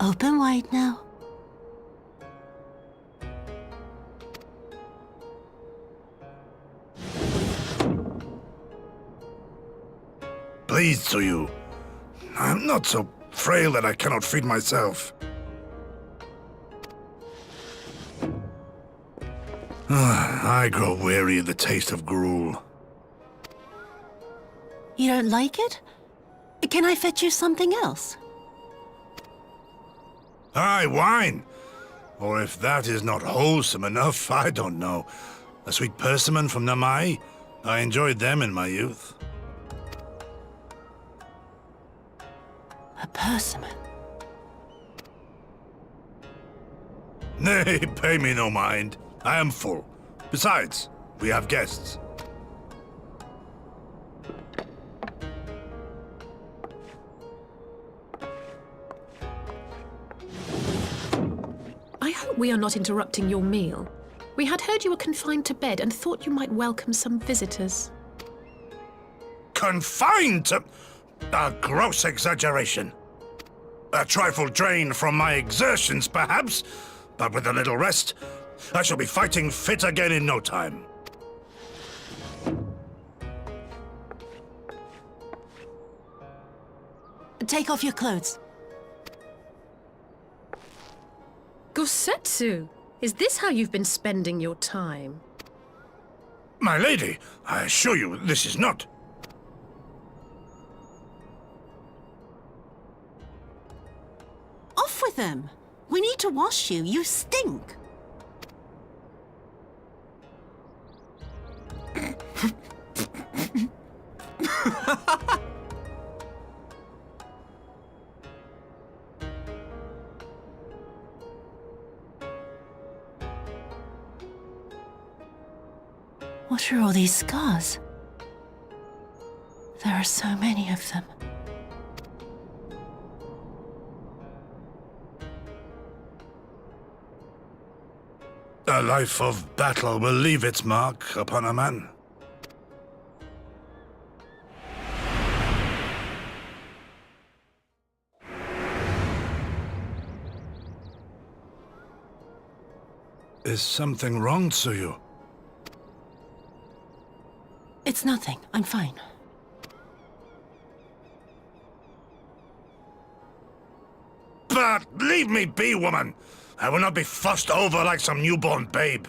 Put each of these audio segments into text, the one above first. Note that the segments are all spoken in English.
Open wide now. pleased to you. I'm not so frail that I cannot feed myself. I grow weary of the taste of gruel. You don't like it? Can I fetch you something else? Aye, wine! Or if that is not wholesome enough, I don't know. A sweet persimmon from Namai? I enjoyed them in my youth. A persimmon? Nay, pay me no mind. I am full. Besides, we have guests. I hope we are not interrupting your meal. We had heard you were confined to bed and thought you might welcome some visitors. Confined to... a gross exaggeration. A trifle drained from my exertions, perhaps, but with a little rest, I shall be fighting fit again in no time. Take off your clothes. Gosetsu, is this how you've been spending your time? My lady, I assure you this is not... Off with them! We need to wash you. You stink. What are all these scars? There are so many of them. A life of battle will leave its mark upon a man. Is something wrong, Tsuyu? It's nothing. I'm fine. But leave me be, woman! I will not be fussed over like some newborn babe.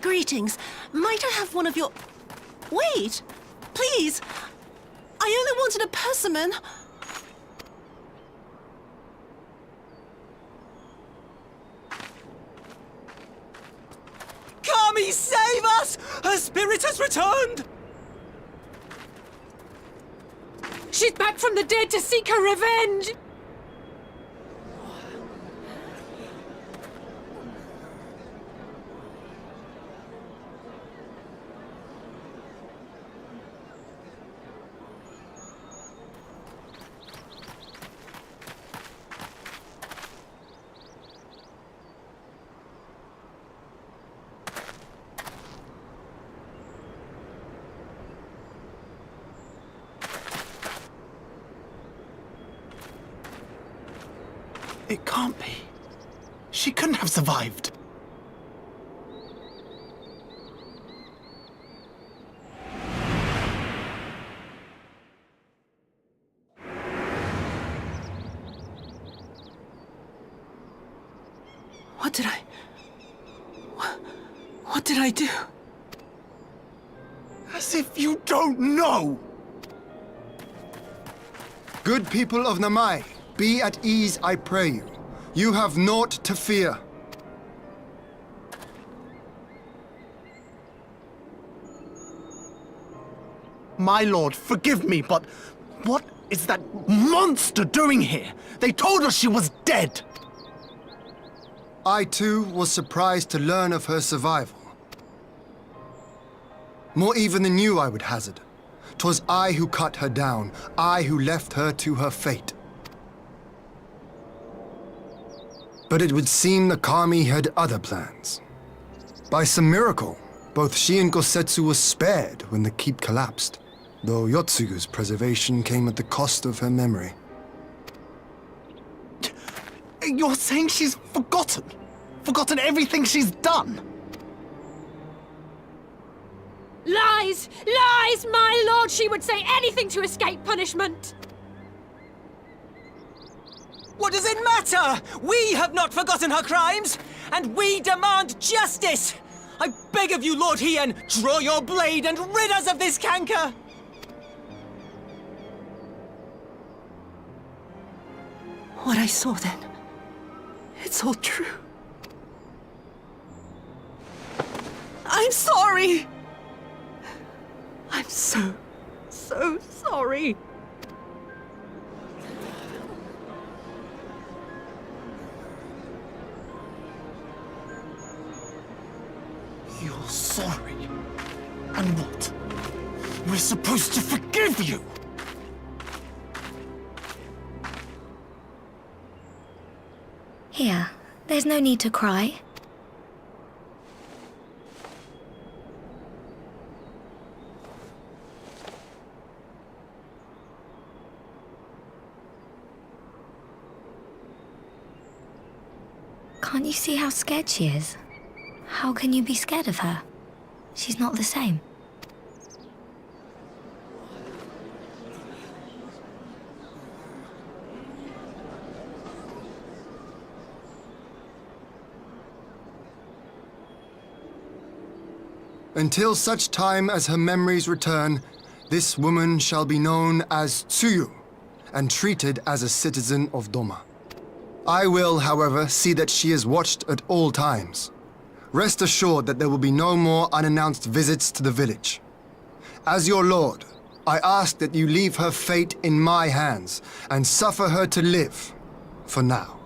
Greetings. Might I have one of your... Wait! Please! I only wanted a persimmon. Kami, save us! Her spirit has returned! She's back from the dead to seek her revenge! It can't be. She couldn't have survived. What did I do? As if you don't know! Good people of Namai, be at ease, I pray you. You have naught to fear. My lord, forgive me, but what is that monster doing here? They told us she was dead! I too was surprised to learn of her survival. More even than you, I would hazard. 'Twas I who cut her down, I who left her to her fate. But it would seem the Kami had other plans. By some miracle, both she and Gosetsu were spared when the keep collapsed, though Yotsugu's preservation came at the cost of her memory. You're saying she's forgotten? Forgotten everything she's done? Lies! Lies, my lord! She would say anything to escape punishment! What does it matter? We have not forgotten her crimes, and we demand justice! I beg of you, Lord Hien, draw your blade and rid us of this canker! What I saw then, it's all true. I'm sorry! I'm so sorry. You're sorry? And what? We're supposed to forgive you! Here, there's no need to cry. Can't you see how scared she is? How can you be scared of her? She's not the same. Until such time as her memories return, this woman shall be known as Tsuyu, and treated as a citizen of Doma. I will, however, see that she is watched at all times. Rest assured that there will be no more unannounced visits to the village. As your lord, I ask that you leave her fate in my hands, and suffer her to live, for now.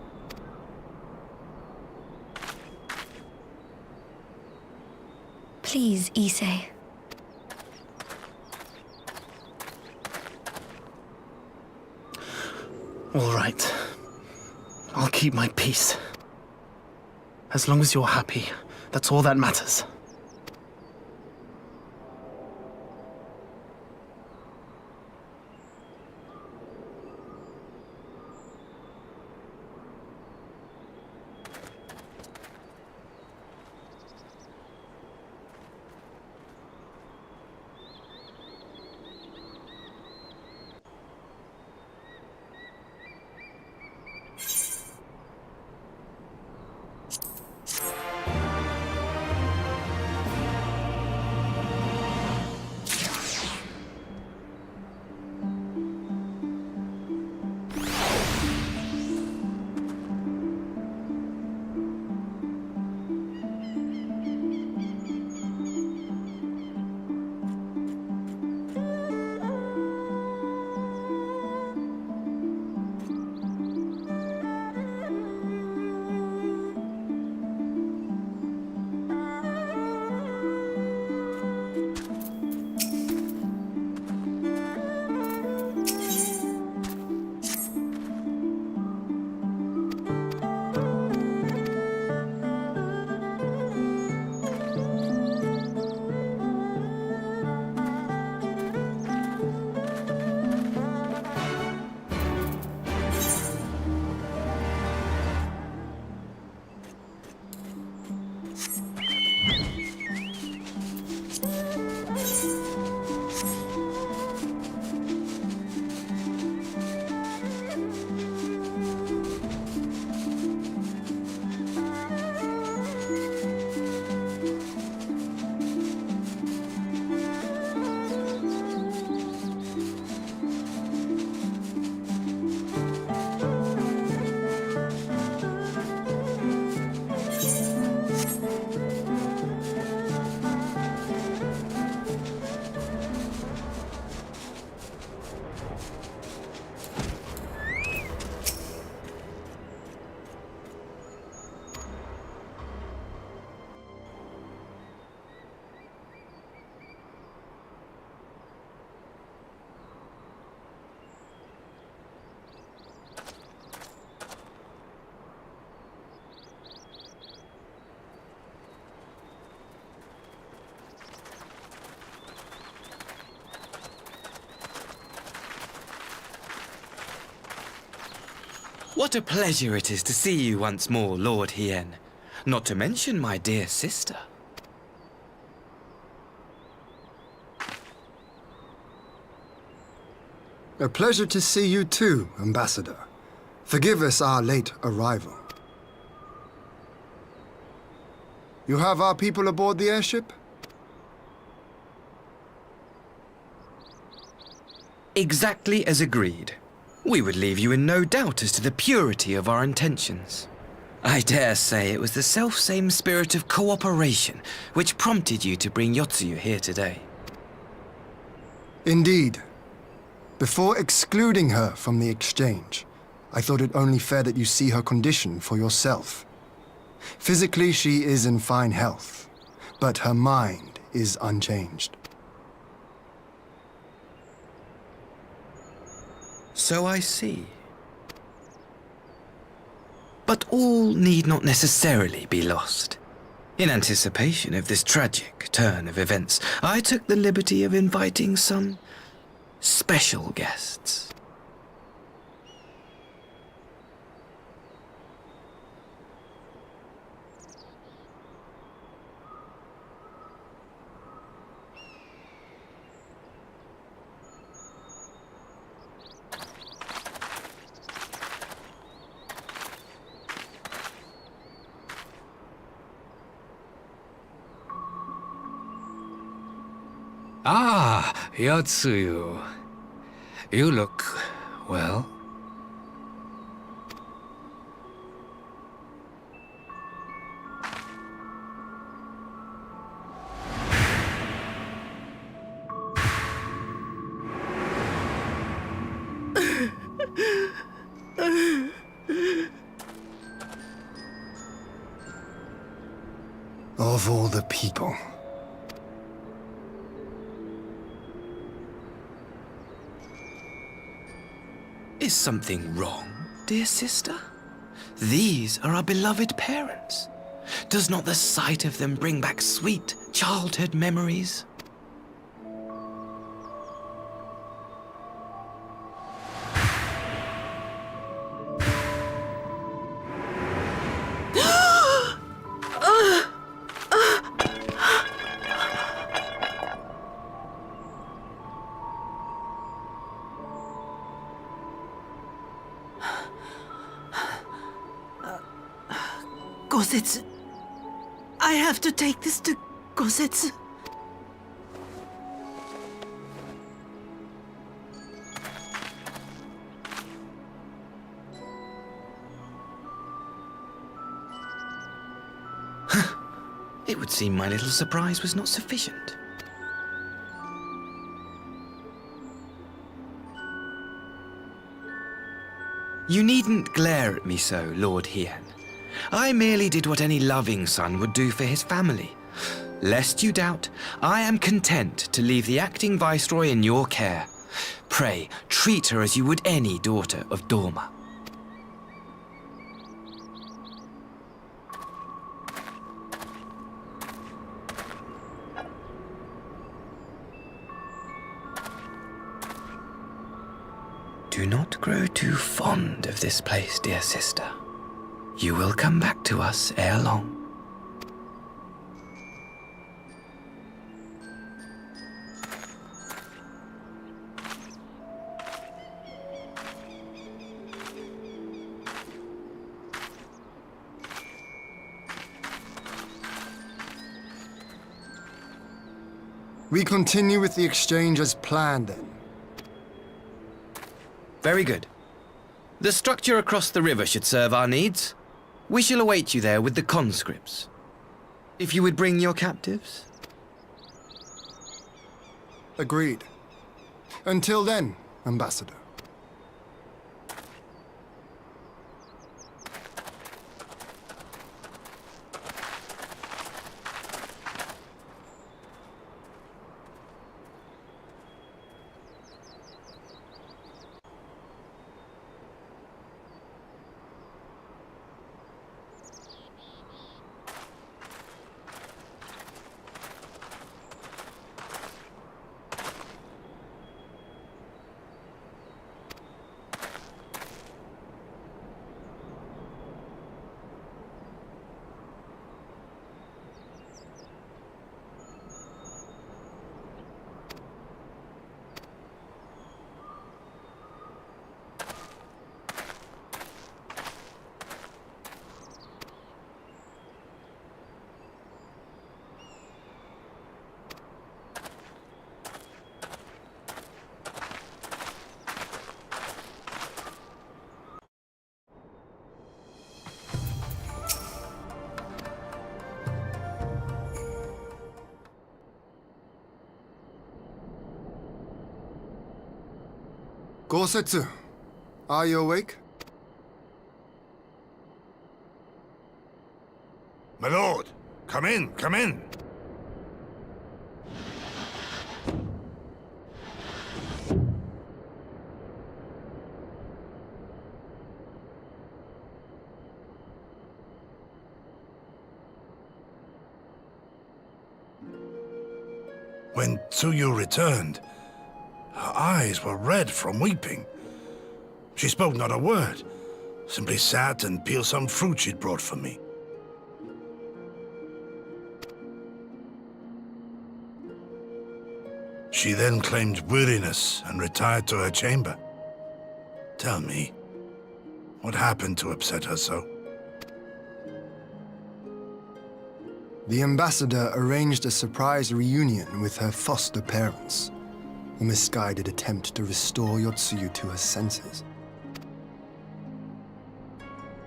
Please, Issei. All right. I'll keep my peace. As long as you're happy, that's all that matters. What a pleasure it is to see you once more, Lord Hien. Not to mention my dear sister. A pleasure to see you too, Ambassador. Forgive us our late arrival. You have our people aboard the airship? Exactly as agreed. We would leave you in no doubt as to the purity of our intentions. I dare say it was the selfsame spirit of cooperation which prompted you to bring Yotsuyu here today. Indeed. Before excluding her from the exchange, I thought it only fair that you see her condition for yourself. Physically, she is in fine health, but her mind is unchanged. So I see. But all need not necessarily be lost. In anticipation of this tragic turn of events, I took the liberty of inviting some special guests. Ah, Yotsuyu. You look, well. Of all the people. Is something wrong, dear sister? These are our beloved parents. Does not the sight of them bring back sweet childhood memories? Gosetsu. I have to take this to Gosetsu. It would seem my little surprise was not sufficient. You needn't glare at me so, Lord Hien. I merely did what any loving son would do for his family. Lest you doubt, I am content to leave the acting viceroy in your care. Pray, treat her as you would any daughter of Dorma. Do not grow too fond of this place, dear sister. You will come back to us ere long. We continue with the exchange as planned, then. Very good. The structure across the river should serve our needs. We shall await you there with the conscripts. If you would bring your captives. Agreed. Until then, Ambassador. Gosetsu, are you awake? My lord, come in, come in. When Tsuyu returned, her eyes were red from weeping. She spoke not a word, simply sat and peeled some fruit she'd brought for me. She then claimed weariness and retired to her chamber. Tell me, what happened to upset her so? The ambassador arranged a surprise reunion with her foster parents. A misguided attempt to restore Yotsuyu to her senses.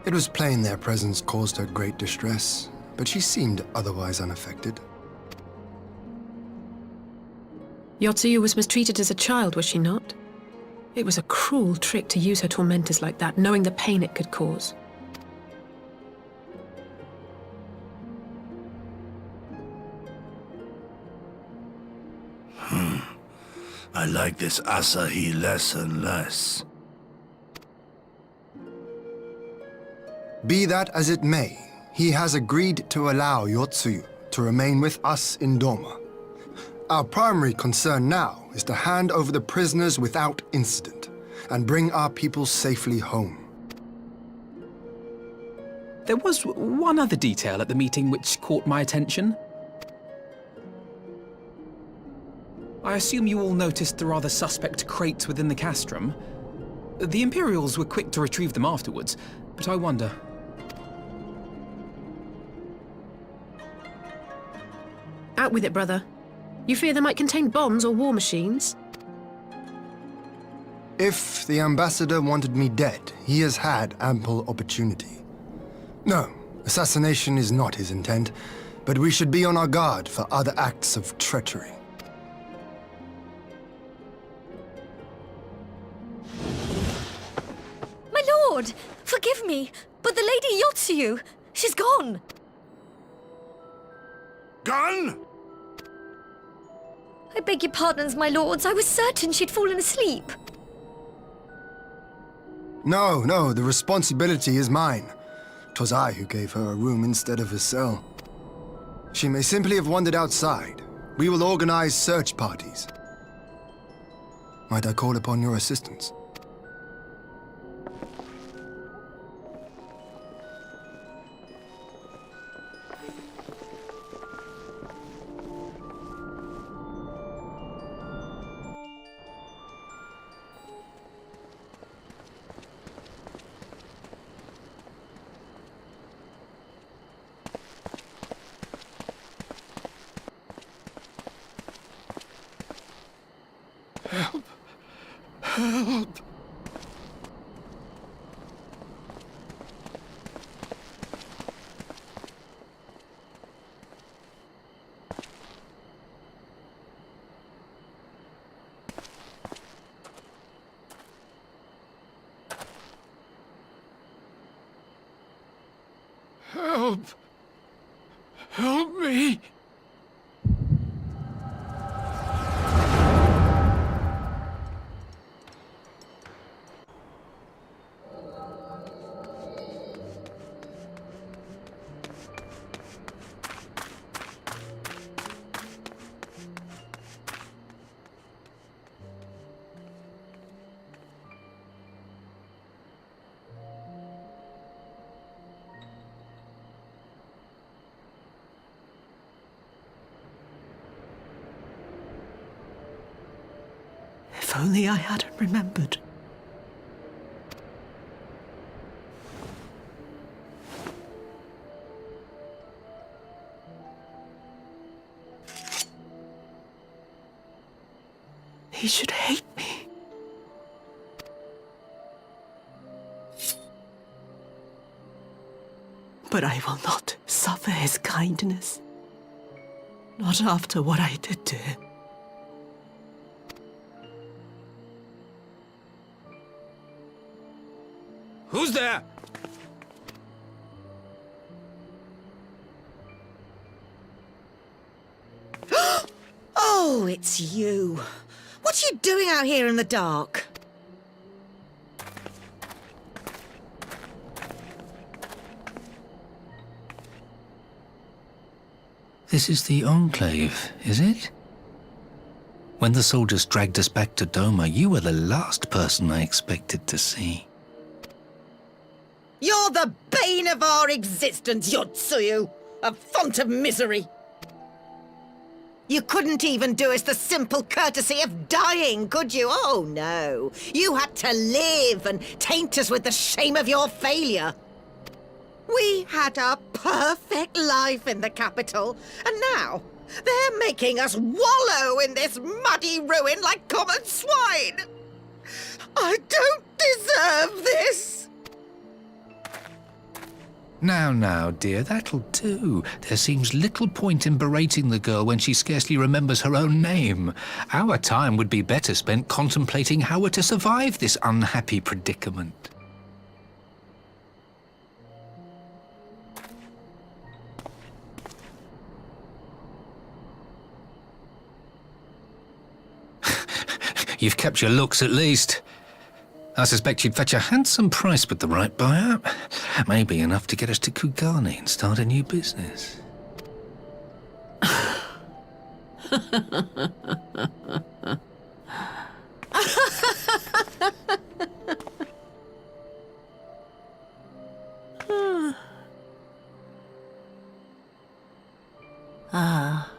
It was plain their presence caused her great distress, but she seemed otherwise unaffected. Yotsuyu was mistreated as a child, was she not? It was a cruel trick to use her tormentors like that, knowing the pain it could cause. I like this Asahi less and less. Be that as it may, he has agreed to allow Yotsuyu to remain with us in Doma. Our primary concern now is to hand over the prisoners without incident and bring our people safely home. There was one other detail at the meeting which caught my attention. I assume you all noticed the rather suspect crates within the castrum. The Imperials were quick to retrieve them afterwards, but I wonder... Out with it, brother. You fear they might contain bombs or war machines? If the ambassador wanted me dead, he has had ample opportunity. No, assassination is not his intent, but we should be on our guard for other acts of treachery. My lord! Forgive me, but the Lady Yotsuyu, she's gone! Gone? I beg your pardons, my lords. I was certain she'd fallen asleep. No, the responsibility is mine. 'Twas I who gave her a room instead of a cell. She may simply have wandered outside. We will organize search parties. Might I call upon your assistance? Help! Help! Help! Help me! If only I hadn't remembered. He should hate me. But I will not suffer his kindness. Not after what I did to him. Who's there? Oh, it's you. What are you doing out here in the dark? This is the Enclave, is it? When the soldiers dragged us back to Doma, you were the last person I expected to see. You're the bane of our existence, Yotsuyu! A font of misery! You couldn't even do us the simple courtesy of dying, could you? Oh, no. You had to live and taint us with the shame of your failure. We had a perfect life in the capital, and now they're making us wallow in this muddy ruin like common swine. I don't deserve this. Now, dear, that'll do. There seems little point in berating the girl when she scarcely remembers her own name. Our time would be better spent contemplating how we're to survive this unhappy predicament. You've kept your looks, at least. I suspect you'd fetch a handsome price with the right buyer. Maybe enough to get us to Kugane and start a new business. Ah,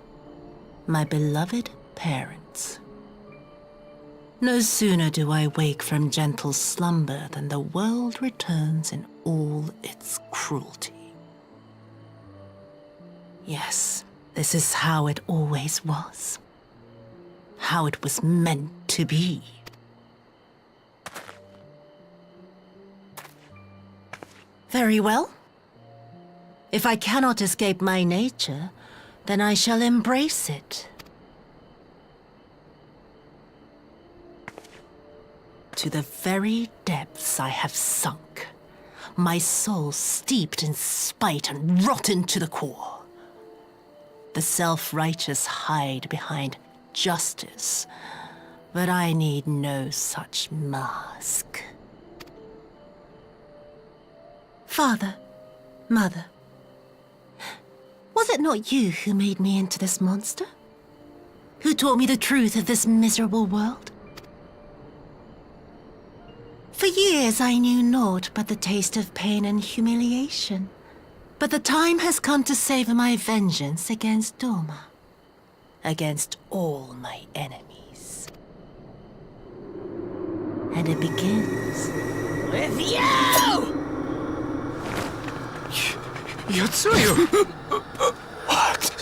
my beloved parents. No sooner do I wake from gentle slumber than the world returns in all its cruelty. Yes, this is how it always was. How it was meant to be. Very well. If I cannot escape my nature, then I shall embrace it. To the very depths I have sunk, my soul steeped in spite and rotten to the core. The self-righteous hide behind justice, but I need no such mask. Father, Mother, was it not you who made me into this monster? Who taught me the truth of this miserable world? For years I knew naught but the taste of pain and humiliation. But the time has come to savor my vengeance against Doma. Against all my enemies. And it begins with you! Yotsuyu! What?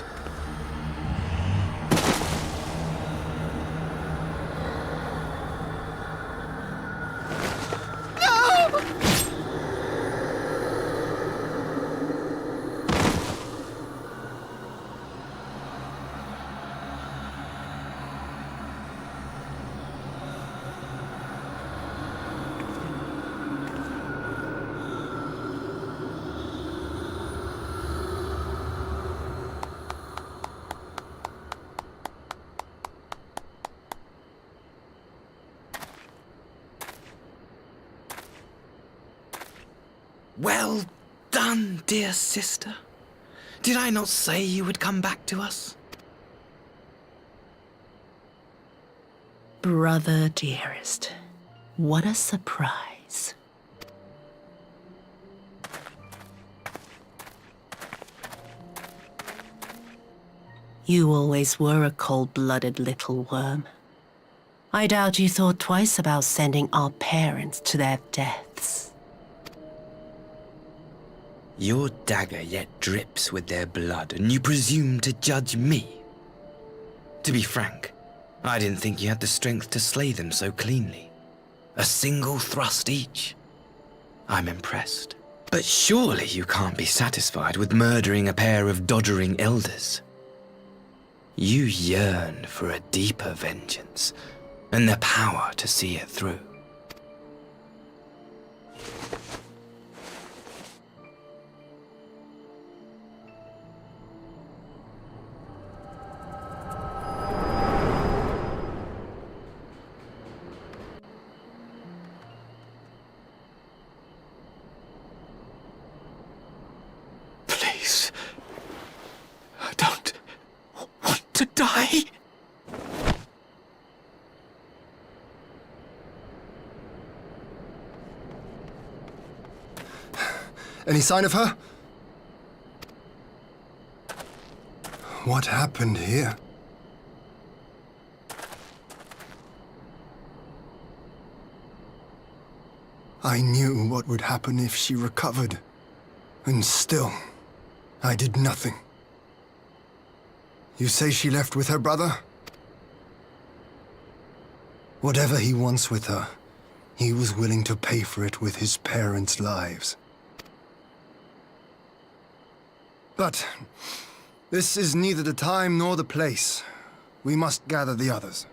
Well done, dear sister. Did I not say you would come back to us? Brother dearest, what a surprise. You always were a cold-blooded little worm. I doubt you thought twice about sending our parents to their deaths. Your dagger yet drips with their blood, and you presume to judge me? To be frank, I didn't think you had the strength to slay them so cleanly. A single thrust each. I'm impressed. But surely you can't be satisfied with murdering a pair of doddering elders. You yearn for a deeper vengeance, and the power to see it through. To die? Any sign of her? What happened here? I knew what would happen if she recovered. And still, I did nothing. You say she left with her brother? Whatever he wants with her, he was willing to pay for it with his parents' lives. But this is neither the time nor the place. We must gather the others.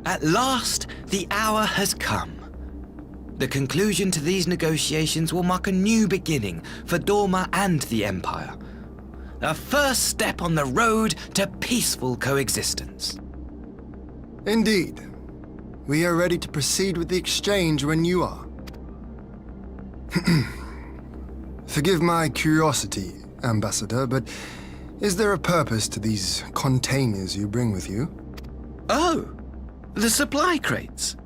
At last, the hour has come. The conclusion to these negotiations will mark a new beginning for Dorma and the Empire. A first step on the road to peaceful coexistence. Indeed. We are ready to proceed with the exchange when you are. Forgive my curiosity, Ambassador, but is there a purpose to these containers you bring with you? Oh, the supply crates.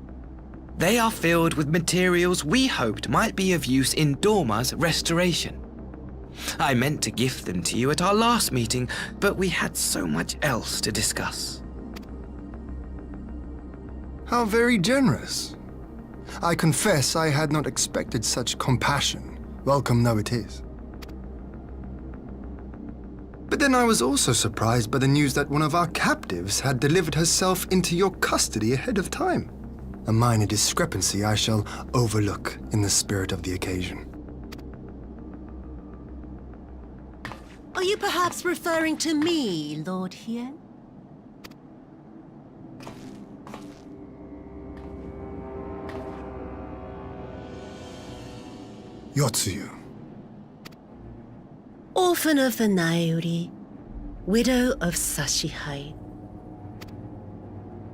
They are filled with materials we hoped might be of use in Dorma's restoration. I meant to gift them to you at our last meeting, but we had so much else to discuss. How very generous. I confess I had not expected such compassion, welcome though it is. But then I was also surprised by the news that one of our captives had delivered herself into your custody ahead of time. A minor discrepancy I shall overlook in the spirit of the occasion. Are you perhaps referring to me, Lord Hien? Yotsuyu. orphan of the Nairi, widow of Sashihai,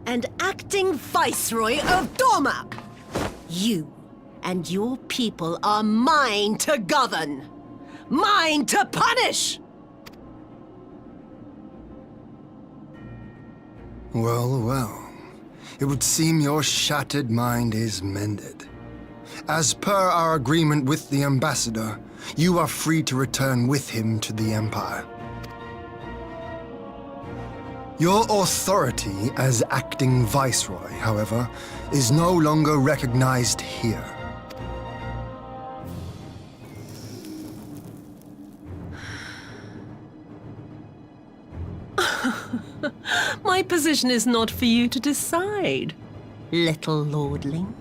and acting Viceroy of Doma. You and your people are mine to govern, mine to punish! Well, well. It would seem your shattered mind is mended. As per our agreement with the ambassador, you are free to return with him to the Empire. Your authority as acting Viceroy, however, is no longer recognized here. My position is not for you to decide, little lordling.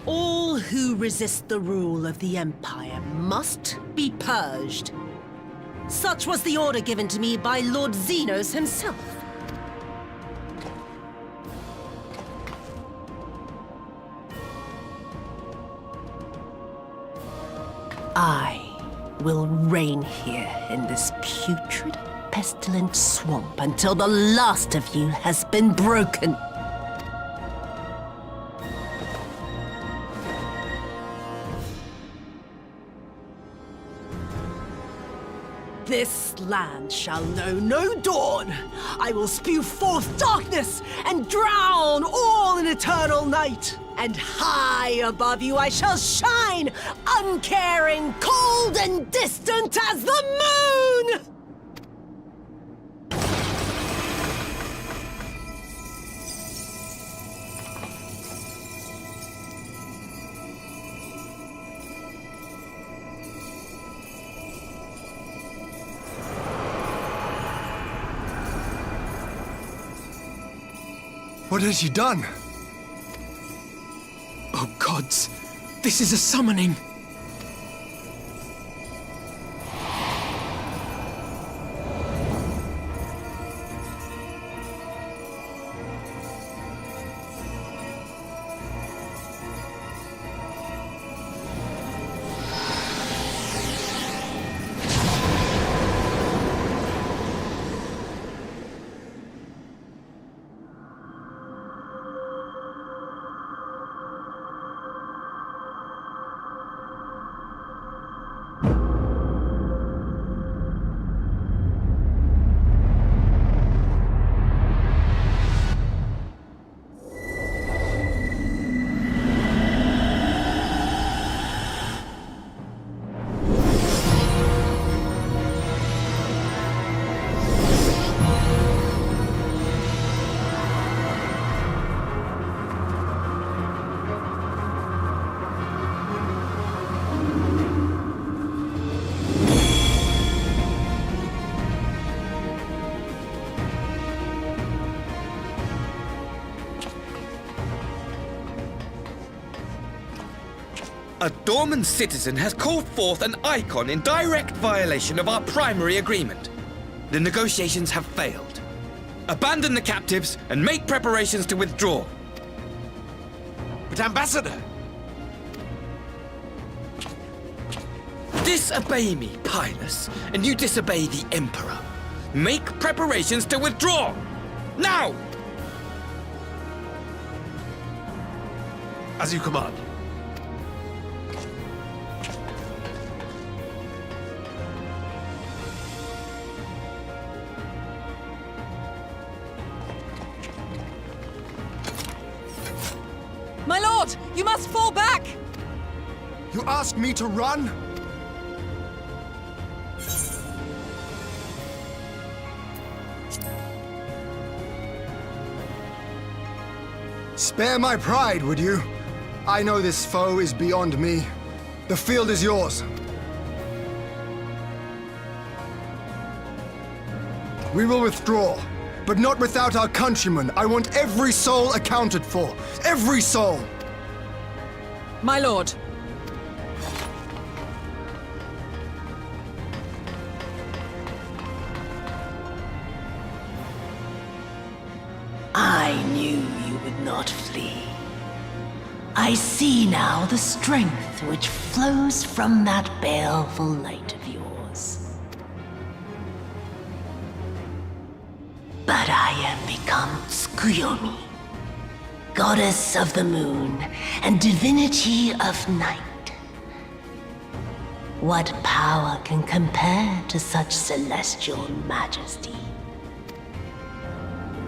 All who resist the rule of the Empire must be purged. Such was the order given to me by Lord Xenos himself. I will reign here in this putrid, pestilent swamp until the last of you has been broken. This land shall know no dawn. I will spew forth darkness and drown all in eternal night. And high above you I shall shine, uncaring, cold and distant as the moon! What has she done? Oh gods, this is a summoning! A Dorman citizen has called forth an icon in direct violation of our primary agreement. The negotiations have failed. Abandon the captives and make preparations to withdraw. But Ambassador! Disobey me, Pilus, and you disobey the Emperor. Make preparations to withdraw! Now! As you command. My lord, you must fall back! You ask me to run? Spare my pride, would you? I know this foe is beyond me. The field is yours. We will withdraw, but not without our countrymen. I want every soul accounted for. Every soul! My lord. I knew you would not flee. I see now the strength which flows from that baleful light of yours. But I am become Tsukuyomi, goddess of the moon and divinity of night. What power can compare to such celestial majesty?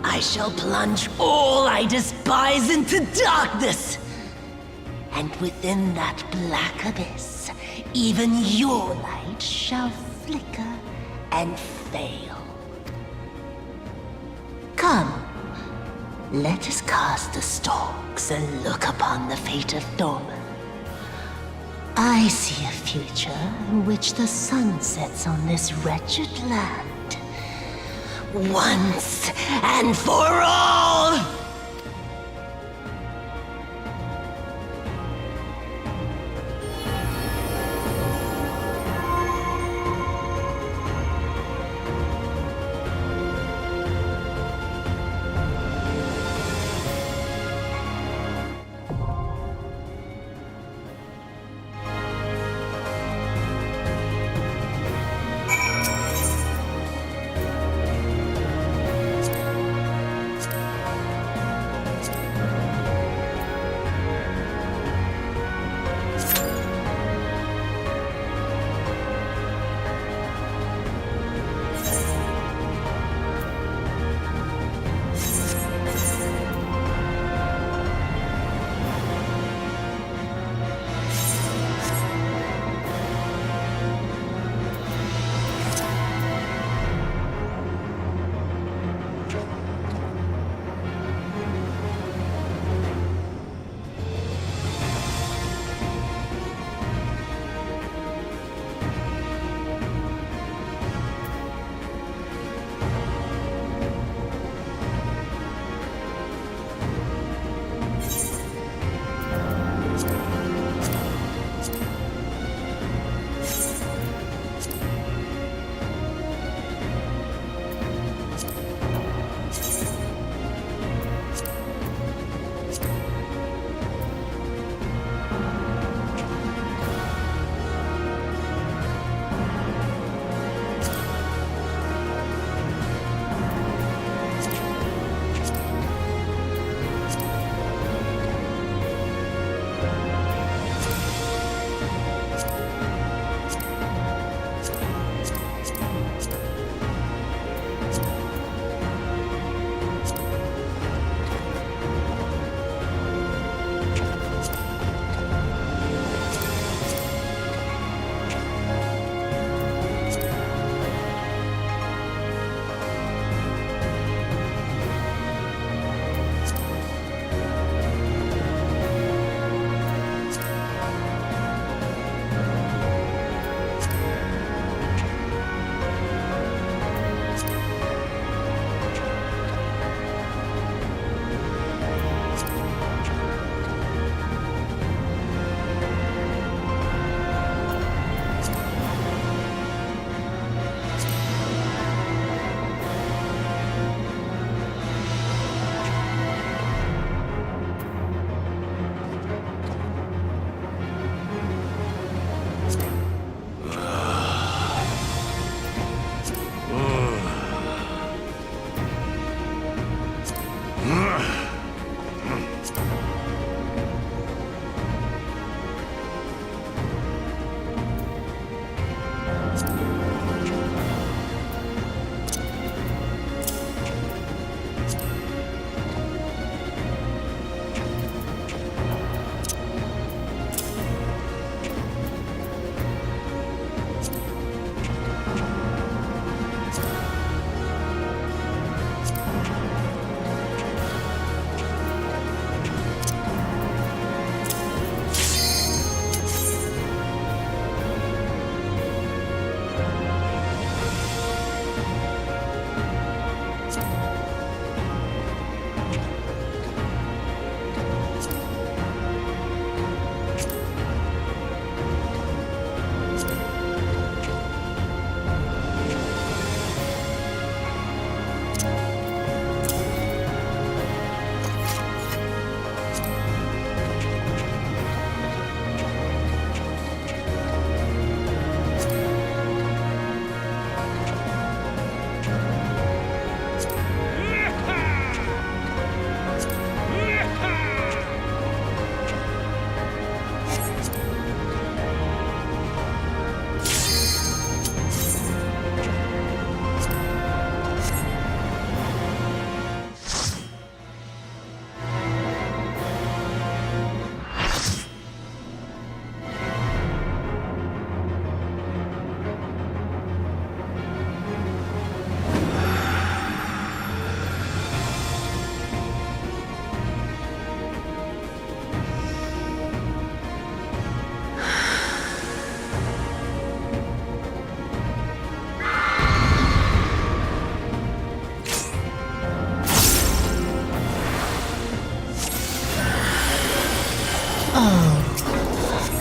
I shall plunge all I despise into darkness. And within that black abyss, even your light shall flicker and fail. Come, let us cast the stalks and look upon the fate of Dorman. I see a future in which the sun sets on this wretched land. Once and for all!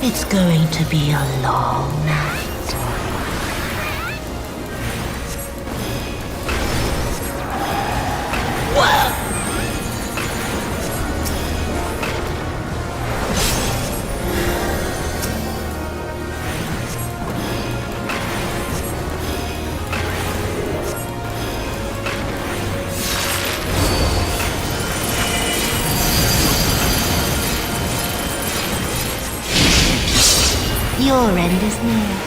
It's going to be a long night. Your end is near.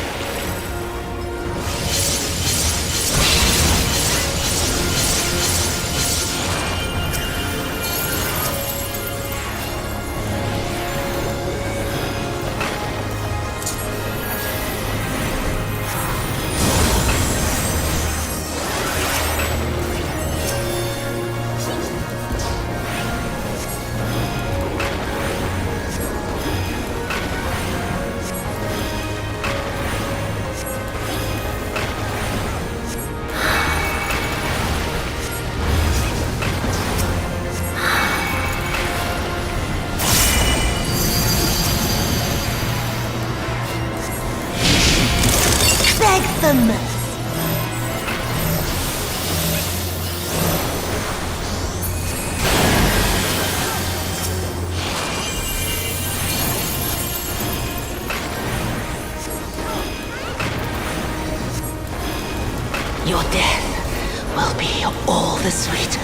Your death will be all the sweeter.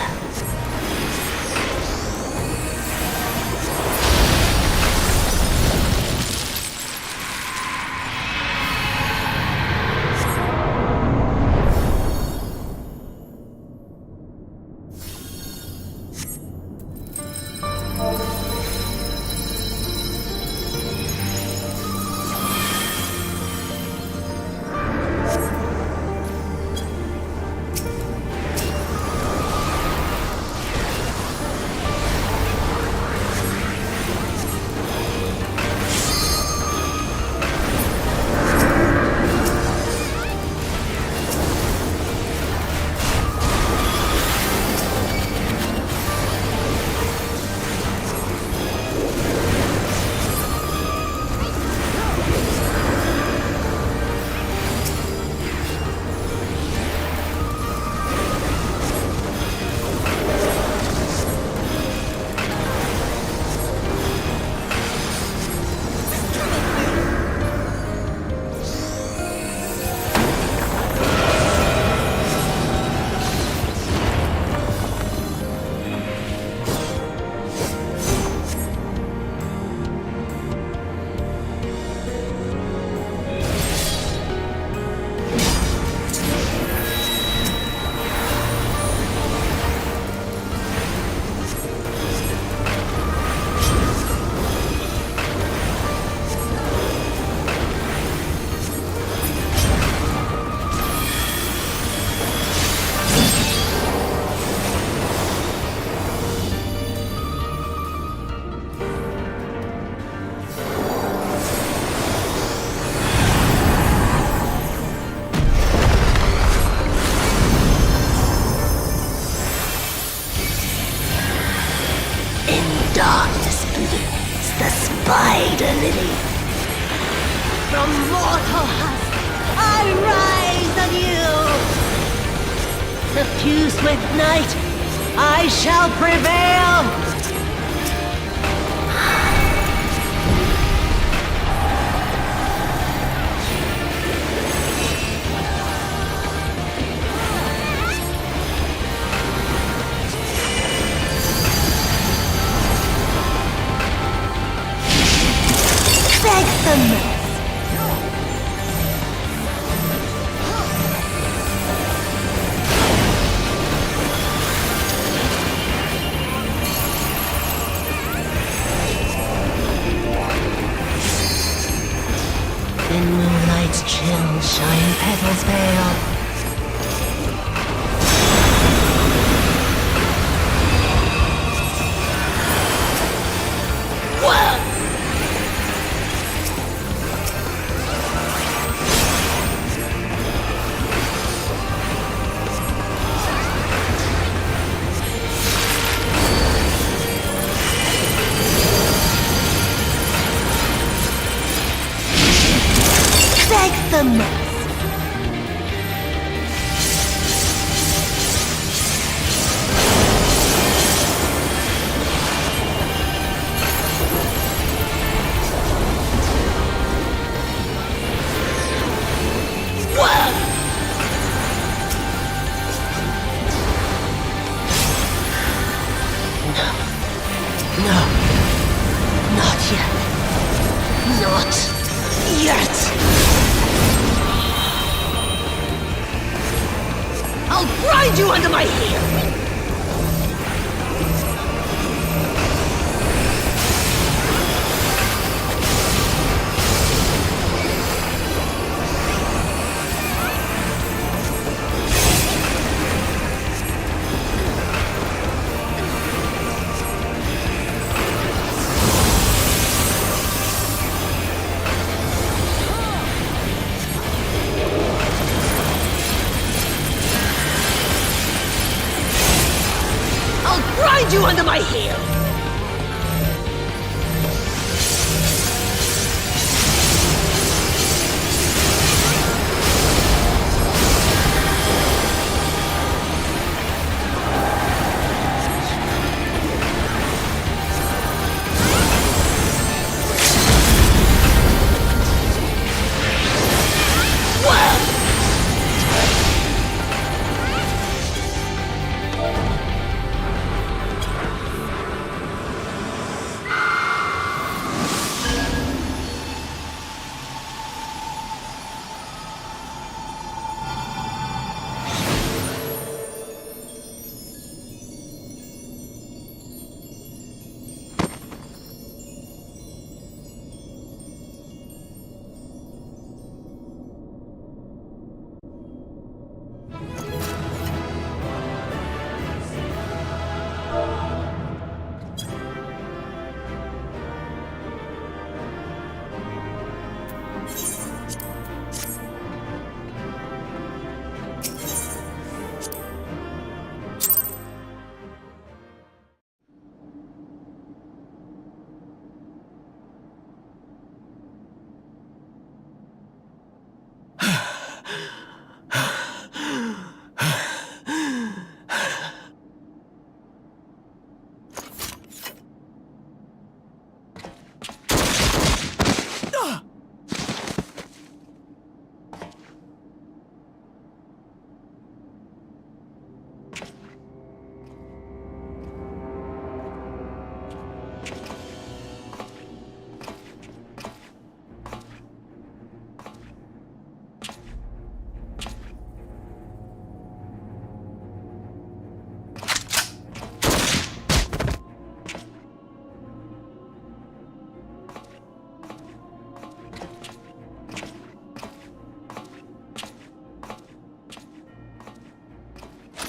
Darkness blooms the spider lily. From mortal husk, I rise anew. Suffused with night, I shall prevail. In moonlight's chill shine petals pale. the mercy. No. Not yet. Not yet. I'll grind you under my heel! Grind you under my heel!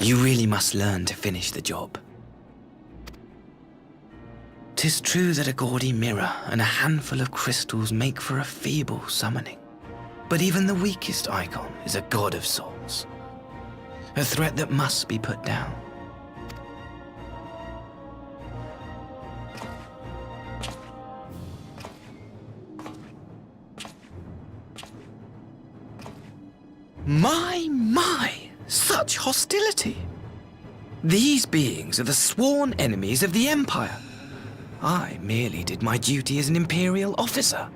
You really must learn to finish the job. 'Tis true that a gaudy mirror and a handful of crystals make for a feeble summoning. But even the weakest icon is a god of souls. A threat that must be put down. My! Such hostility! These beings are the sworn enemies of the Empire. I merely did my duty as an Imperial officer.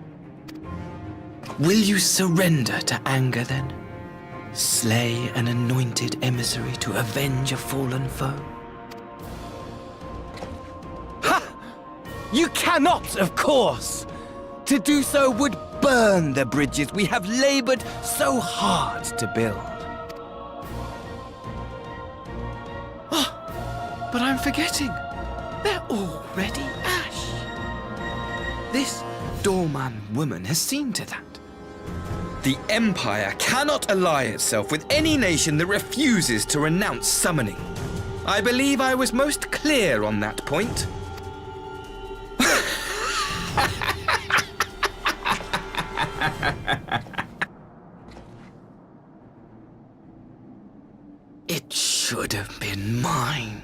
Will you surrender to anger, then? Slay an anointed emissary to avenge a fallen foe? Ha! You cannot, of course! To do so would burn the bridges we have labored so hard to build. But I'm forgetting. They're already ash. This Doorman woman has seen to that. The Empire cannot ally itself with any nation that refuses to renounce summoning. I believe I was most clear on that point. It should have been mine.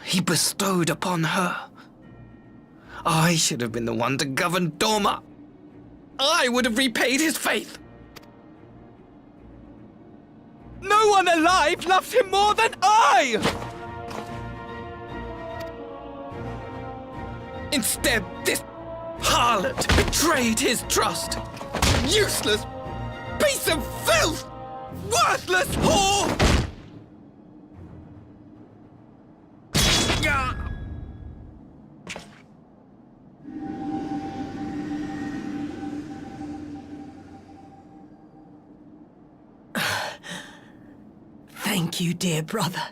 he bestowed upon her. I should have been the one to govern Doma. I would have repaid his faith. No one alive loves him more than I! Instead, this harlot betrayed his trust. Useless piece of filth! Worthless whore! Thank you, dear brother,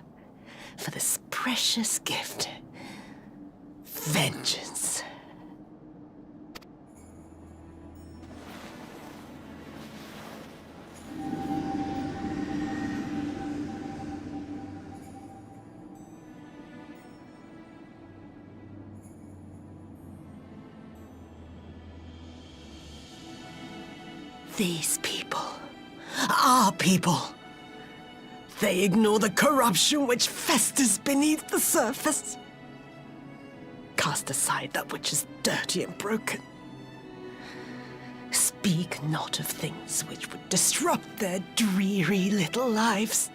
for this precious gift. Vengeance. These people, our people, they ignore the corruption which festers beneath the surface. Cast aside that which is dirty and broken. Speak not of things which would disrupt their dreary little lives.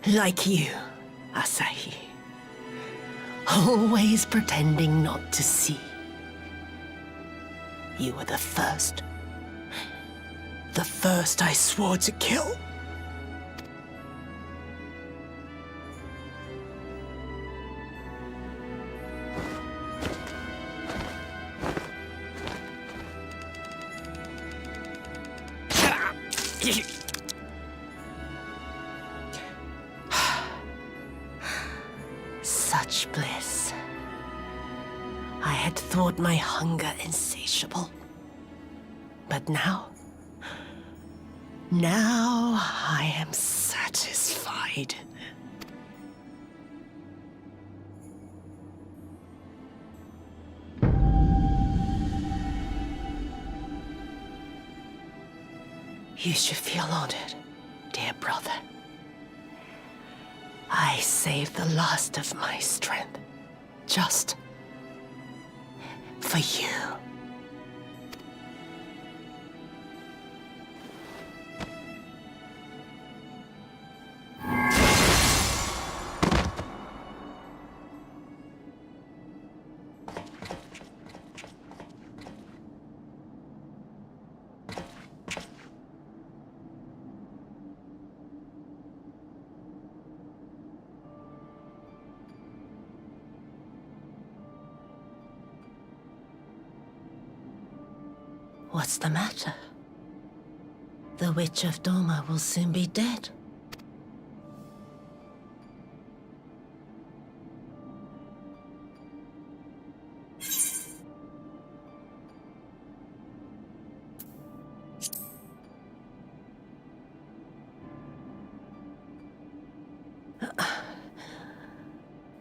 Like you, Asahi. Always pretending not to see. You were the first. The first I swore to kill. Such bliss. I had thought my hunger insatiable. But now I am satisfied. You should feel honored, dear brother. I saved the last of my strength, just for you. What's the matter? The Witch of Doma will soon be dead.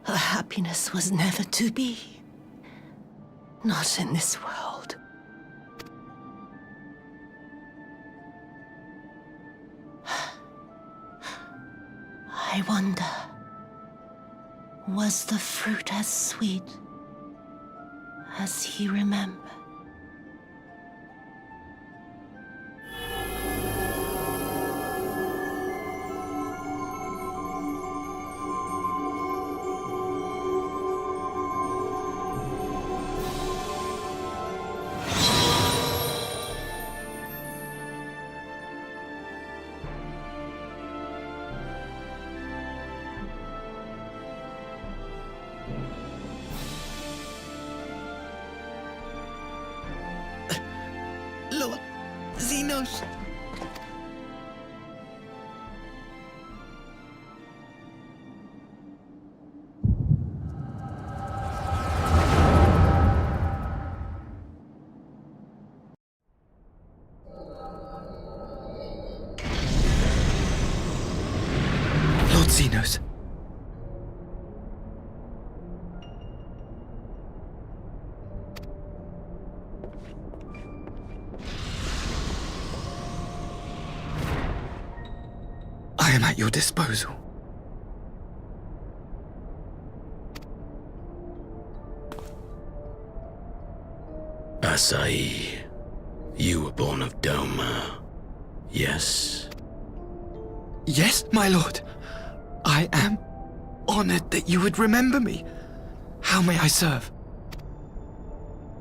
Her happiness was never to be. Not in this world. I wonder, was the fruit as sweet as he remembered? Lord Xenos. Lord Xenos. am at your disposal. Asai, you were born of Doma, yes? Yes, my lord. I am honored that you would remember me. How may I serve?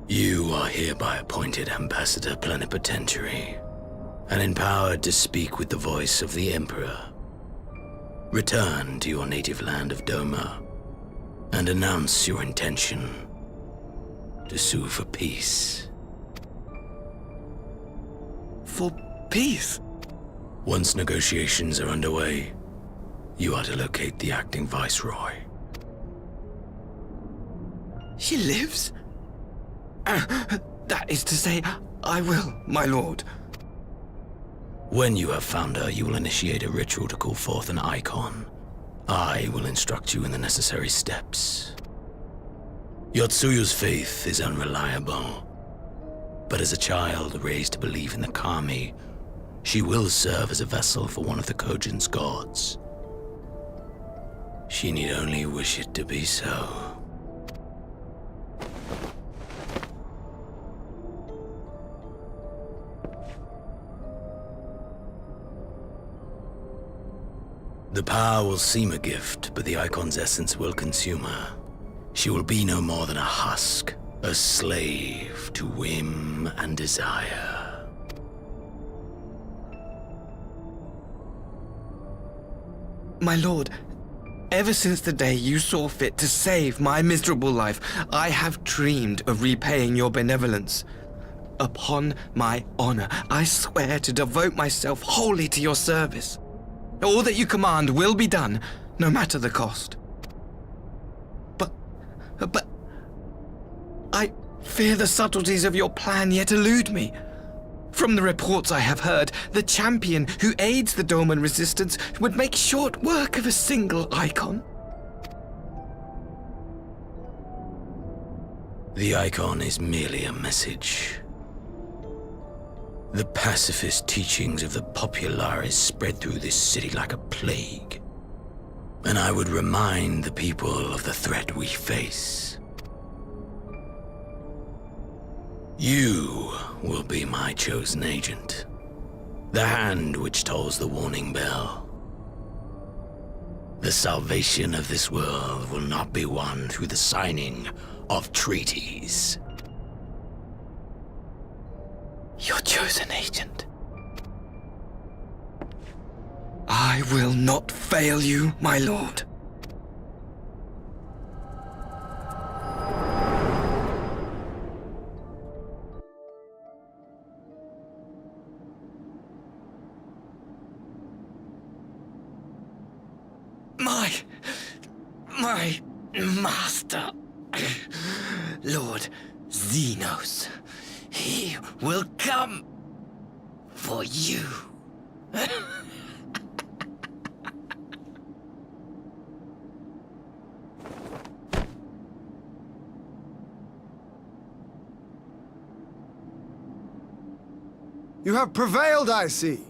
You are hereby appointed Ambassador Plenipotentiary, and empowered to speak with the voice of the Emperor. Return to your native land of Doma, and announce your intention to sue for peace. For peace? Once negotiations are underway, you are to locate the acting Viceroy. She lives? That is to say, I will, my lord. When you have found her, you will initiate a ritual to call forth an icon. I will instruct you in the necessary steps. Yotsuyu's faith is unreliable, but as a child raised to believe in the Kami, she will serve as a vessel for one of the Kojin's gods. She need only wish it to be so. The power will seem a gift, but the icon's essence will consume her. She will be no more than a husk, a slave to whim and desire. My lord, ever since the day you saw fit to save my miserable life, I have dreamed of repaying your benevolence. Upon my honor, I swear to devote myself wholly to your service. All that you command will be done, no matter the cost. But I fear the subtleties of your plan yet elude me. From the reports I have heard, the champion who aids the Doman resistance would make short work of a single icon. The icon is merely a message. The pacifist teachings of the Populares spread through this city like a plague. And I would remind the people of the threat we face. You will be my chosen agent. The hand which tolls the warning bell. The salvation of this world will not be won through the signing of treaties. Your chosen agent. I will not fail you, my lord. My master, Lord Xenos. He will come for you. You have prevailed, I see.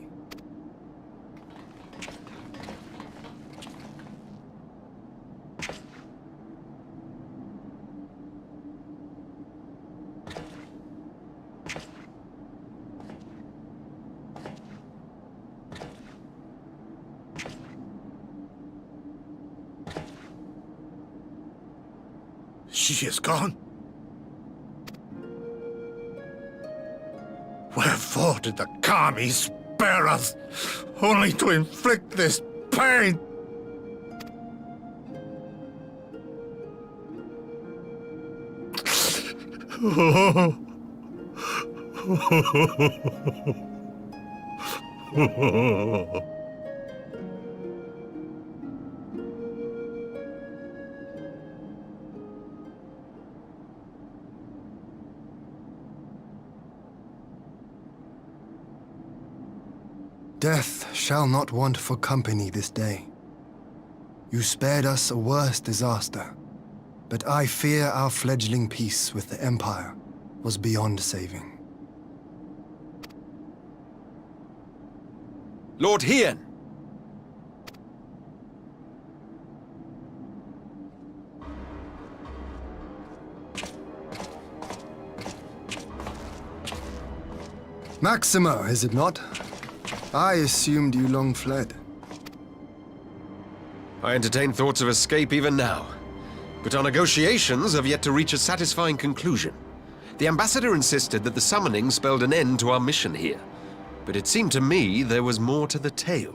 She is gone. Wherefore did the Kami spare us, only to inflict this pain? Death shall not want for company this day. You spared us a worse disaster, but I fear our fledgling peace with the Empire was beyond saving. Lord Hien! Maximo, is it not? I assumed you long fled. I entertain thoughts of escape even now. But our negotiations have yet to reach a satisfying conclusion. The ambassador insisted that the summoning spelled an end to our mission here. But it seemed to me there was more to the tale.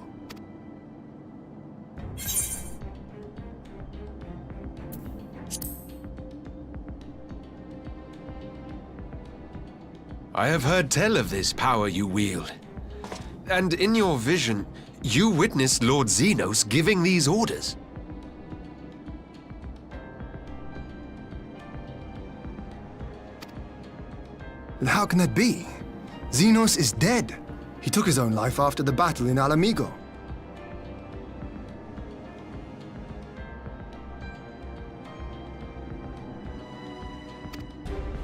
I have heard tell of this power you wield. And in your vision, you witnessed Lord Xenos giving these orders. And how can that be? Xenos is dead. He took his own life after the battle in Alamigo.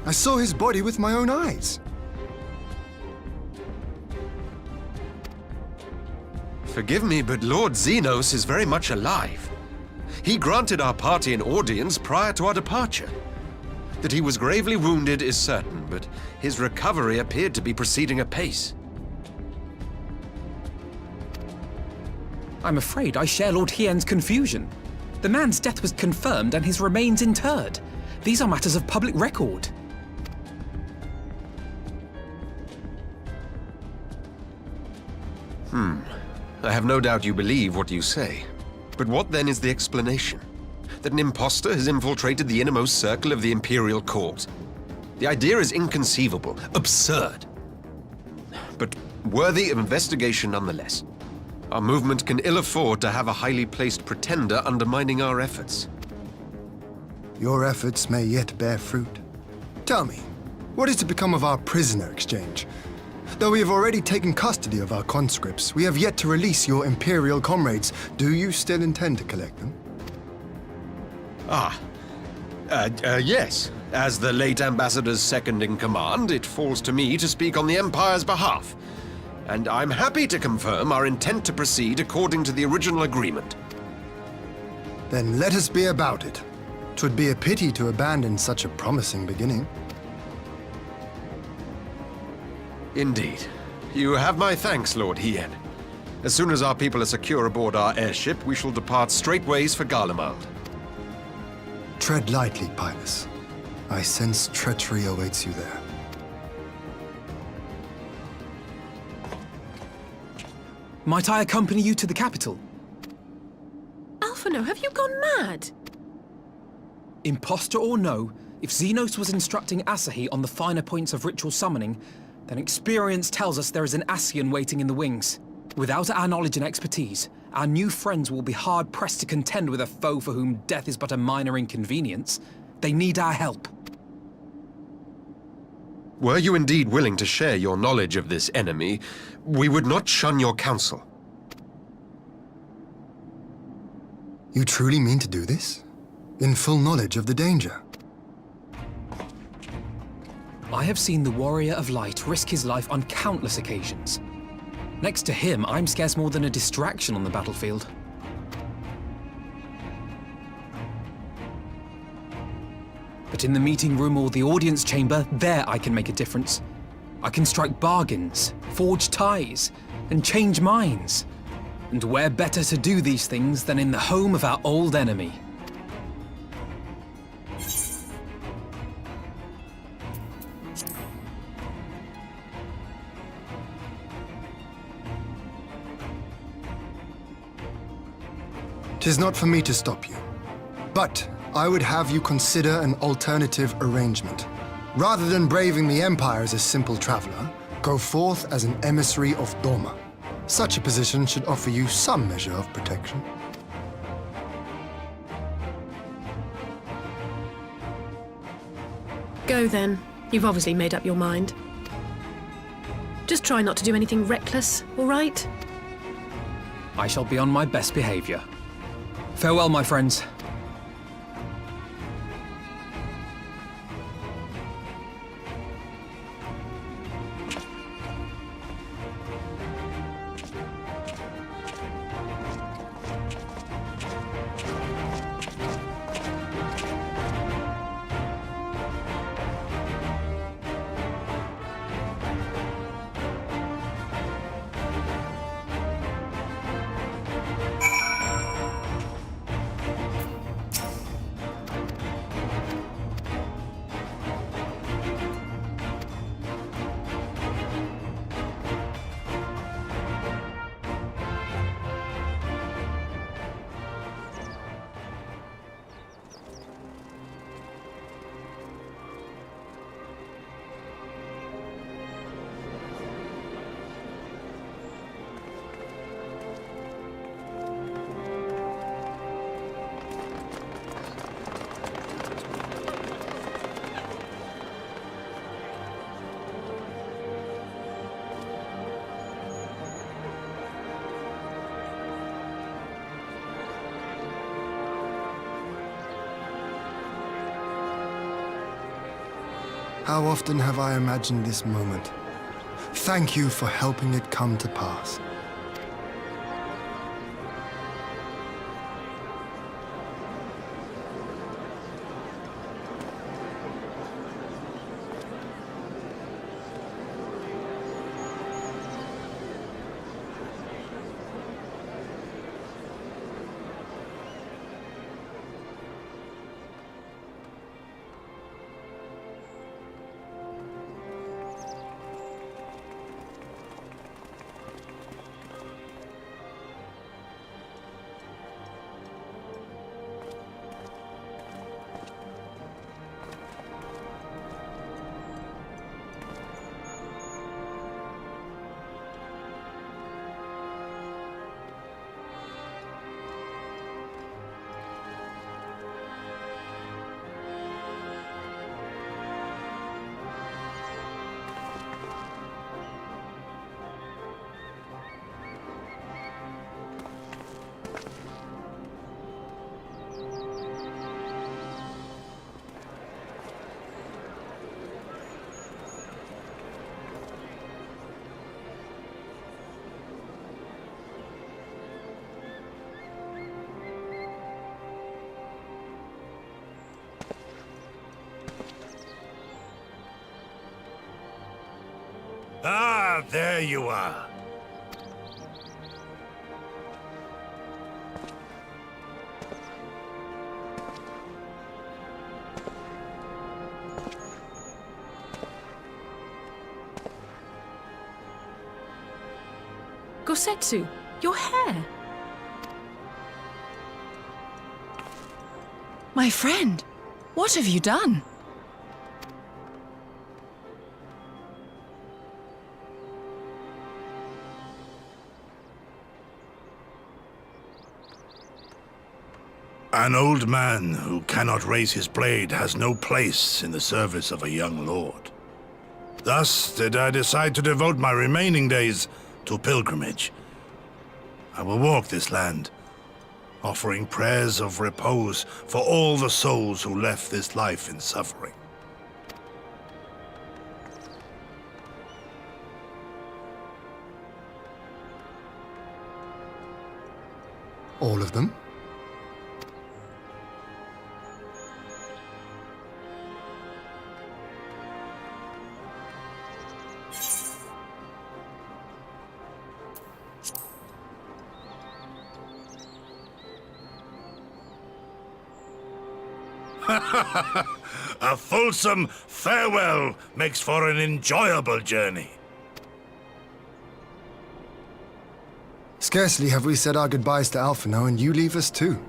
I saw his body with my own eyes. Forgive me, but Lord Xenos is very much alive. He granted our party an audience prior to our departure. That he was gravely wounded is certain, but his recovery appeared to be proceeding apace. I'm afraid I share Lord Hien's confusion. The man's death was confirmed and his remains interred. These are matters of public record. I have no doubt you believe what you say. But what then is the explanation? That an impostor has infiltrated the innermost circle of the Imperial Court? The idea is inconceivable, absurd. But worthy of investigation nonetheless. Our movement can ill afford to have a highly placed pretender undermining our efforts. Your efforts may yet bear fruit. Tell me, what is to become of our prisoner exchange? Though we have already taken custody of our conscripts, we have yet to release your Imperial comrades. Do you still intend to collect them? Yes. As the late Ambassador's second-in-command, it falls to me to speak on the Empire's behalf. And I'm happy to confirm our intent to proceed according to the original agreement. Then let us be about it. 'Twould be a pity to abandon such a promising beginning. Indeed. You have my thanks, Lord Hien. As soon as our people are secure aboard our airship, we shall depart straightways for Garlemald. Tread lightly, Pilus. I sense treachery awaits you there. Might I accompany you to the capital? Alphino, have you gone mad? Impostor or no, if Xenos was instructing Asahi on the finer points of ritual summoning, then experience tells us there is an Ascian waiting in the wings. Without our knowledge and expertise, our new friends will be hard-pressed to contend with a foe for whom death is but a minor inconvenience. They need our help. Were you indeed willing to share your knowledge of this enemy, we would not shun your counsel. You truly mean to do this? In full knowledge of the danger? I have seen the Warrior of Light risk his life on countless occasions. Next to him, I'm scarce more than a distraction on the battlefield. But in the meeting room or the audience chamber, there I can make a difference. I can strike bargains, forge ties, and change minds. And where better to do these things than in the home of our old enemy? Tis not for me to stop you. But I would have you consider an alternative arrangement. Rather than braving the Empire as a simple traveler, go forth as an emissary of Doma. Such a position should offer you some measure of protection. Go then. You've obviously made up your mind. Just try not to do anything reckless, all right? I shall be on my best behavior. Farewell, my friends. How often have I imagined this moment? Thank you for helping it come to pass. Ah, there you are. Gosetsu, your hair. My friend, what have you done? An old man who cannot raise his blade has no place in the service of a young lord. Thus did I decide to devote my remaining days to pilgrimage. I will walk this land, offering prayers of repose for all the souls who left this life in suffering. All of them? A fulsome farewell makes for an enjoyable journey. Scarcely have we said our goodbyes to Alphino, and you leave us too.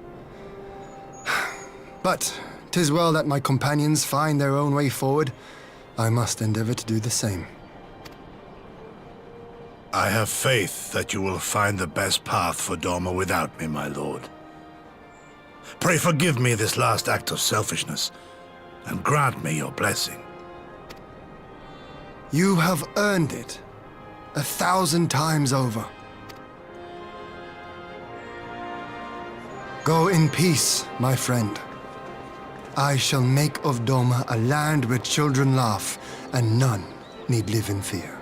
But 'tis well that my companions find their own way forward. I must endeavor to do the same. I have faith that you will find the best path for Doma without me, my lord. Pray forgive me this last act of selfishness, and grant me your blessing. You have earned it 1,000 times over. Go in peace, my friend. I shall make of Doma a land where children laugh and none need live in fear.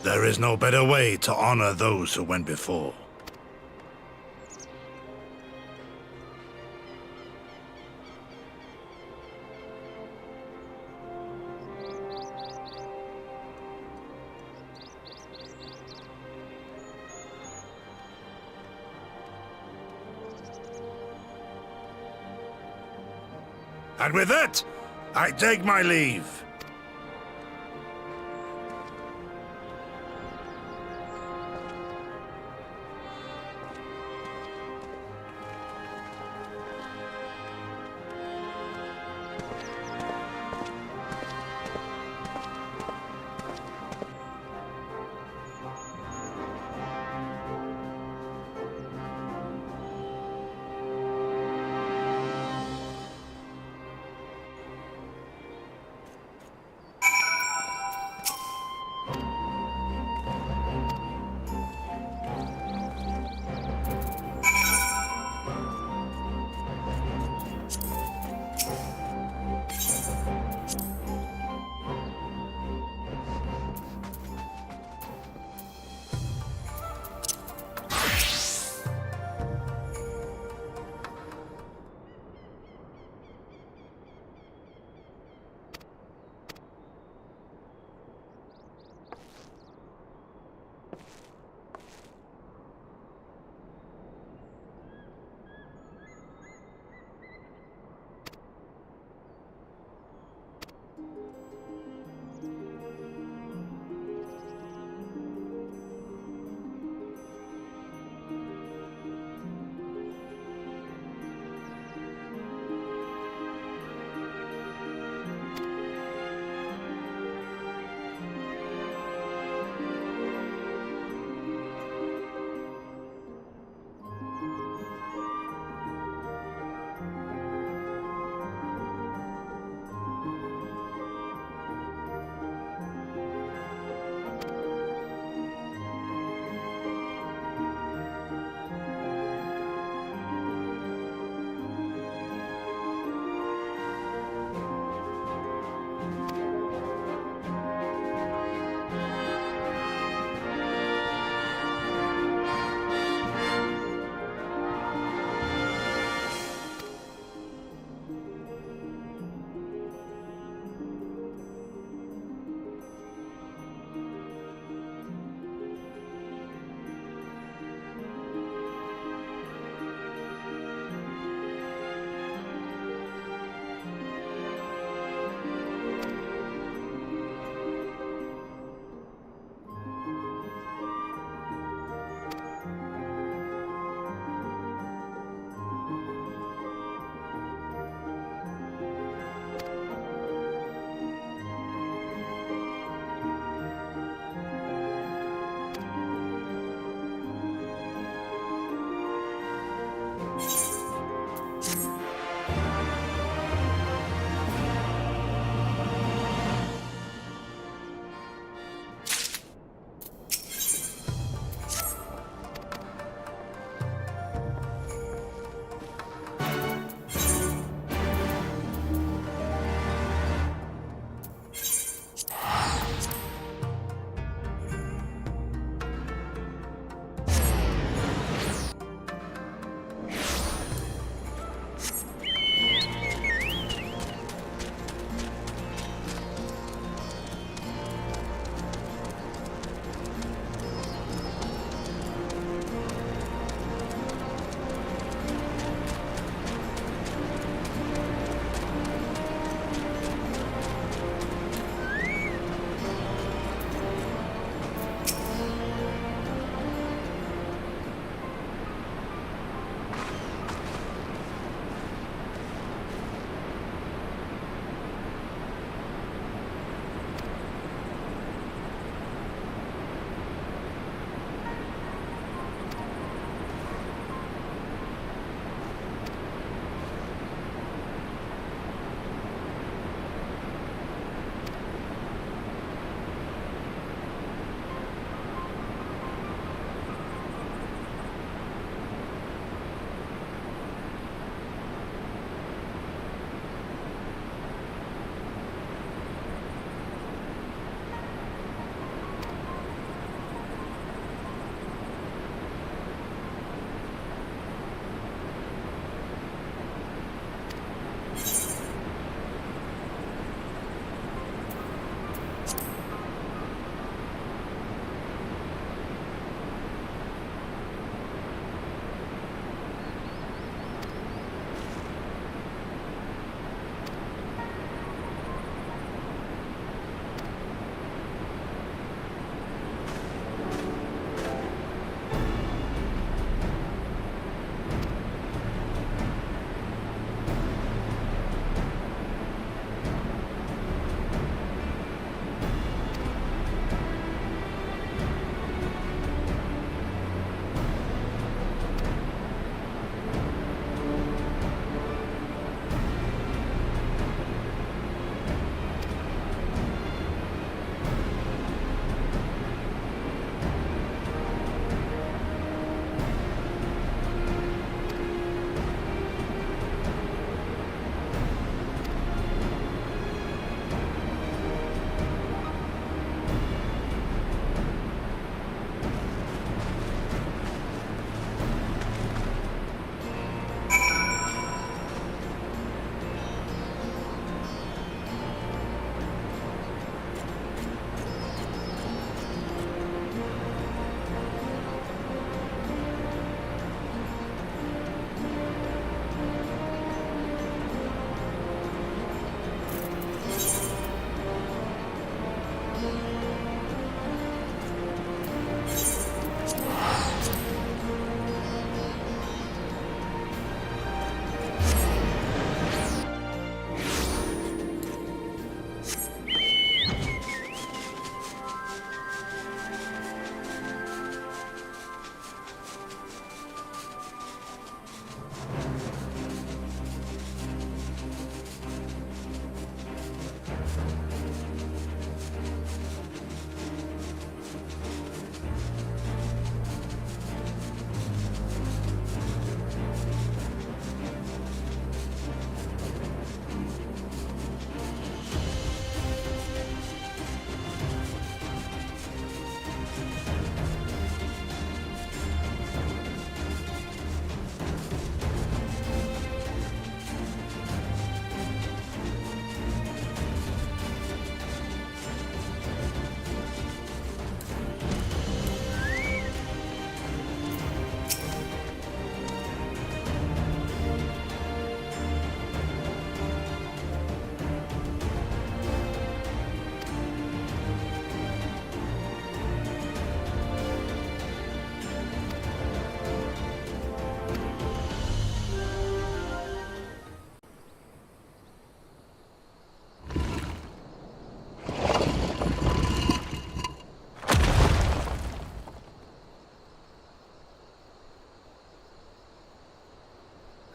There is no better way to honor those who went before. And with that, I take my leave.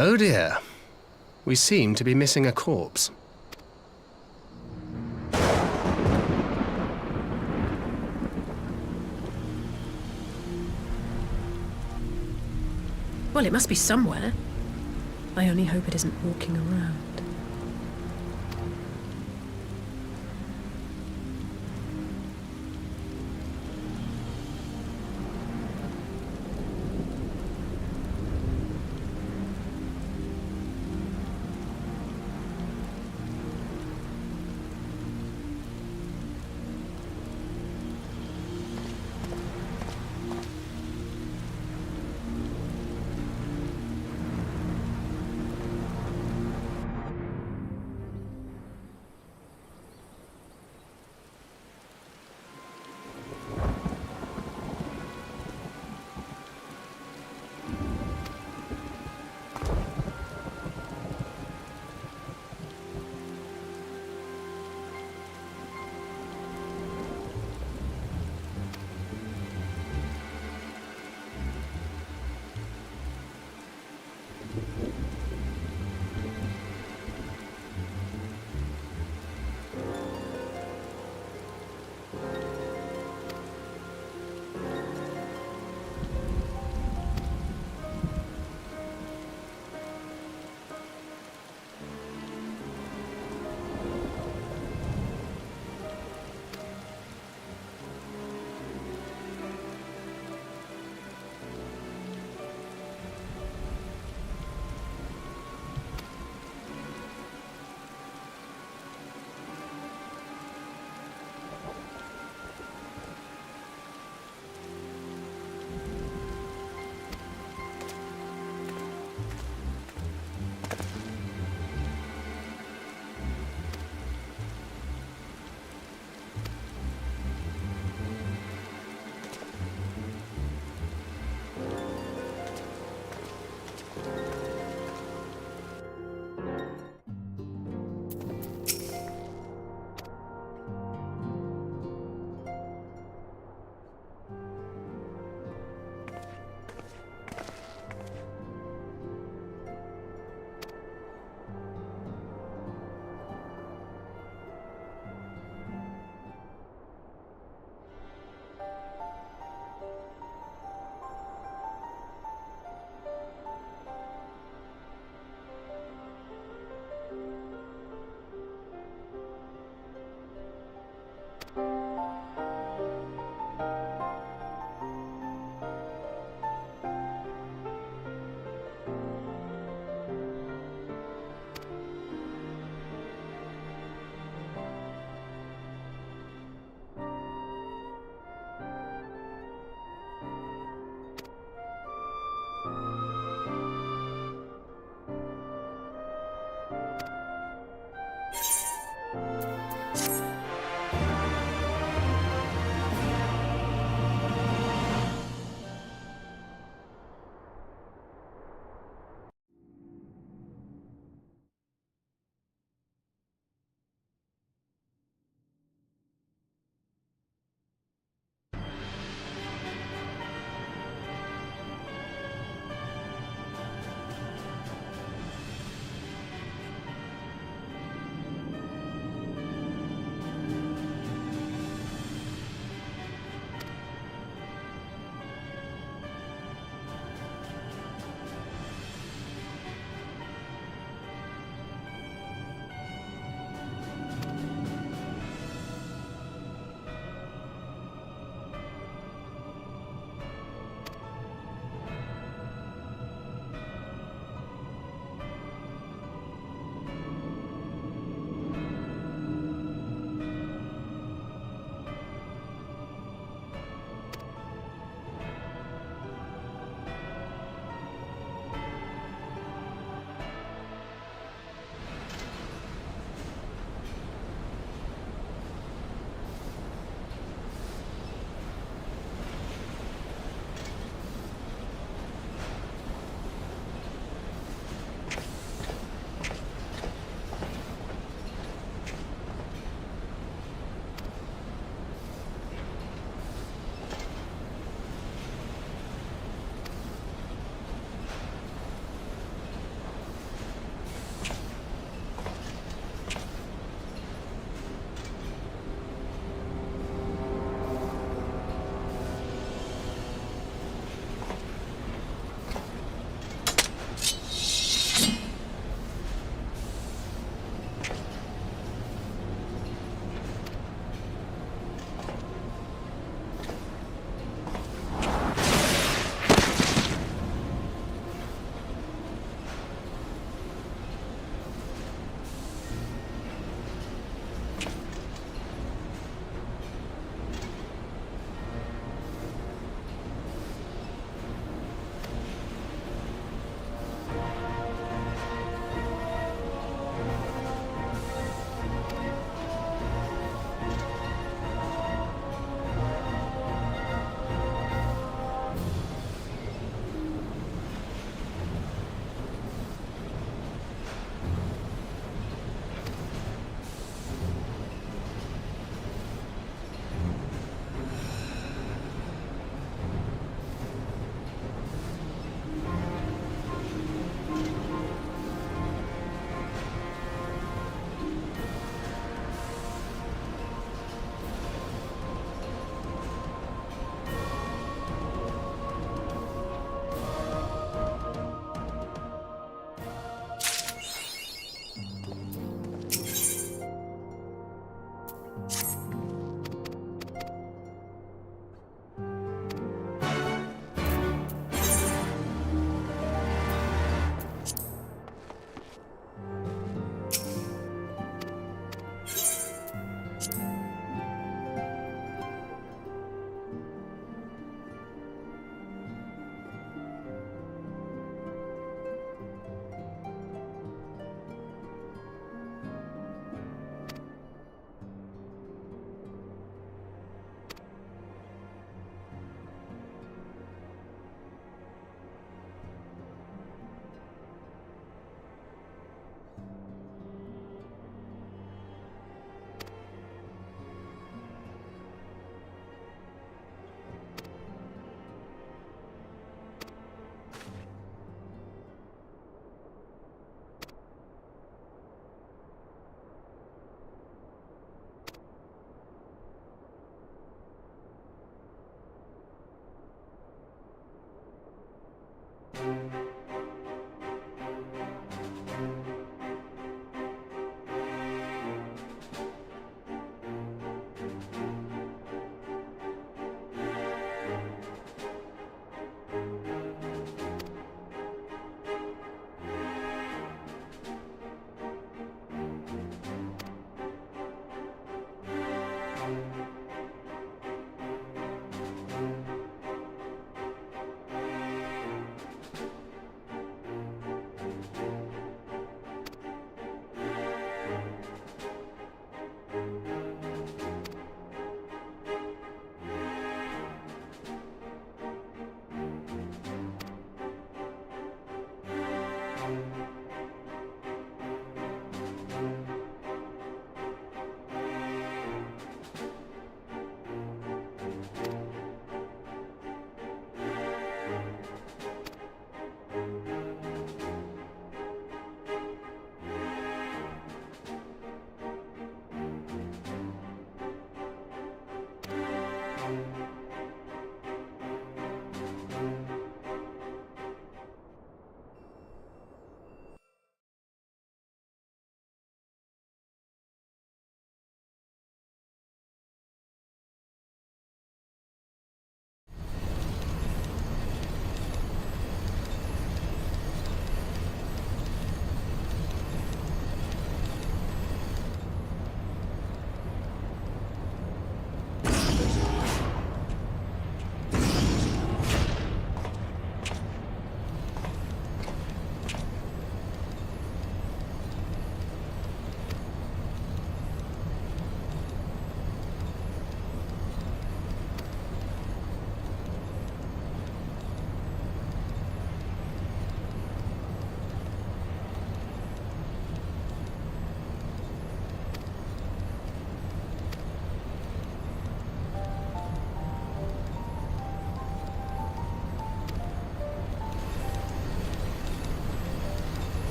Oh dear. We seem to be missing a corpse. Well, it must be somewhere. I only hope it isn't walking around.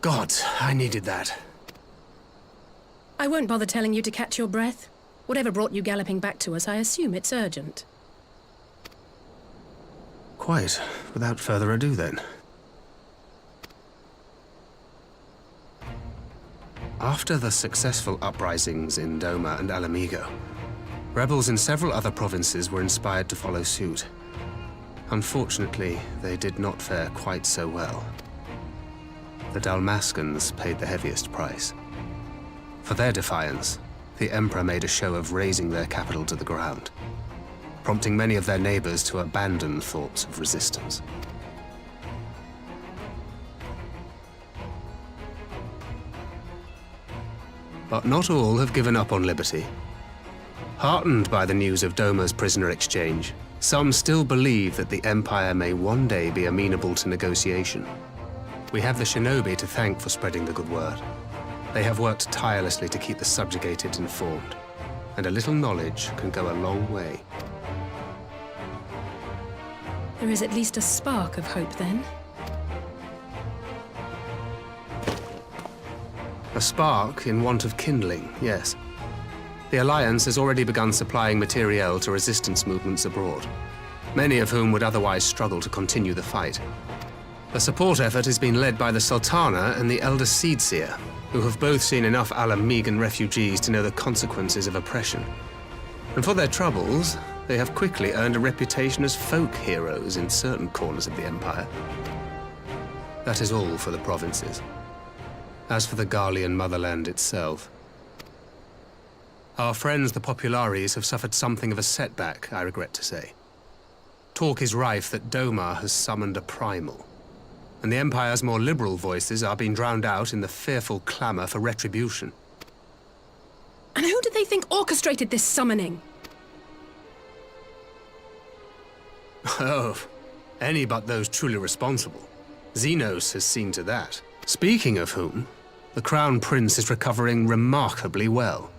God, I needed that. I won't bother telling you to catch your breath. Whatever brought you galloping back to us, I assume it's urgent. Quite. Without further ado, then. After the successful uprisings in Doma and Alamigo, rebels in several other provinces were inspired to follow suit. Unfortunately, they did not fare quite so well. The Dalmascans paid the heaviest price. For their defiance, the Emperor made a show of razing their capital to the ground, prompting many of their neighbors to abandon thoughts of resistance. But not all have given up on liberty. Heartened by the news of Doma's prisoner exchange, some still believe that the Empire may one day be amenable to negotiation. We have the shinobi to thank for spreading the good word. They have worked tirelessly to keep the subjugated informed, and a little knowledge can go a long way. There is at least a spark of hope, then. A spark in want of kindling, yes. The Alliance has already begun supplying materiel to resistance movements abroad, many of whom would otherwise struggle to continue the fight. The support effort has been led by the Sultana and the Elder Seedseer, who have both seen enough Alamegan refugees to know the consequences of oppression. And for their troubles, they have quickly earned a reputation as folk heroes in certain corners of the Empire. That is all for the provinces. As for the Garlean motherland itself, our friends the Populares have suffered something of a setback, I regret to say. Talk is rife that Doma has summoned a primal, and the Empire's more liberal voices are being drowned out in the fearful clamor for retribution. And who do they think orchestrated this summoning? Oh, any but those truly responsible. Xenos has seen to that. Speaking of whom, the Crown Prince is recovering remarkably well.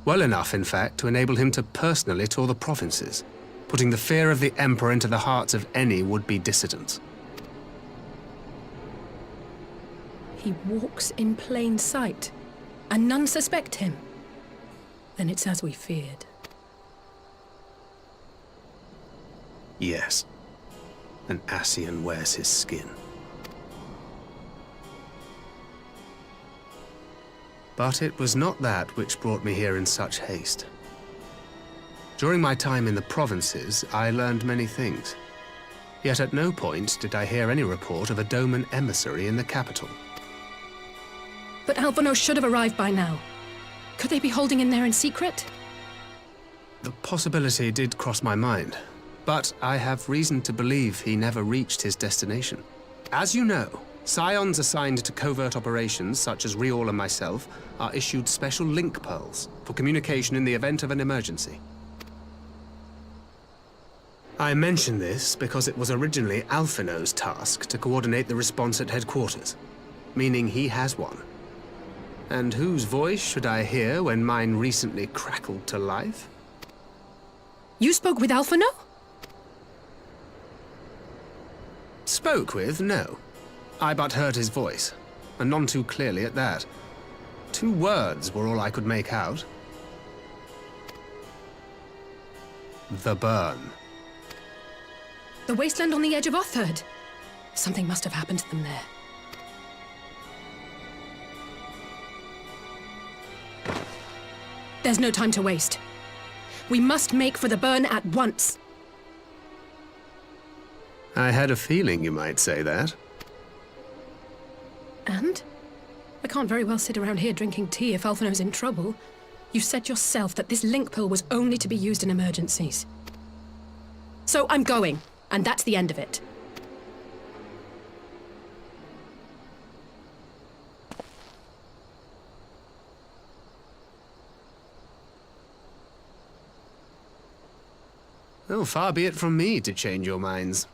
Well enough, in fact, to enable him to personally tour the provinces, putting the fear of the Emperor into the hearts of any would-be dissidents. He walks in plain sight, and none suspect him. Then it's as we feared. Yes. An Ascian wears his skin. But it was not that which brought me here in such haste. During my time in the provinces, I learned many things. Yet at no point did I hear any report of a Doman emissary in the capital. But Alphonse should have arrived by now. Could they be holding in there in secret? The possibility did cross my mind, but I have reason to believe he never reached his destination. As you know, Scions assigned to covert operations, such as Riol and myself, are issued special link pearls for communication in the event of an emergency. I mention this because it was originally Alphino's task to coordinate the response at headquarters, meaning he has one. And whose voice should I hear when mine recently crackled to life? You spoke with Alphino? Spoke with, no. I but heard his voice, and none too clearly at that. 2 words were all I could make out. The burn. The wasteland on the edge of Otherd. Something must have happened to them there. There's no time to waste. We must make for the burn at once. I had a feeling you might say that. And? I can't very well sit around here drinking tea if Alphino's in trouble. You said yourself that this link pill was only to be used in emergencies. So I'm going, and that's the end of it. Oh, far be it from me to change your minds.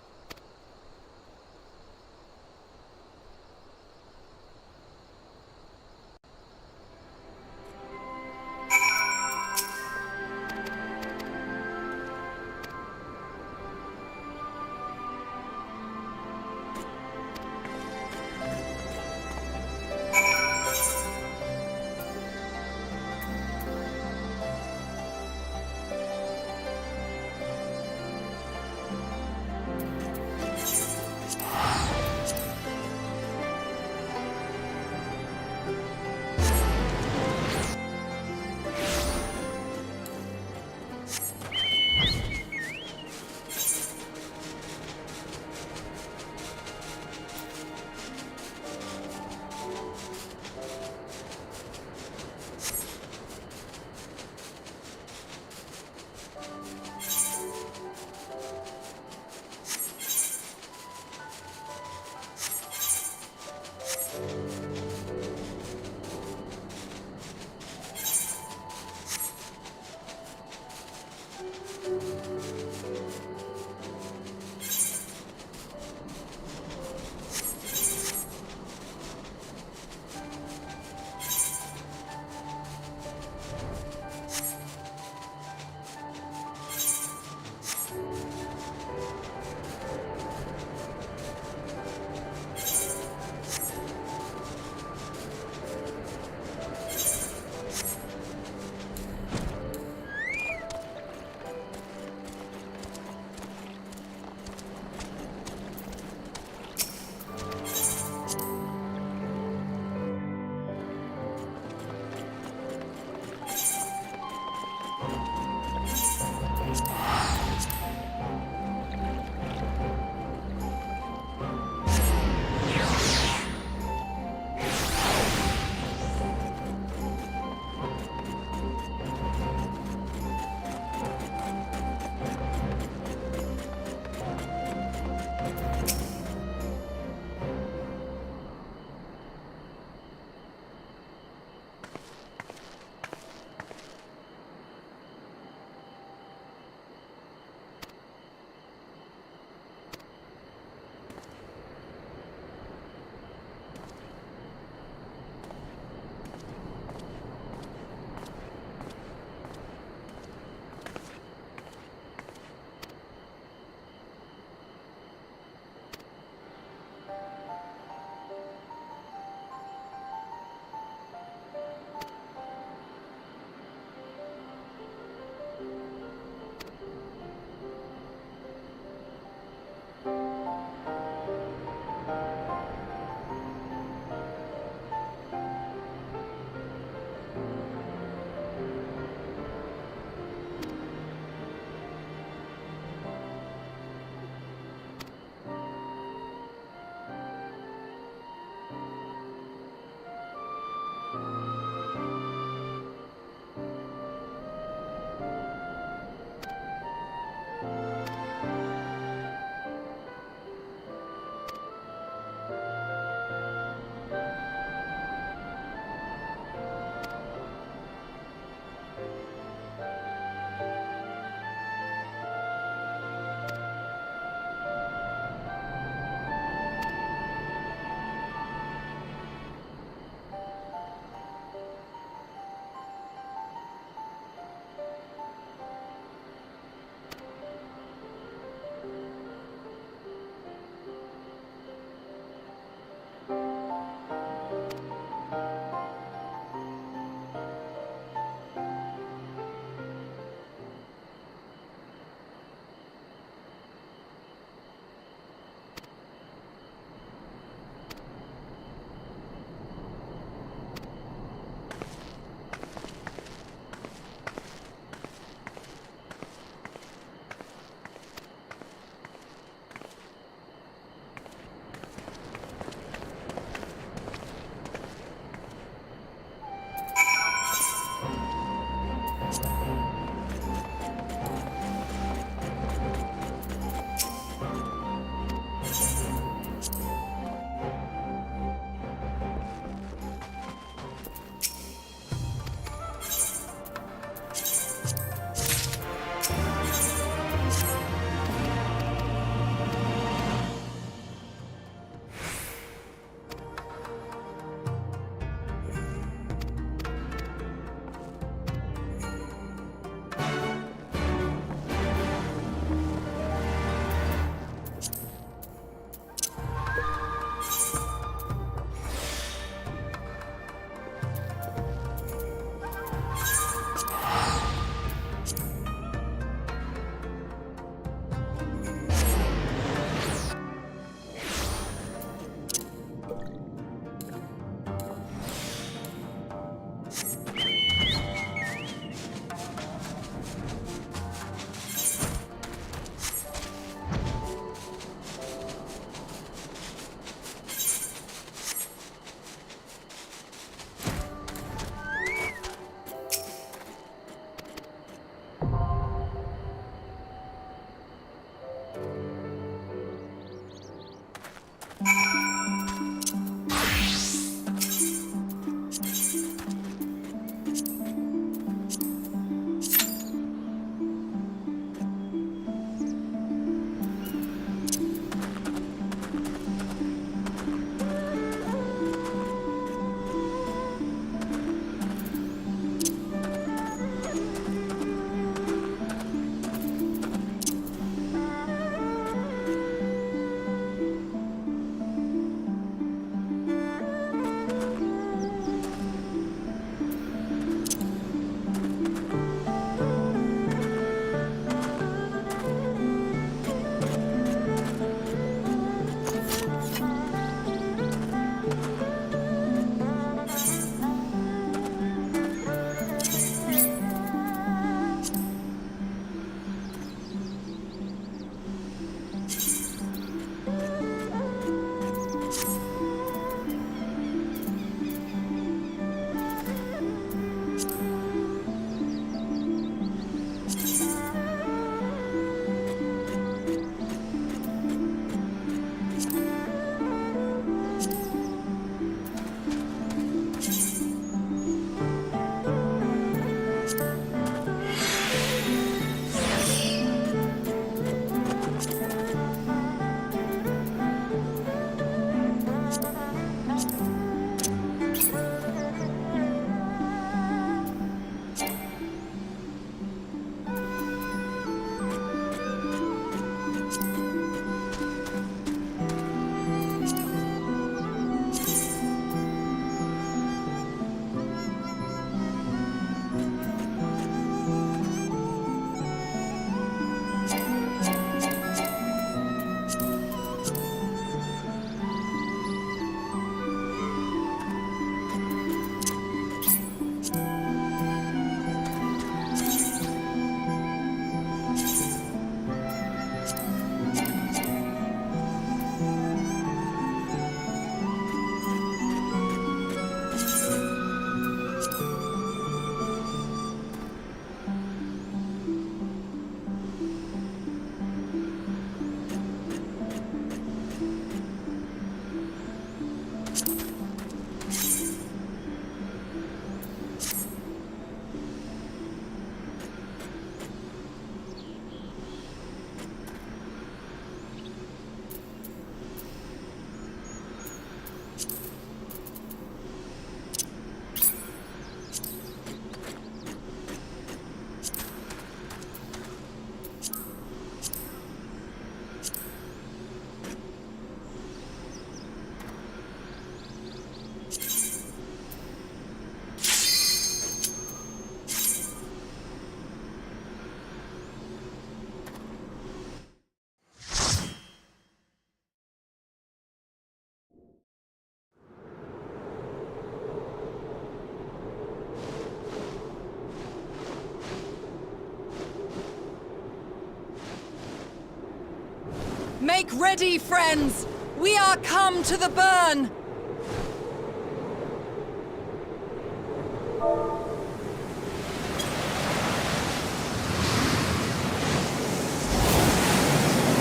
Make ready, friends! We are come to the burn!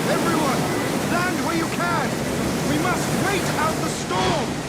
Everyone, land where you can! We must wait out the storm!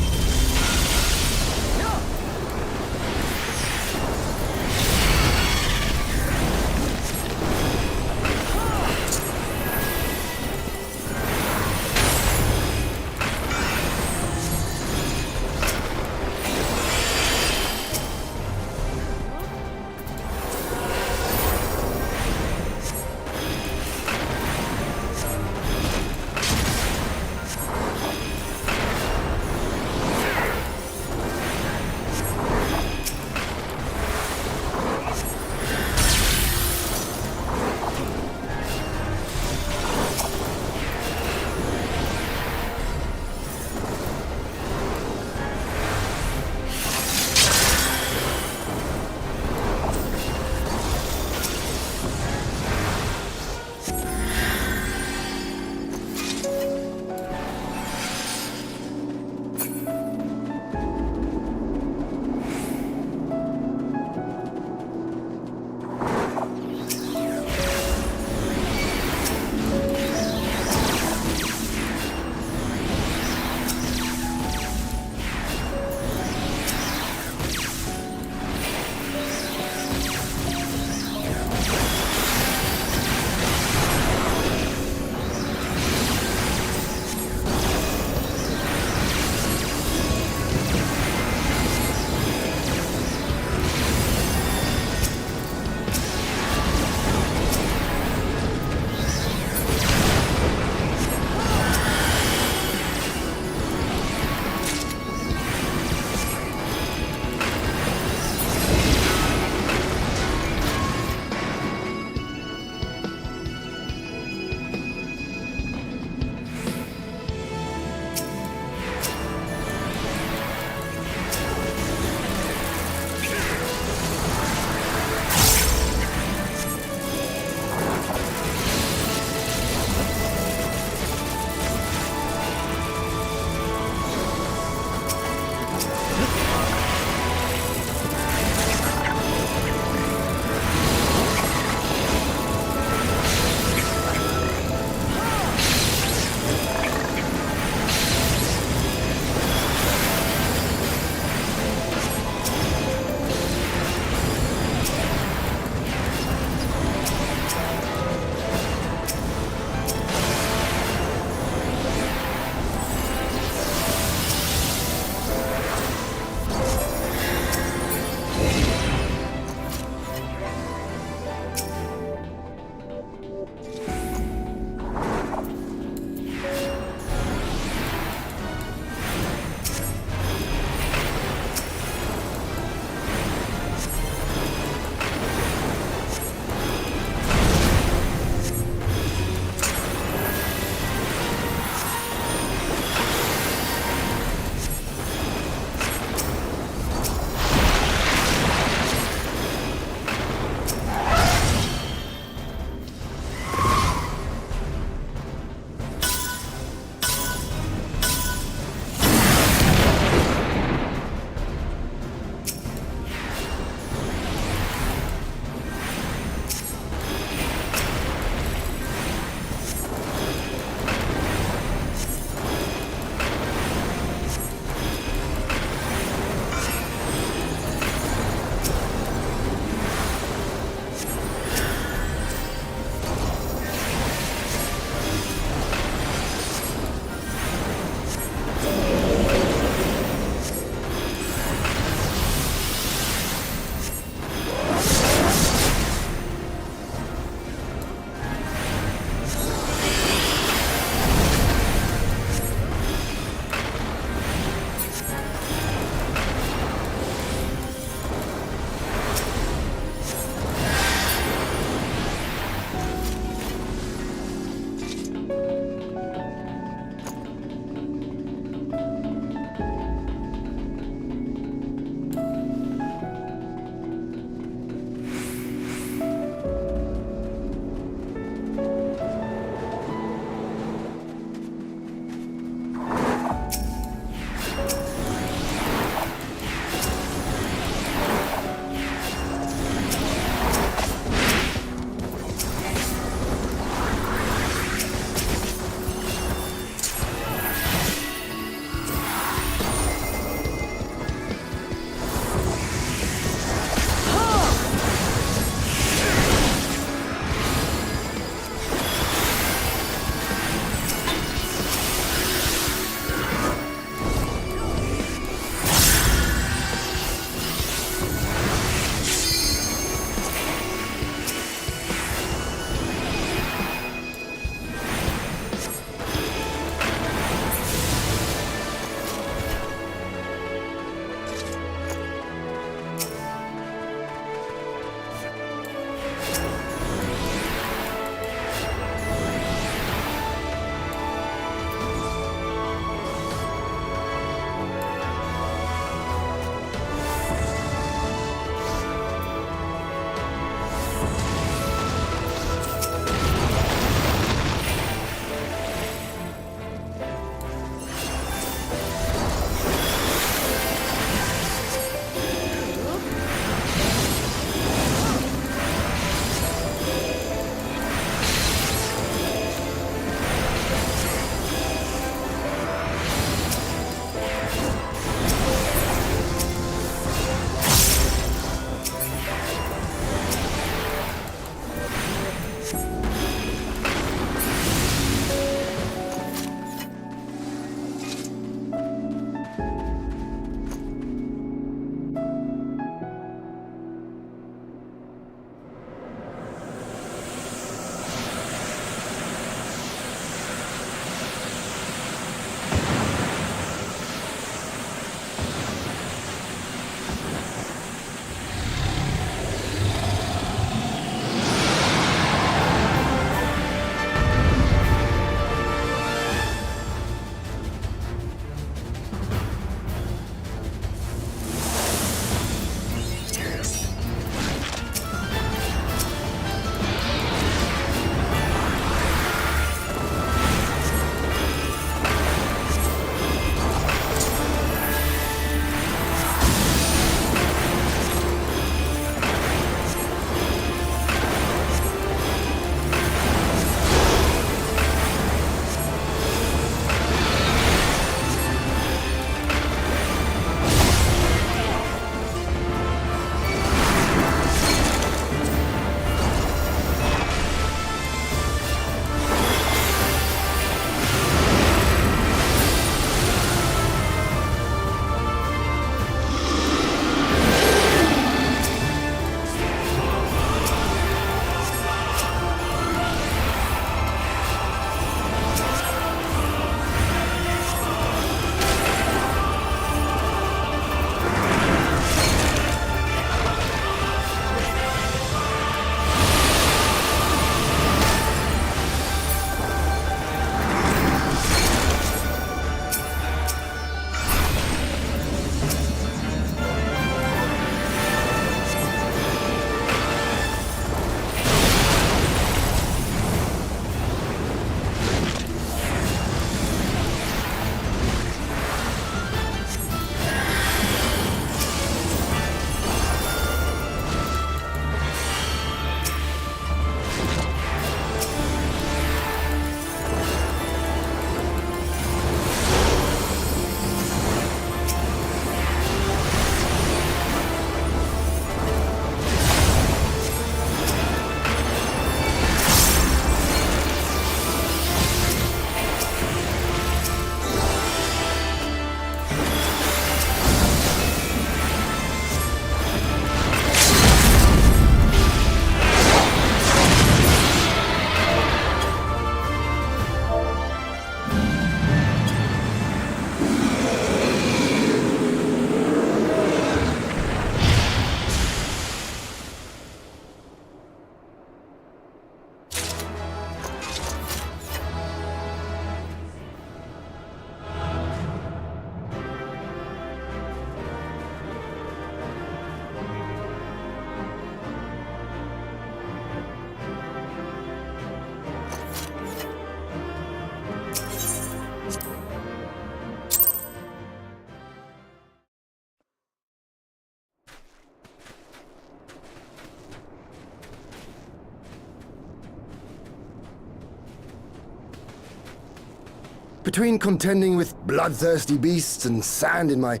Between contending with bloodthirsty beasts and sand in my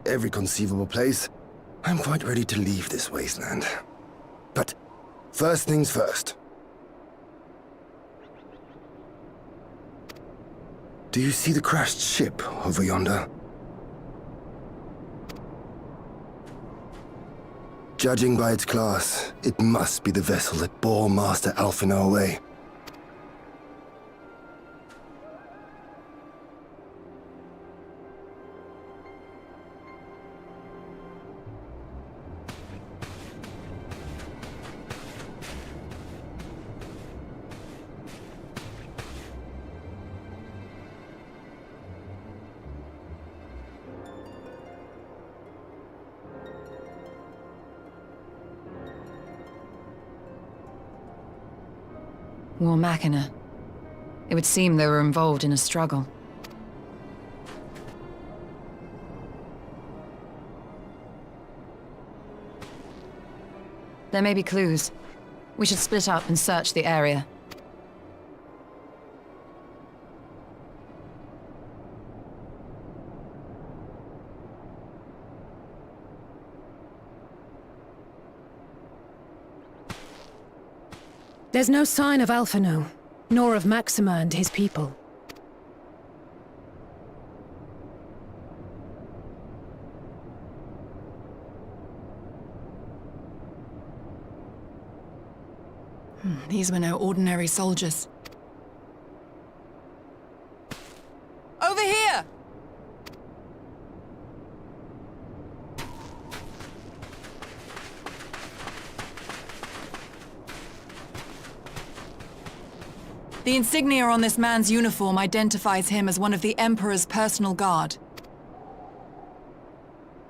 every conceivable place, I'm quite ready to leave this wasteland. But first things first. Do you see the crashed ship over yonder? Judging by its class, it must be the vessel that bore Master Alphino away. War Machina. It would seem they were involved in a struggle. There may be clues. We should split up and search the area. There's no sign of Alphino, nor of Maxima and his people. These were no ordinary soldiers. Over here! The insignia on this man's uniform identifies him as one of the Emperor's personal guard.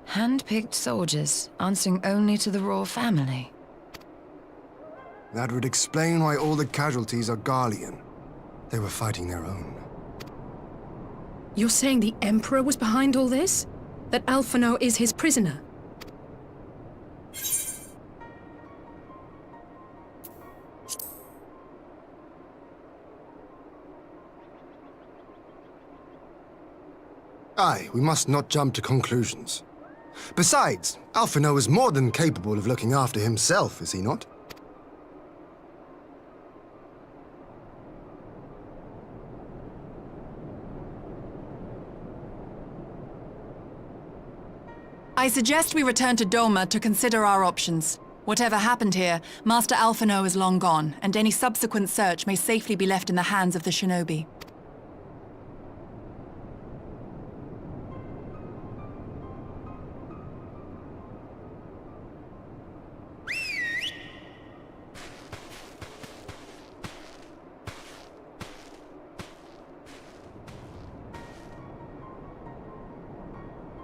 Hand-picked soldiers, answering only to the royal family. That would explain why all the casualties are Garlean. They were fighting their own. You're saying the Emperor was behind all this? That Alphino is his prisoner? Aye, we must not jump to conclusions. Besides, Alphino is more than capable of looking after himself, is he not? I suggest we return to Doma to consider our options. Whatever happened here, Master Alphino is long gone, and any subsequent search may safely be left in the hands of the shinobi.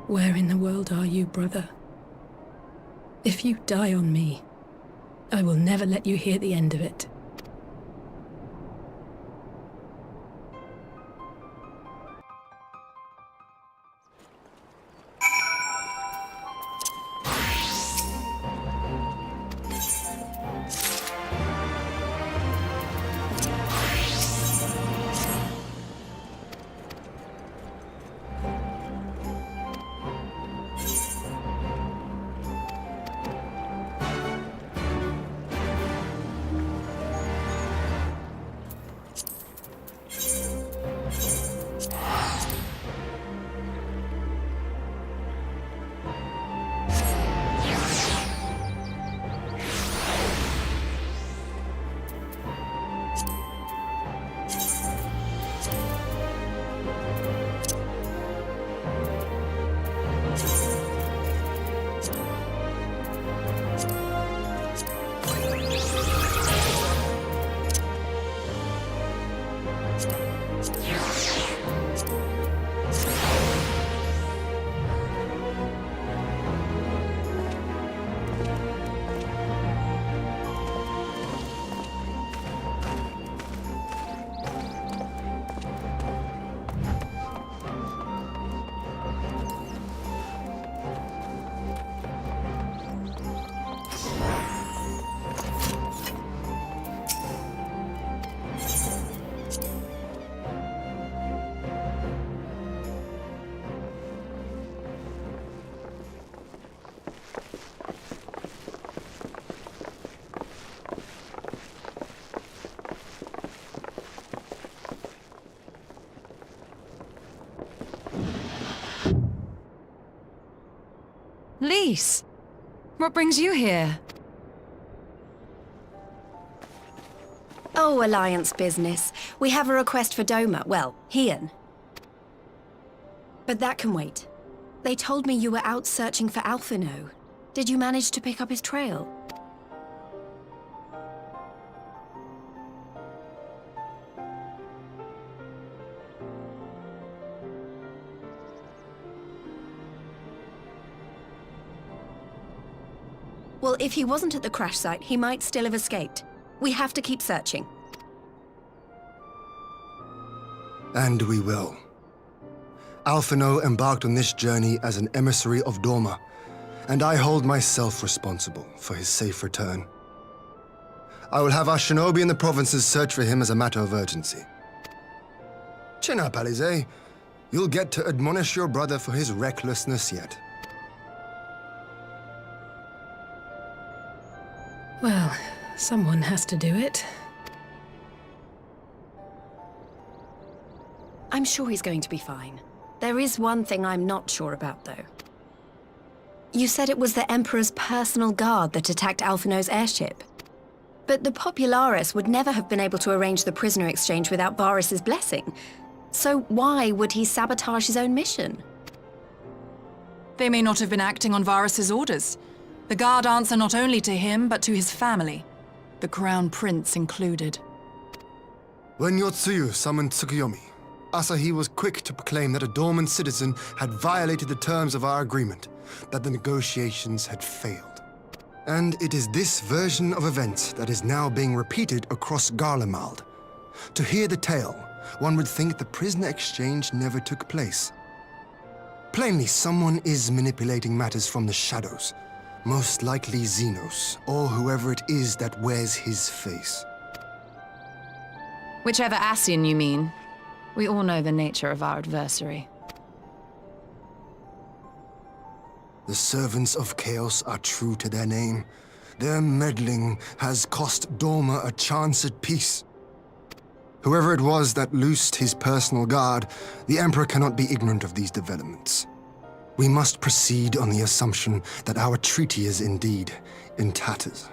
Where in the world are you, brother? If you die on me, I will never let you hear the end of it. Lise! What brings you here? Oh, Alliance business. We have a request for Doma. Well, Hien. But that can wait. They told me you were out searching for Alphino. Did you manage to pick up his trail? Well, if he wasn't at the crash site, he might still have escaped. We have to keep searching. And we will. Alphino embarked on this journey as an emissary of Doma, and I hold myself responsible for his safe return. I will have our shinobi in the provinces search for him as a matter of urgency. Chin up, Alize. You'll get to admonish your brother for his recklessness yet. Well, someone has to do it. I'm sure he's going to be fine. There is one thing I'm not sure about, though. You said it was the Emperor's personal guard that attacked Alphino's airship. But the Popularis would never have been able to arrange the prisoner exchange without Varys' blessing. So why would he sabotage his own mission? They may not have been acting on Varys' orders. The guard answer not only to him, but to his family. The Crown Prince included. When Yotsuyu summoned Tsukuyomi, Asahi was quick to proclaim that a Dorman citizen had violated the terms of our agreement, that the negotiations had failed. And it is this version of events that is now being repeated across Garlemald. To hear the tale, one would think the prisoner exchange never took place. Plainly, someone is manipulating matters from the shadows. Most likely Xenos, or whoever it is that wears his face. Whichever Ascian you mean. We all know the nature of our adversary. The servants of Chaos are true to their name. Their meddling has cost Doma a chance at peace. Whoever it was that loosed his personal guard, the Emperor cannot be ignorant of these developments. We must proceed on the assumption that our treaty is indeed in tatters.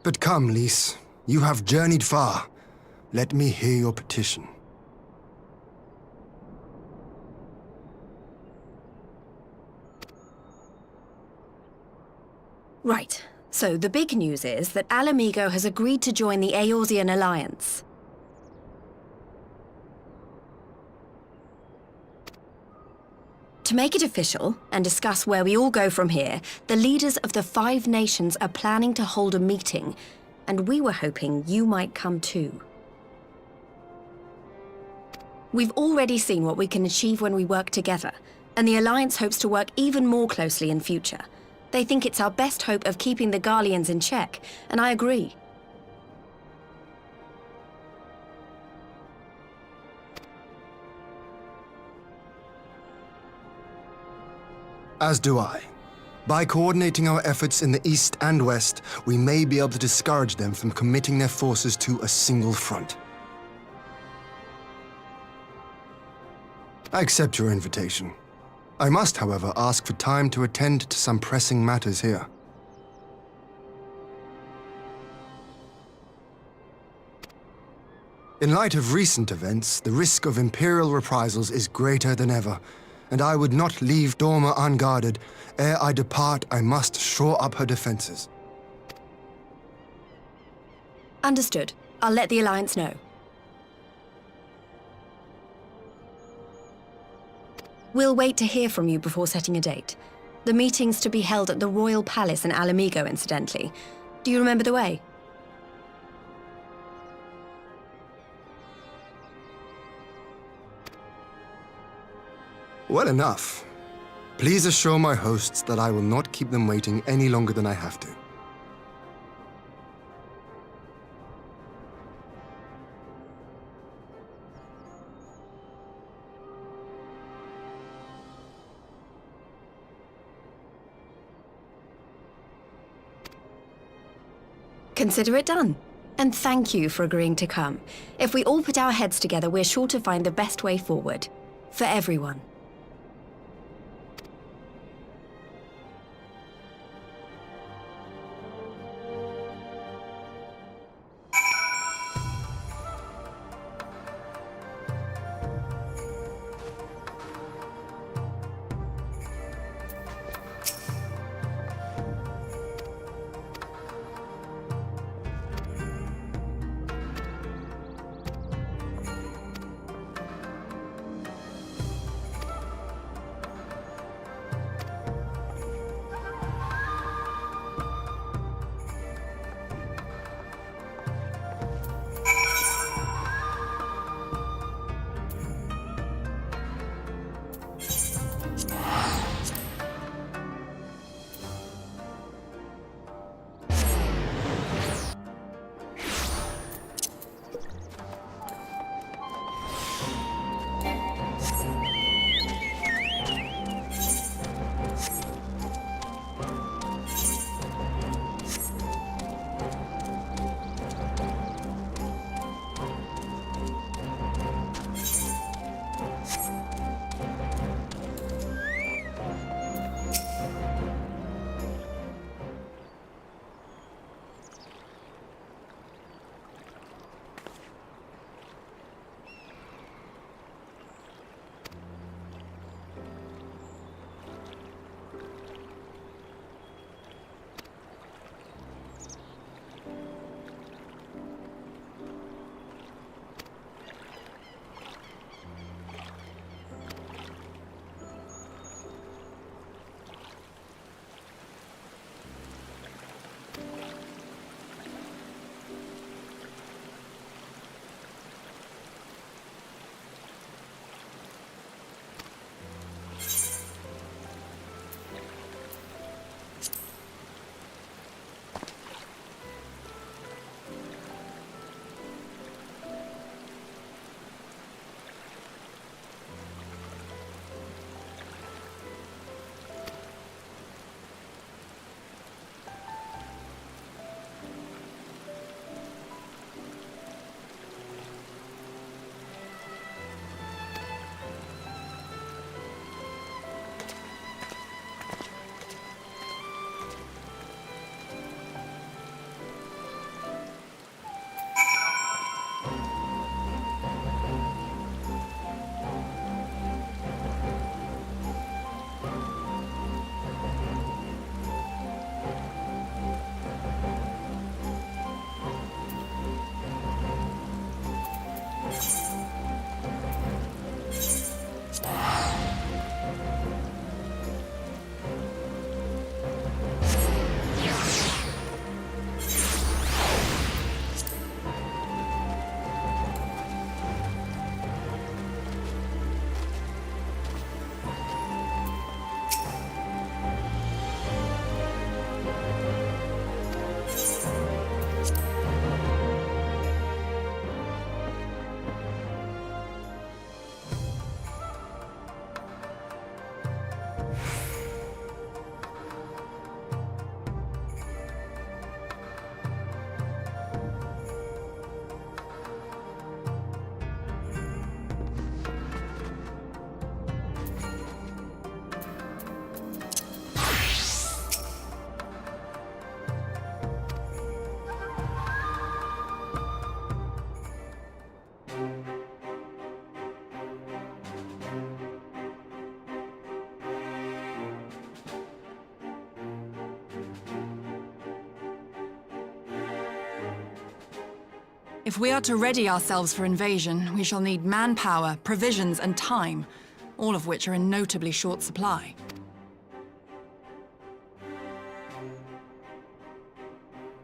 But come, Lise. You have journeyed far. Let me hear your petition. Right. So the big news is that Alamigo has agreed to join the Eorzean Alliance. To make it official, and discuss where we all go from here, the leaders of the 5 nations are planning to hold a meeting, and we were hoping you might come too. We've already seen what we can achieve when we work together, and the Alliance hopes to work even more closely in future. They think it's our best hope of keeping the Garleans in check, and I agree. As do I. By coordinating our efforts in the east and west, we may be able to discourage them from committing their forces to a single front. I accept your invitation. I must, however, ask for time to attend to some pressing matters here. In light of recent events, the risk of Imperial reprisals is greater than ever, and I would not leave Doma unguarded. Ere I depart, I must shore up her defenses. Understood. I'll let the Alliance know. We'll wait to hear from you before setting a date. The meeting's to be held at the Royal Palace in Alamigo, incidentally. Do you remember the way? Well enough. Please assure my hosts that I will not keep them waiting any longer than I have to. Consider it done. And thank you for agreeing to come. If we all put our heads together, we're sure to find the best way forward. For everyone. If we are to ready ourselves for invasion, we shall need manpower, provisions, and time, all of which are in notably short supply.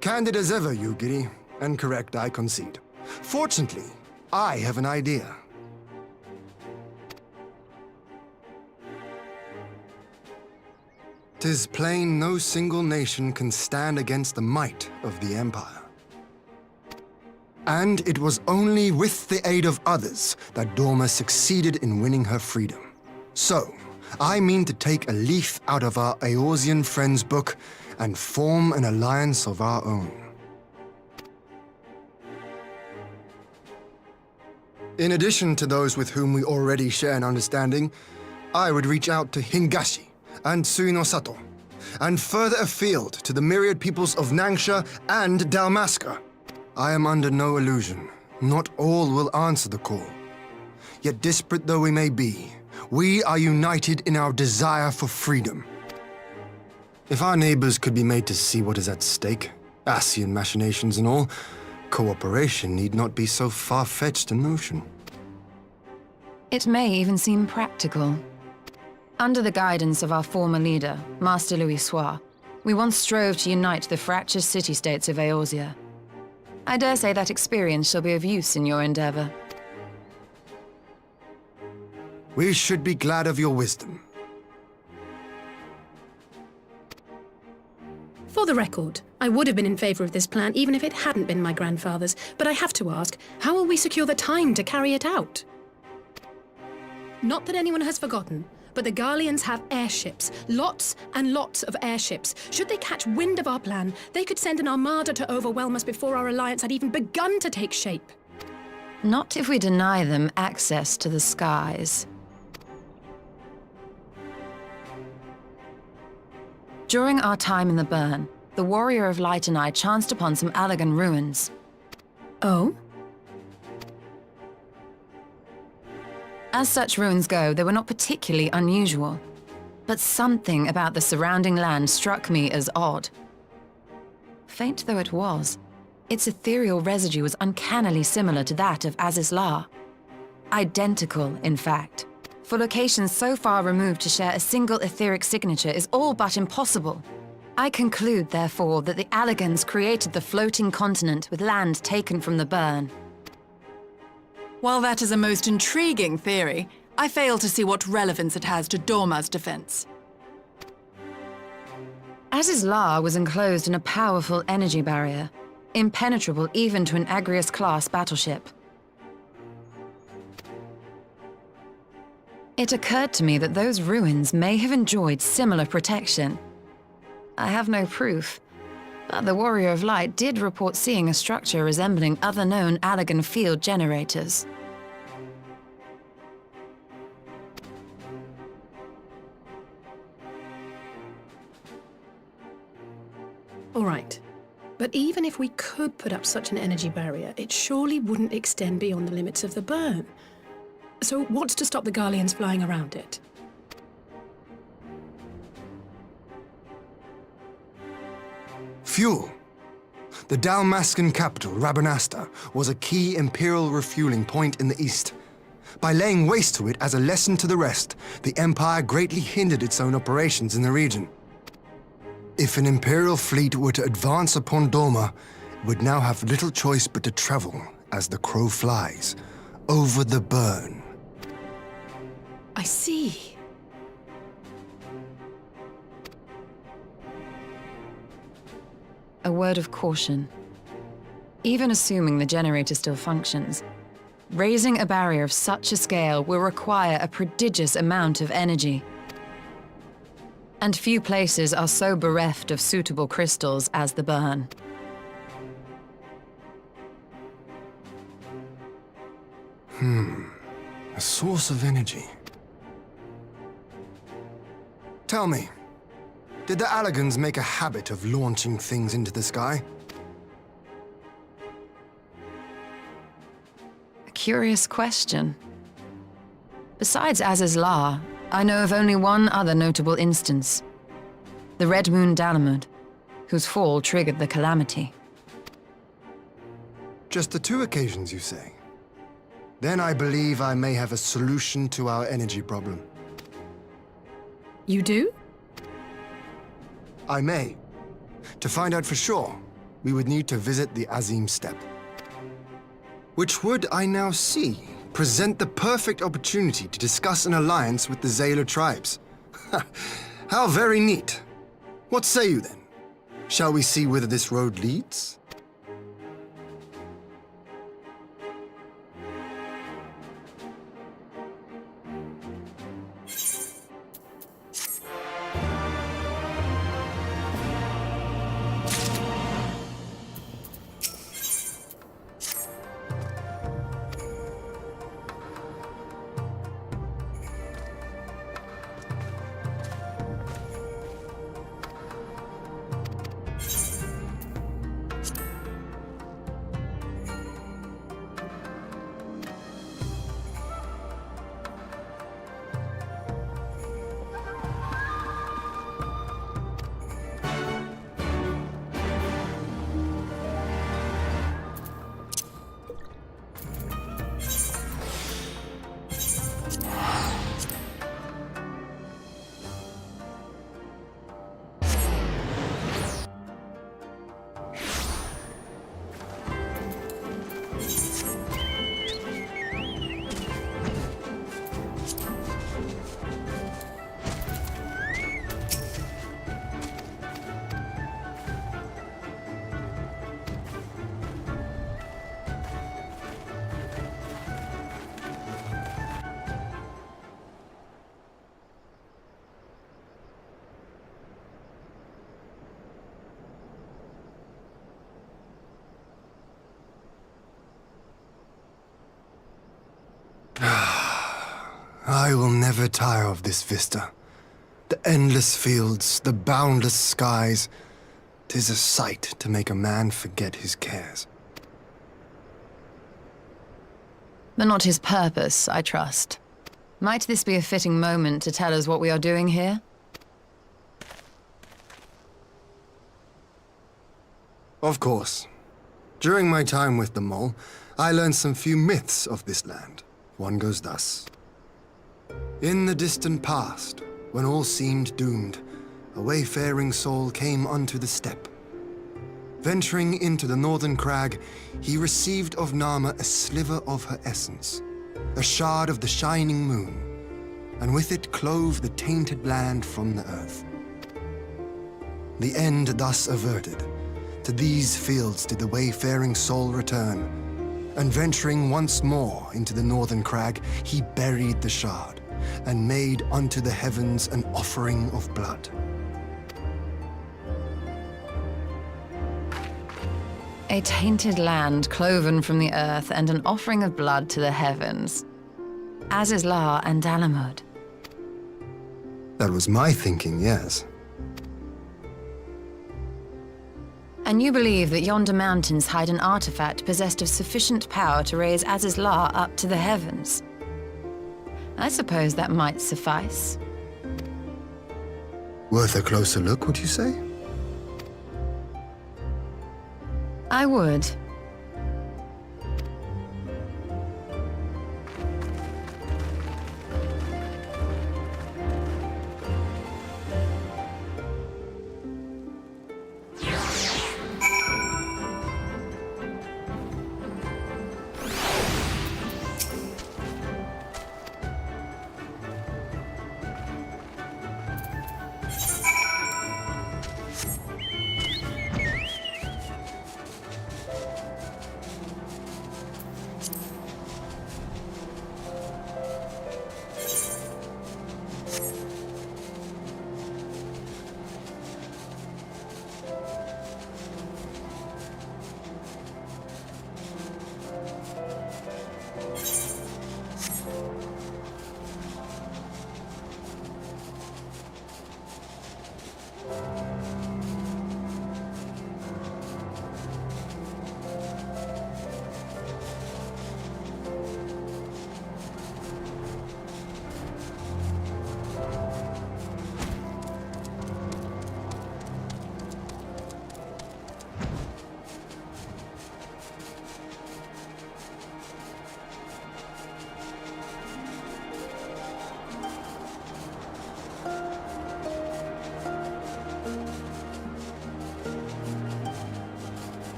Candid as ever, Yugiri, and correct, I concede. Fortunately, I have an idea. 'Tis plain no single nation can stand against the might of the Empire. And it was only with the aid of others that Dorma succeeded in winning her freedom. So, I mean to take a leaf out of our Eorzean friends' book and form an alliance of our own. In addition to those with whom we already share an understanding, I would reach out to Hingashi and Suinosato, and further afield to the myriad peoples of Nangsha and Dalmasca. I am under no illusion. Not all will answer the call. Yet disparate though we may be, we are united in our desire for freedom. If our neighbors could be made to see what is at stake, Ascian machinations and all, cooperation need not be so far-fetched a notion. It may even seem practical. Under the guidance of our former leader, Master Louis Soir, we once strove to unite the fractious city-states of Eorzea. I dare say that experience shall be of use in your endeavor. We should be glad of your wisdom. For the record, I would have been in favor of this plan even if it hadn't been my grandfather's, but I have to ask, how will we secure the time to carry it out? Not that anyone has forgotten, but the Garleans have airships. Lots and lots of airships. Should they catch wind of our plan, they could send an armada to overwhelm us before our alliance had even begun to take shape. Not if we deny them access to the skies. During our time in the burn, the Warrior of Light and I chanced upon some Allagan ruins. Oh? As such ruins go, they were not particularly unusual. But something about the surrounding land struck me as odd. Faint though it was, its ethereal residue was uncannily similar to that of Azizlar. Identical, in fact. For locations so far removed to share a single etheric signature is all but impossible. I conclude, therefore, that the Allagans created the floating continent with land taken from the burn. While that is a most intriguing theory, I fail to see what relevance it has to Dorma's defense. Azizlar was enclosed in a powerful energy barrier, impenetrable even to an Agrias-class battleship. It occurred to me that those ruins may have enjoyed similar protection. I have no proof, but the Warrior of Light did report seeing a structure resembling other known Allagan field generators. All right. But even if we could put up such an energy barrier, it surely wouldn't extend beyond the limits of the burn. So what's to stop the Garleans flying around it? Fuel. The Dalmascan capital, Rabanasta, was a key Imperial refueling point in the east. By laying waste to it as a lesson to the rest, the Empire greatly hindered its own operations in the region. If an Imperial fleet were to advance upon Doma, it would now have little choice but to travel, as the crow flies, over the burn. I see. A word of caution. Even assuming the generator still functions, raising a barrier of such a scale will require a prodigious amount of energy. And few places are so bereft of suitable crystals as the burn. A source of energy. Tell me, did the Allagans make a habit of launching things into the sky? A curious question. Besides Azizlar, I know of only one other notable instance. The Red Moon Dalamud, whose fall triggered the calamity. Just the two occasions, you say? Then I believe I may have a solution to our energy problem. You do? I may. To find out for sure, we would need to visit the Azim Steppe. Which would, I now see, present the perfect opportunity to discuss an alliance with the Zayla tribes. How very neat. What say you then? Shall we see whither this road leads? I will never tire of this vista. The endless fields, the boundless skies. 'Tis a sight to make a man forget his cares. But not his purpose, I trust. Might this be a fitting moment to tell us what we are doing here? Of course. During my time with the mole, I learned some few myths of this land. One goes thus. In the distant past, when all seemed doomed, a wayfaring soul came unto the steppe. Venturing into the northern crag, he received of Nama a sliver of her essence, a shard of the shining moon, and with it clove the tainted land from the earth. The end thus averted, to these fields did the wayfaring soul return, and venturing once more into the northern crag, he buried the shard, and made unto the heavens an offering of blood. A tainted land cloven from the earth and an offering of blood to the heavens. Azizlar and Dalamud. That was my thinking, yes. And you believe that yonder mountains hide an artifact possessed of sufficient power to raise Azizlar up to the heavens? I suppose that might suffice. Worth a closer look, would you say? I would.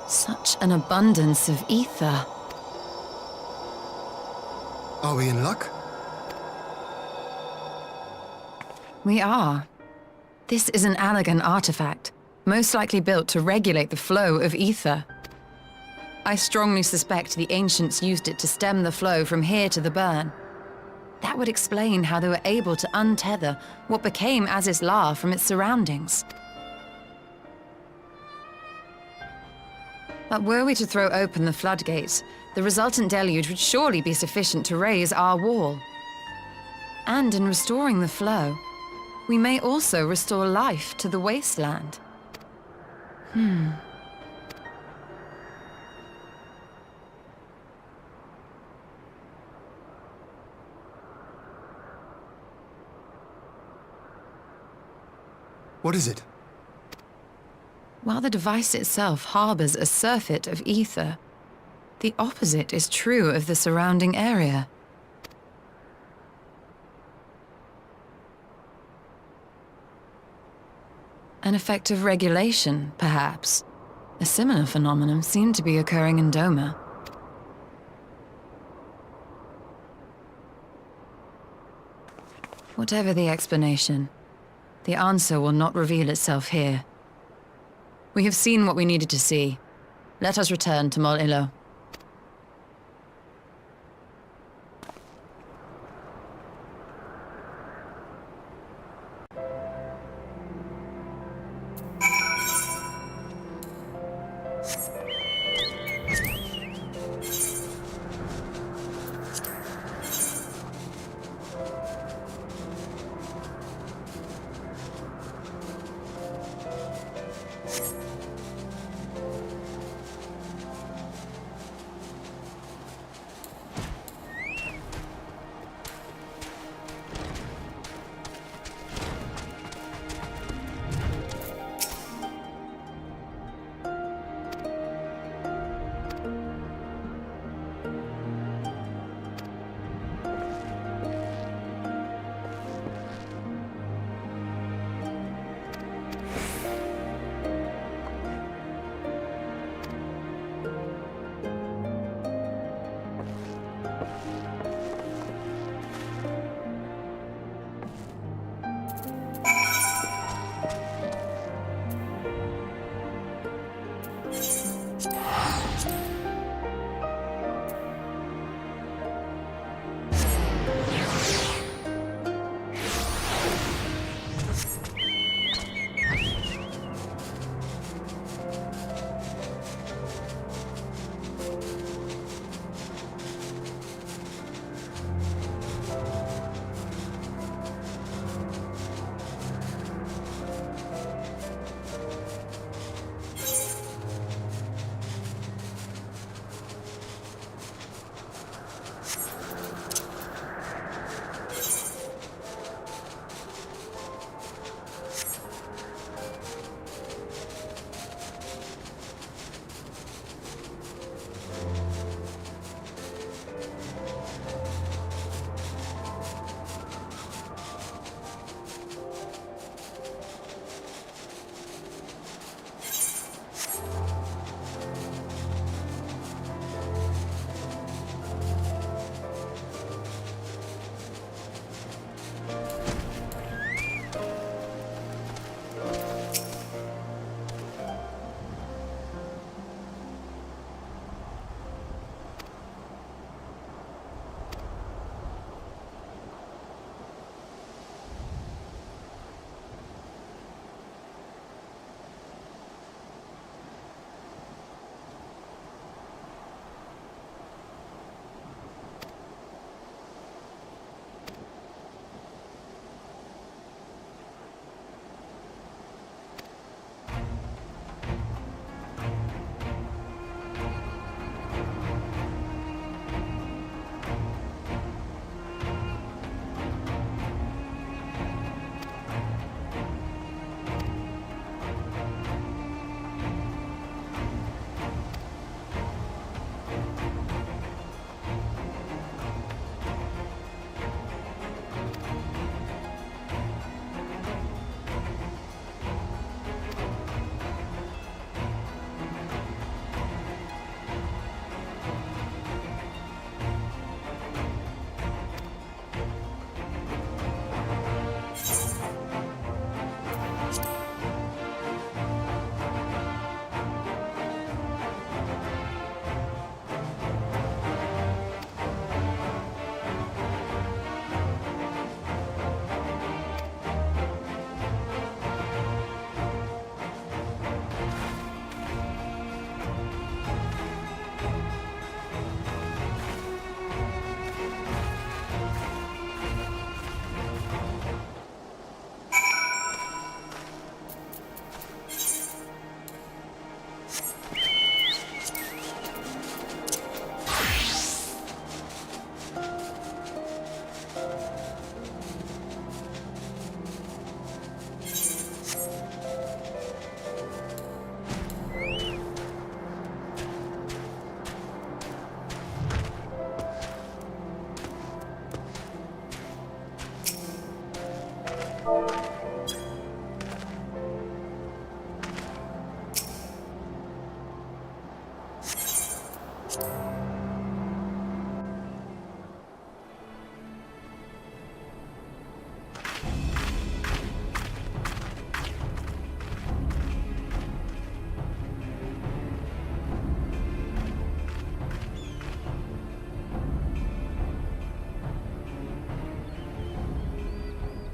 Such an abundance of ether. Are we in luck? We are. This is an Allegan artifact, most likely built to regulate the flow of ether. I strongly suspect the ancients used it to stem the flow from here to the burn. That would explain how they were able to untether what became Aziz's La from its surroundings. But were we to throw open the floodgates, the resultant deluge would surely be sufficient to raise our wall. And in restoring the flow, we may also restore life to the wasteland. What is it? While the device itself harbors a surfeit of ether, the opposite is true of the surrounding area. An effect of regulation, perhaps. A similar phenomenon seemed to be occurring in Doma. Whatever the explanation, the answer will not reveal itself here. We have seen what we needed to see. Let us return to Mol Ilo.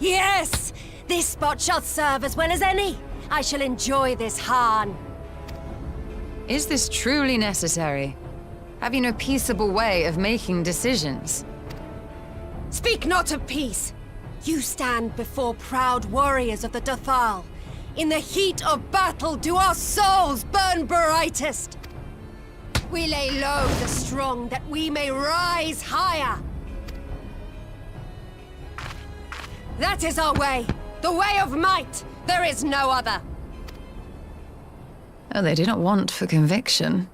Yes! This spot shall serve as well as any. I shall enjoy this Hahn. Is this truly necessary? Have you no peaceable way of making decisions? Speak not of peace. You stand before proud warriors of the Dothal. In the heat of battle do our souls burn brightest. We lay low the strong that we may rise higher. That is our way. The way of might. There is no other. Oh, they do not want for conviction.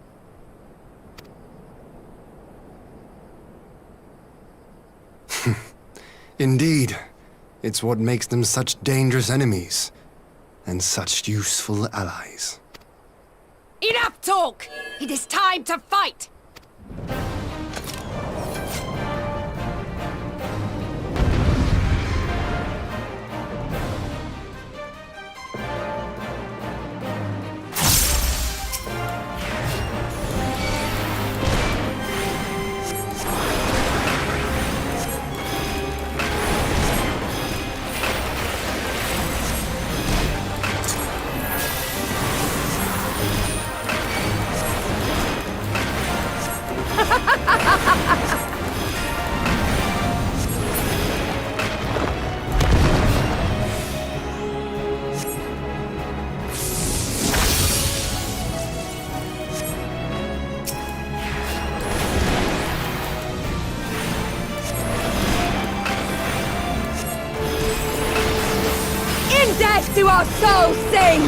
Indeed. It's what makes them such dangerous enemies, and such useful allies. Enough talk! It is time to fight! Do our souls sing!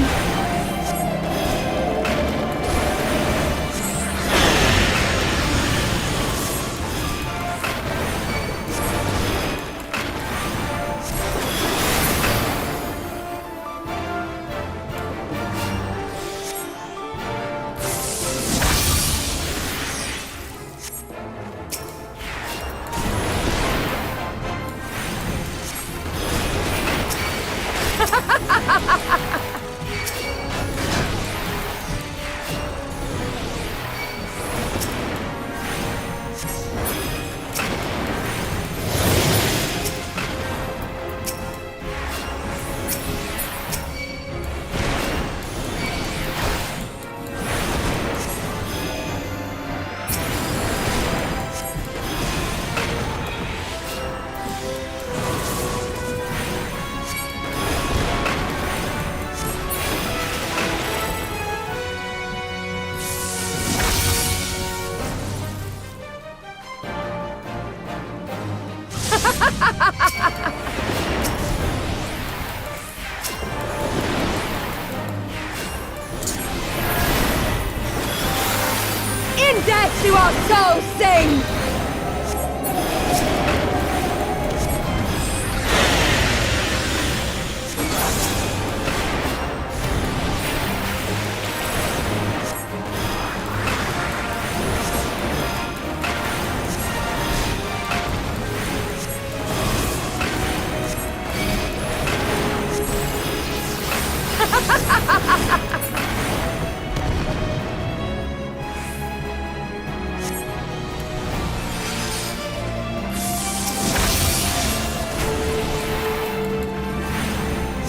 In death do our souls sing!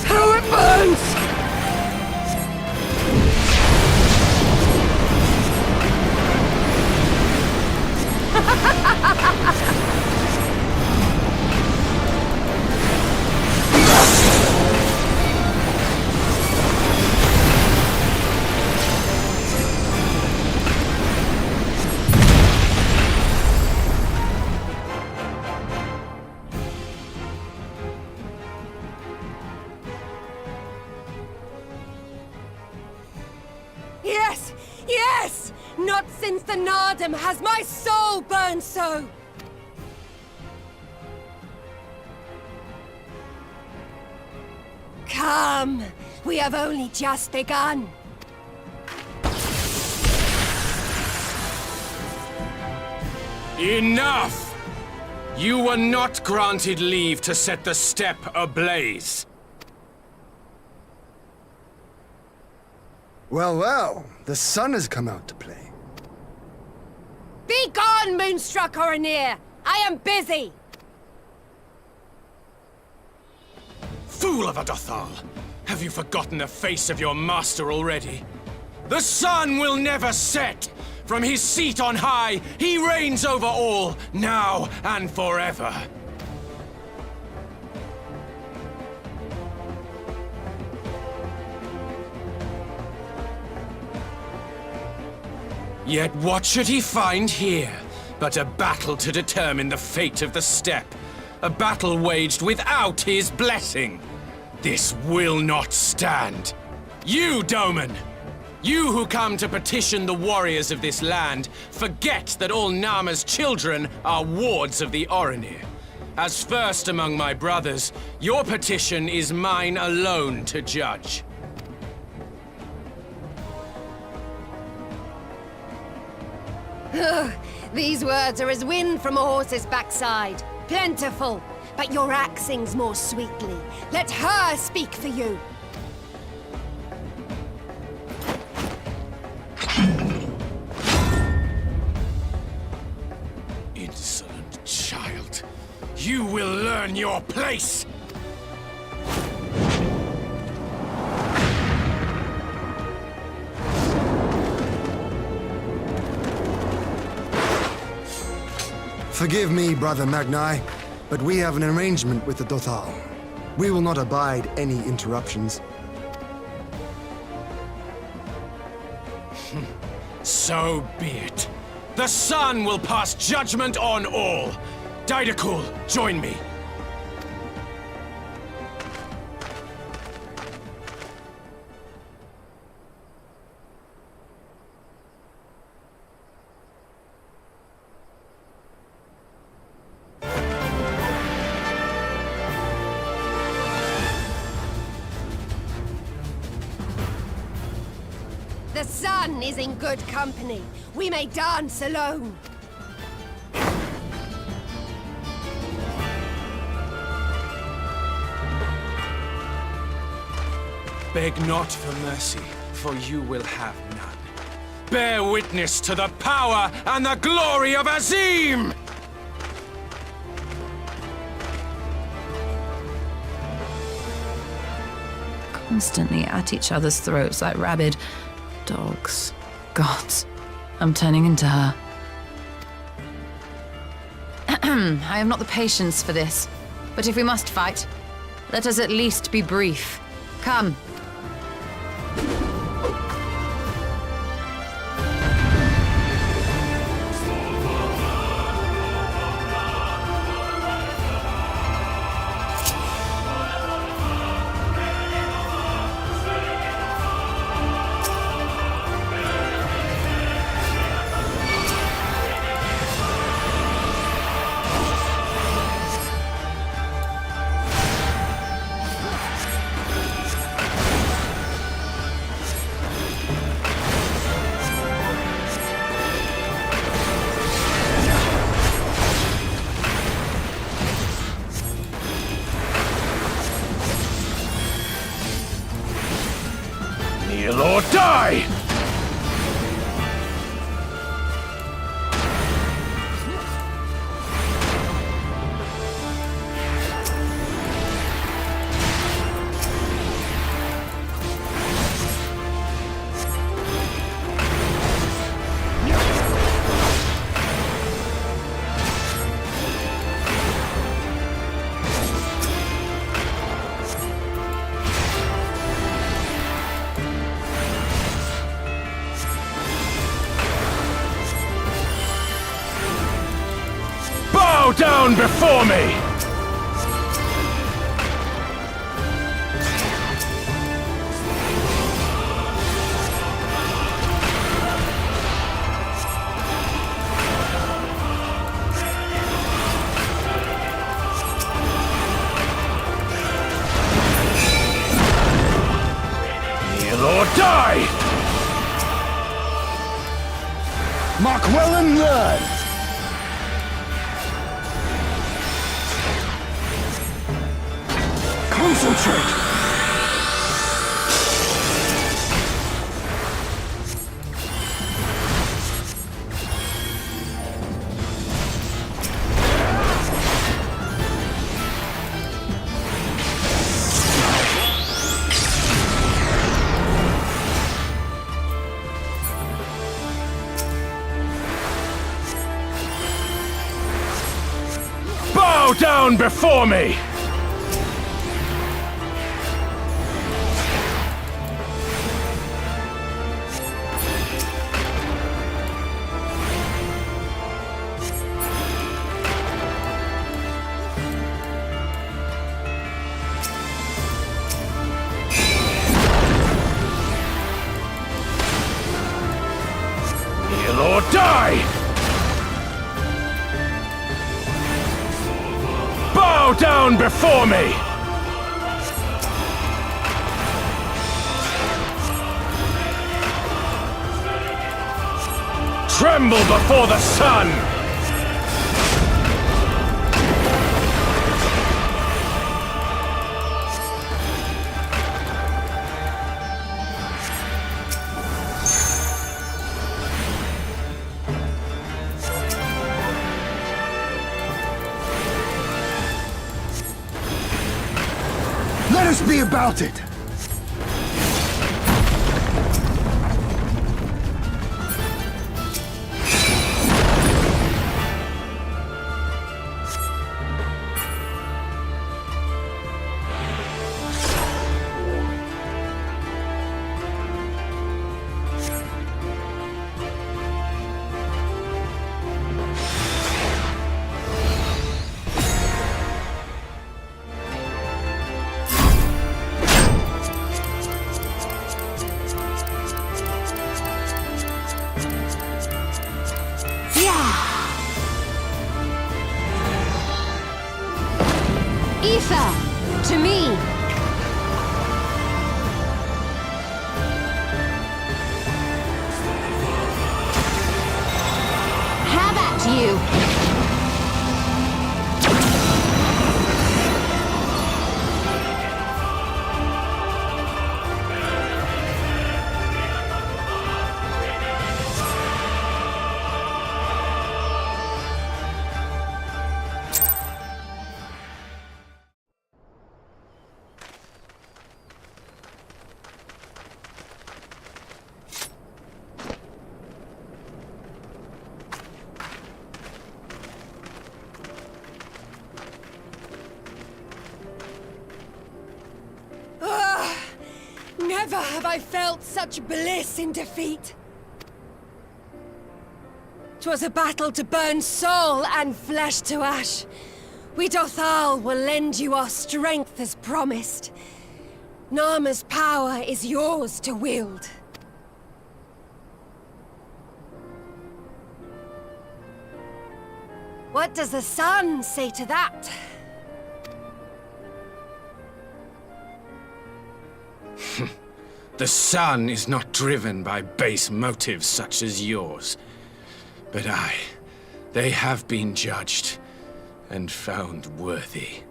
How it burns! Yes! Yes! Not since the Nardum has my soul burned so! Come! We have only just begun. Enough! You were not granted leave to set the steppe ablaze. Well, well, the sun has come out to play. Be gone, Moonstruck Oranir! I am busy! fool of a Dothal! Have you forgotten the face of your master already? The sun will never set! From his seat on high, he reigns over all, now and forever. Yet what should he find here but a battle to determine the fate of the steppe? A battle waged without his blessing. This will not stand. You, Doman! You who come to petition the warriors of this land, forget that all Nama's children are wards of the Orinir. As first among my brothers, your petition is mine alone to judge. Ugh, these words are as wind from a horse's backside. Plentiful, but your axe sings more sweetly. Let her speak for you. Insolent child. You will learn your place! Forgive me, Brother Magni, but we have an arrangement with the Dothal. We will not abide any interruptions. So be it. The sun will pass judgment on all. Didakul, join me. The sun is in good company. We may dance alone. Beg not for mercy, for you will have none. Bear witness to the power and the glory of Azim! Constantly at each other's throats like rabid dogs. Gods, I'm turning into her. I have not the patience for this. But if we must fight, let us at least be brief. Come. Kneel or die! Bow down before me! Kneel or die! Mark well and learn! Concentrate! down before me! Kneel or die! Bow down before me! Tremble before the sun! Let us be about it! Ether, to me! Have at you! Never have I felt such bliss in defeat. 'Twas a battle to burn soul and flesh to ash. We Dothal will lend you our strength as promised. Narma's power is yours to wield. What does the sun say to that? The sun is not driven by base motives such as yours. But they have been judged and found worthy.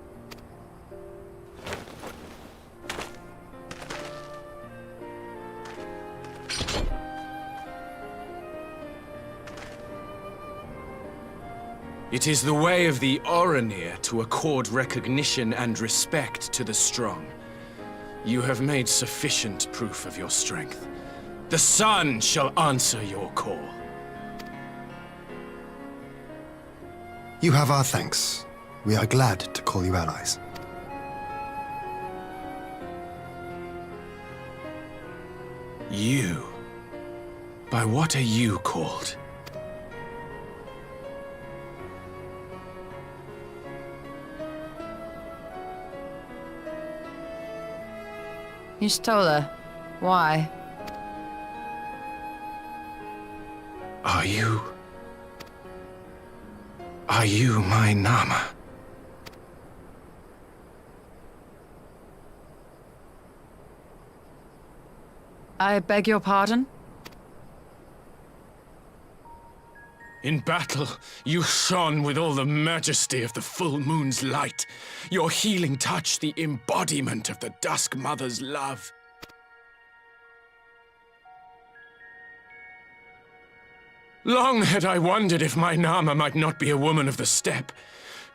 It is the way of the Oranir to accord recognition and respect to the strong. You have made sufficient proof of your strength. The sun shall answer your call. You have our thanks. We are glad to call you allies. You? By what are you called? Y'shtola, why? Are you my Nama? I beg your pardon? In battle, you shone with all the majesty of the full moon's light. Your healing touch, the embodiment of the Dusk Mother's love. Long had I wondered if my Nama might not be a woman of the steppe.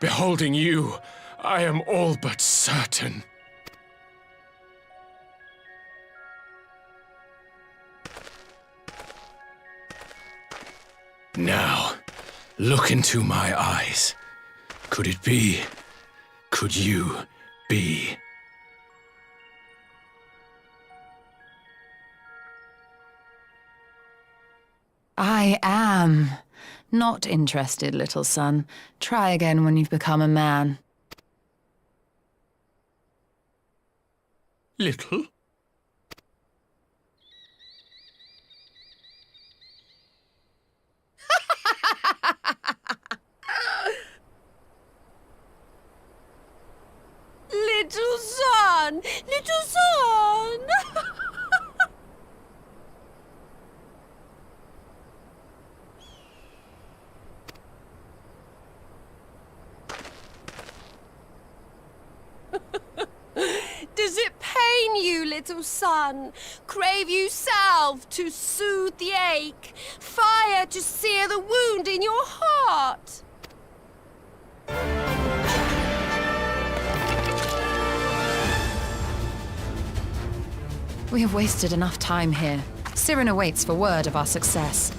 Beholding you, I am all but certain. Now, look into my eyes. Could it be could you be? I am. Not interested, little son. Try again when you've become a man. Little? Little son! Little son! Does it pain you, little son? Crave you salve to soothe the ache? Fire to sear the wound in your heart? We have wasted enough time here. Cyrano waits for word of our success.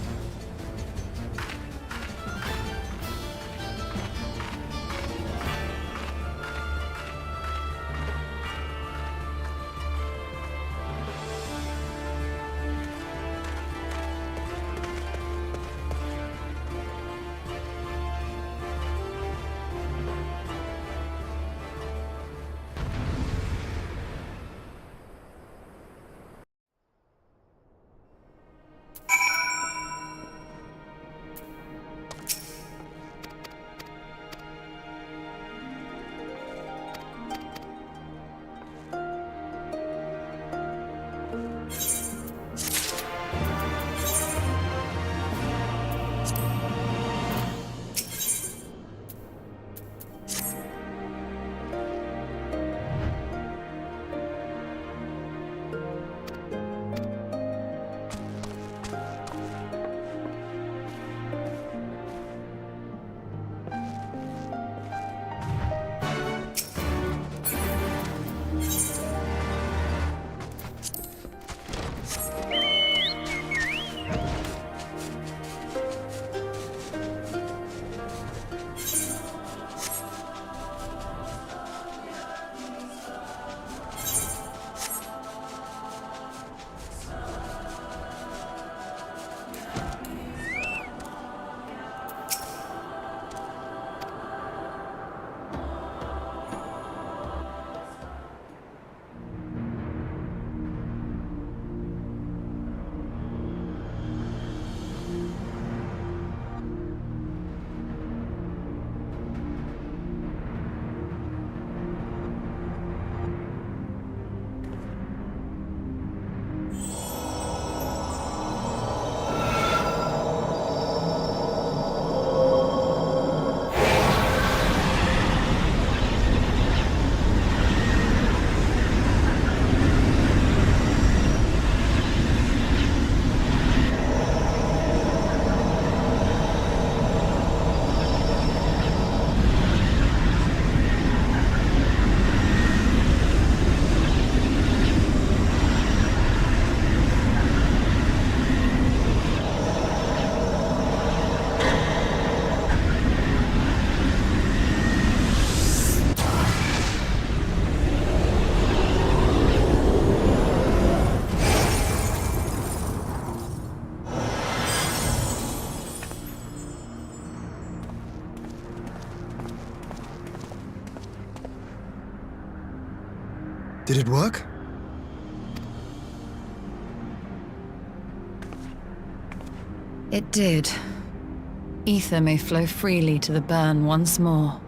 Did it work? It did. Ether may flow freely to the burn once more.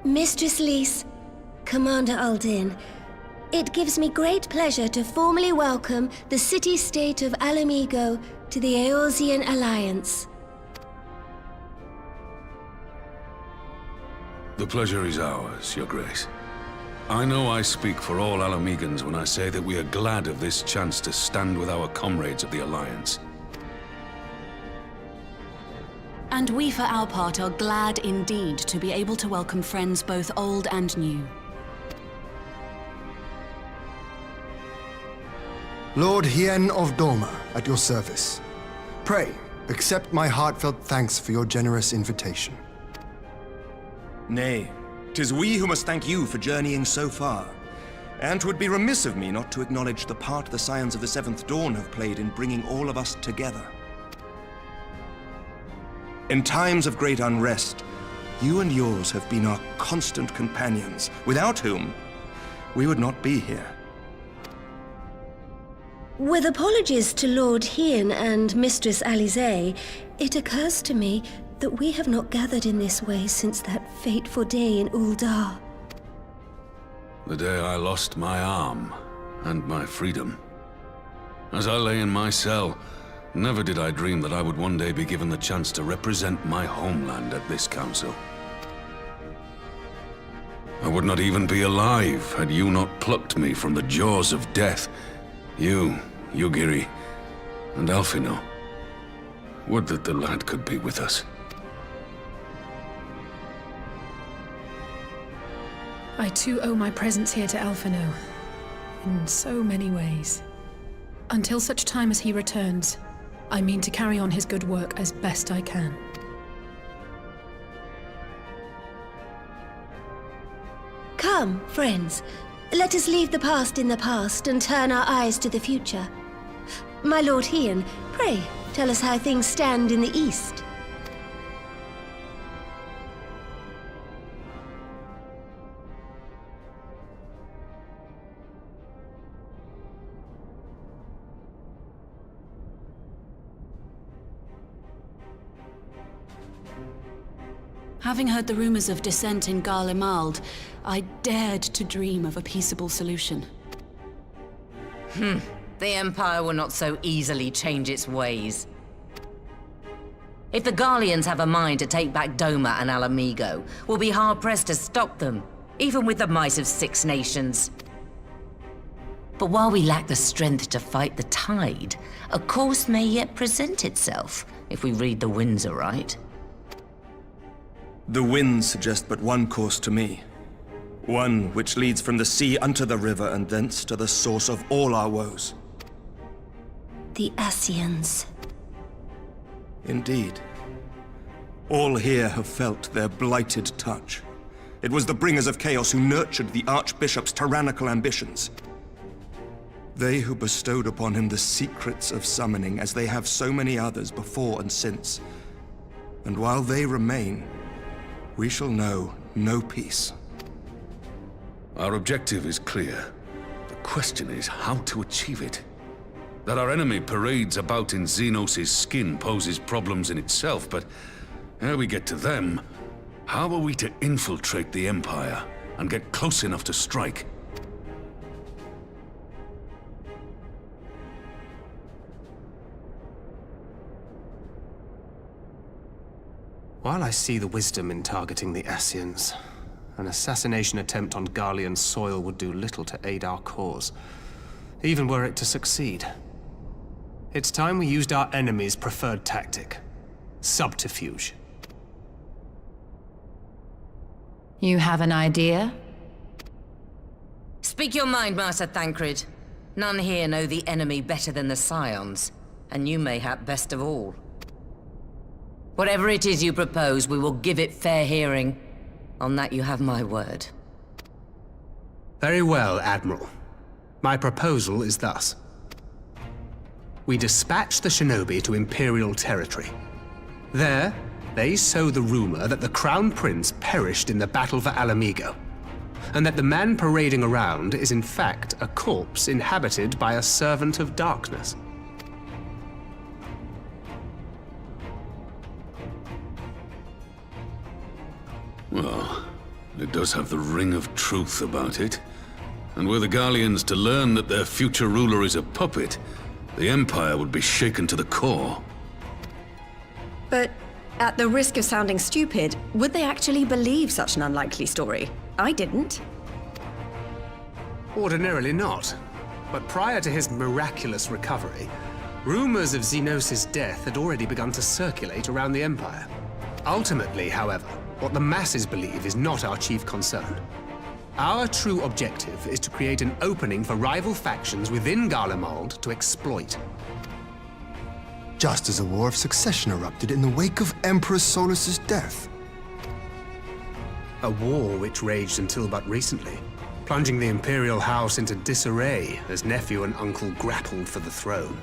Mistress Lys, Commander Aldin, it gives me great pleasure to formally welcome the city-state of Alamigo to the Eorzean Alliance. The pleasure is ours, Your Grace. I know I speak for all Alamegans when I say that we are glad of this chance to stand with our comrades of the Alliance. And we, for our part, are glad indeed to be able to welcome friends both old and new. Lord Hien of Doma, at your service. Pray, accept my heartfelt thanks for your generous invitation. Nay, 'tis we who must thank you for journeying so far. And 'twould be remiss of me not to acknowledge the part the Scions of the Seventh Dawn have played in bringing all of us together. In times of great unrest, you and yours have been our constant companions, without whom we would not be here. With apologies to Lord Hien and Mistress Alisaie, it occurs to me that we have not gathered in this way since that fateful day in Uldar. The day I lost my arm and my freedom. As I lay in my cell, never did I dream that I would one day be given the chance to represent my homeland at this council. I would not even be alive had you not plucked me from the jaws of death. You, Yugiri, and Alphino. Would that the lad could be with us. I too owe my presence here to Alphino, in so many ways. Until such time as he returns, I mean to carry on his good work as best I can. Come, friends. Let us leave the past in the past and turn our eyes to the future. My Lord Hien, pray, tell us how things stand in the east. Having heard the rumors of dissent in Garlemald, I dared to dream of a peaceable solution. The Empire will not so easily change its ways. If the Garleans have a mind to take back Doma and Alamigo, we'll be hard-pressed to stop them, even with the might of 6 nations. But while we lack the strength to fight the tide, a course may yet present itself, if we read the winds aright. The winds suggest but one course to me. One which leads from the sea unto the river and thence to the source of all our woes. The Ascians. Indeed. All here have felt their blighted touch. It was the bringers of chaos who nurtured the Archbishop's tyrannical ambitions. They who bestowed upon him the secrets of summoning, as they have so many others before and since. And while they remain, we shall know no peace. Our objective is clear. The question is how to achieve it. That our enemy parades about in Xenos' skin poses problems in itself, but ere we get to them, how are we to infiltrate the Empire and get close enough to strike? While I see the wisdom in targeting the Ascians, an assassination attempt on Garlean soil would do little to aid our cause, even were it to succeed. It's time we used our enemy's preferred tactic: subterfuge. You have an idea? Speak your mind, Master Thancred. None here know the enemy better than the Scions, and you mayhap best of all. Whatever it is you propose, we will give it fair hearing. On that you have my word. Very well, Admiral. My proposal is thus. We dispatch the shinobi to Imperial territory. There, they sow the rumor that the Crown Prince perished in the battle for Alamigo, and that the man parading around is in fact a corpse inhabited by a servant of darkness. Well, It does have the ring of truth about it. And were the Garleans to learn that their future ruler is a puppet, the Empire would be shaken to the core. But at the risk of sounding stupid, would they actually believe such an unlikely story? I didn't. Ordinarily not. But prior to his miraculous recovery, rumors of Xenos' death had already begun to circulate around the Empire. Ultimately, however, what the masses believe is not our chief concern. Our true objective is to create an opening for rival factions within Garlemald to exploit. Just as a war of succession erupted in the wake of Emperor Solus's death. A war which raged until but recently, plunging the Imperial House into disarray as nephew and uncle grappled for the throne.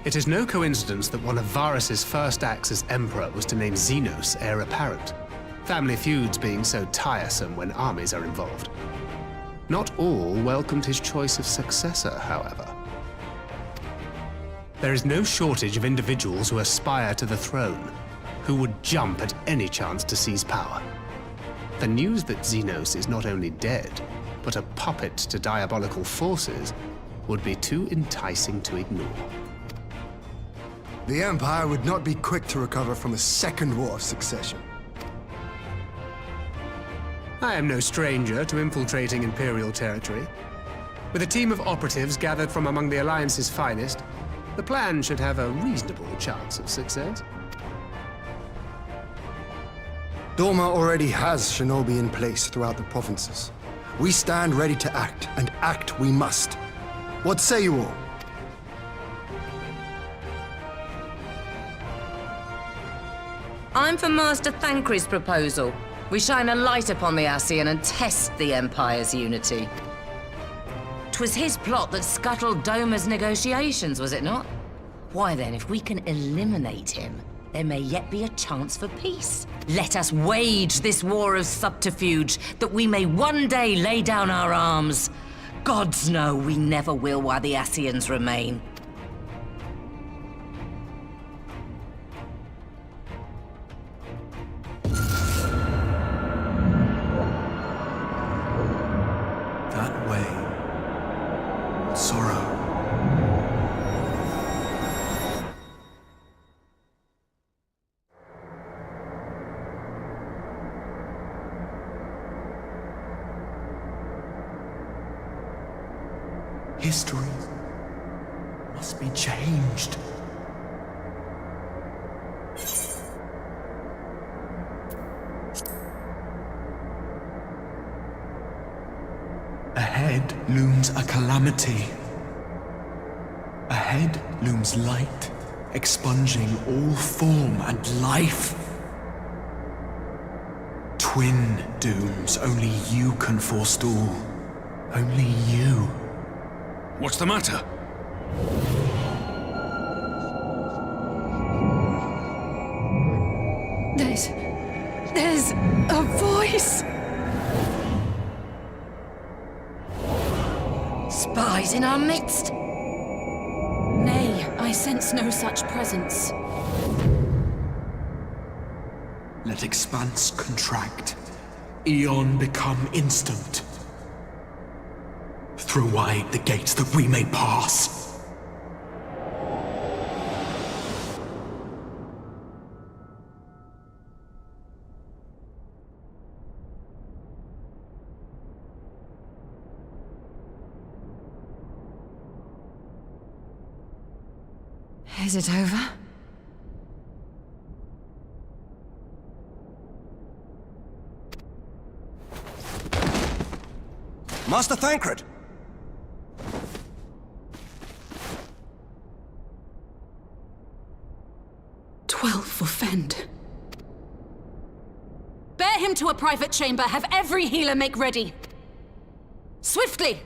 It is no coincidence that one of Varus's first acts as Emperor was to name Xenos heir apparent, family feuds being so tiresome when armies are involved. Not all welcomed his choice of successor, however. There is no shortage of individuals who aspire to the throne, who would jump at any chance to seize power. The news that Xenos is not only dead, but a puppet to diabolical forces would be too enticing to ignore. The Empire would not be quick to recover from a second war of succession. I am no stranger to infiltrating Imperial territory. With a team of operatives gathered from among the Alliance's finest, the plan should have a reasonable chance of success. Doma already has shinobi in place throughout the provinces. We stand ready to act, and act we must. What say you all? I'm for Master Thancred's proposal. We shine a light upon the Ascian and test the Empire's unity. 'Twas his plot that scuttled Doma's negotiations, was it not? Why then, if we can eliminate him, there may yet be a chance for peace. Let us wage this war of subterfuge, that we may one day lay down our arms. Gods know we never will while the Ascians remain. That way. Sorrow. History must be changed. Ahead looms a calamity. Ahead looms light, expunging all form and life. Twin dooms only you can forestall. Only you. What's the matter? There's a voice! Spies in our midst? Nay, I sense no such presence. Let expanse contract. Eon become instant. Throw wide the gates that we may pass. Is it over? Master Thancred! 12 for Fend. Bear him to a private chamber. Have every healer make ready. Swiftly!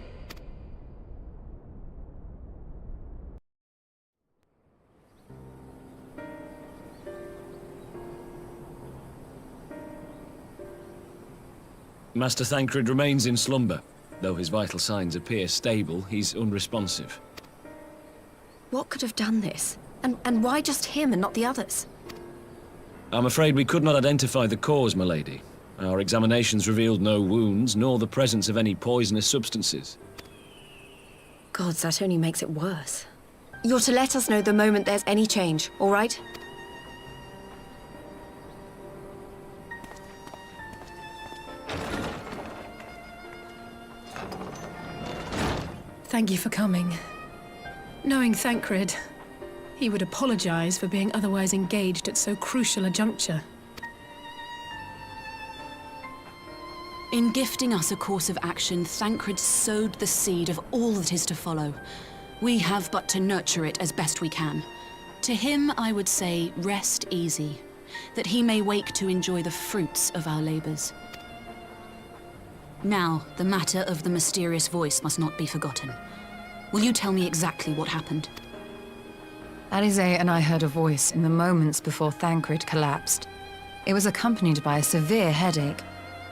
Master Thancred remains in slumber. Though his vital signs appear stable, he's unresponsive. What could have done this? And why just him and not the others? I'm afraid we could not identify the cause, my lady. Our examinations revealed no wounds, nor the presence of any poisonous substances. Gods, that only makes it worse. You're to let us know the moment there's any change, all right? Thank you for coming. Knowing Thancred, he would apologize for being otherwise engaged at so crucial a juncture. In gifting us a course of action, Thancred sowed the seed of all that is to follow. We have but to nurture it as best we can. To him, I would say, rest easy, that he may wake to enjoy the fruits of our labors. Now, the matter of the mysterious voice must not be forgotten. Will you tell me exactly what happened? Alize and I heard a voice in the moments before Thancred collapsed. It was accompanied by a severe headache,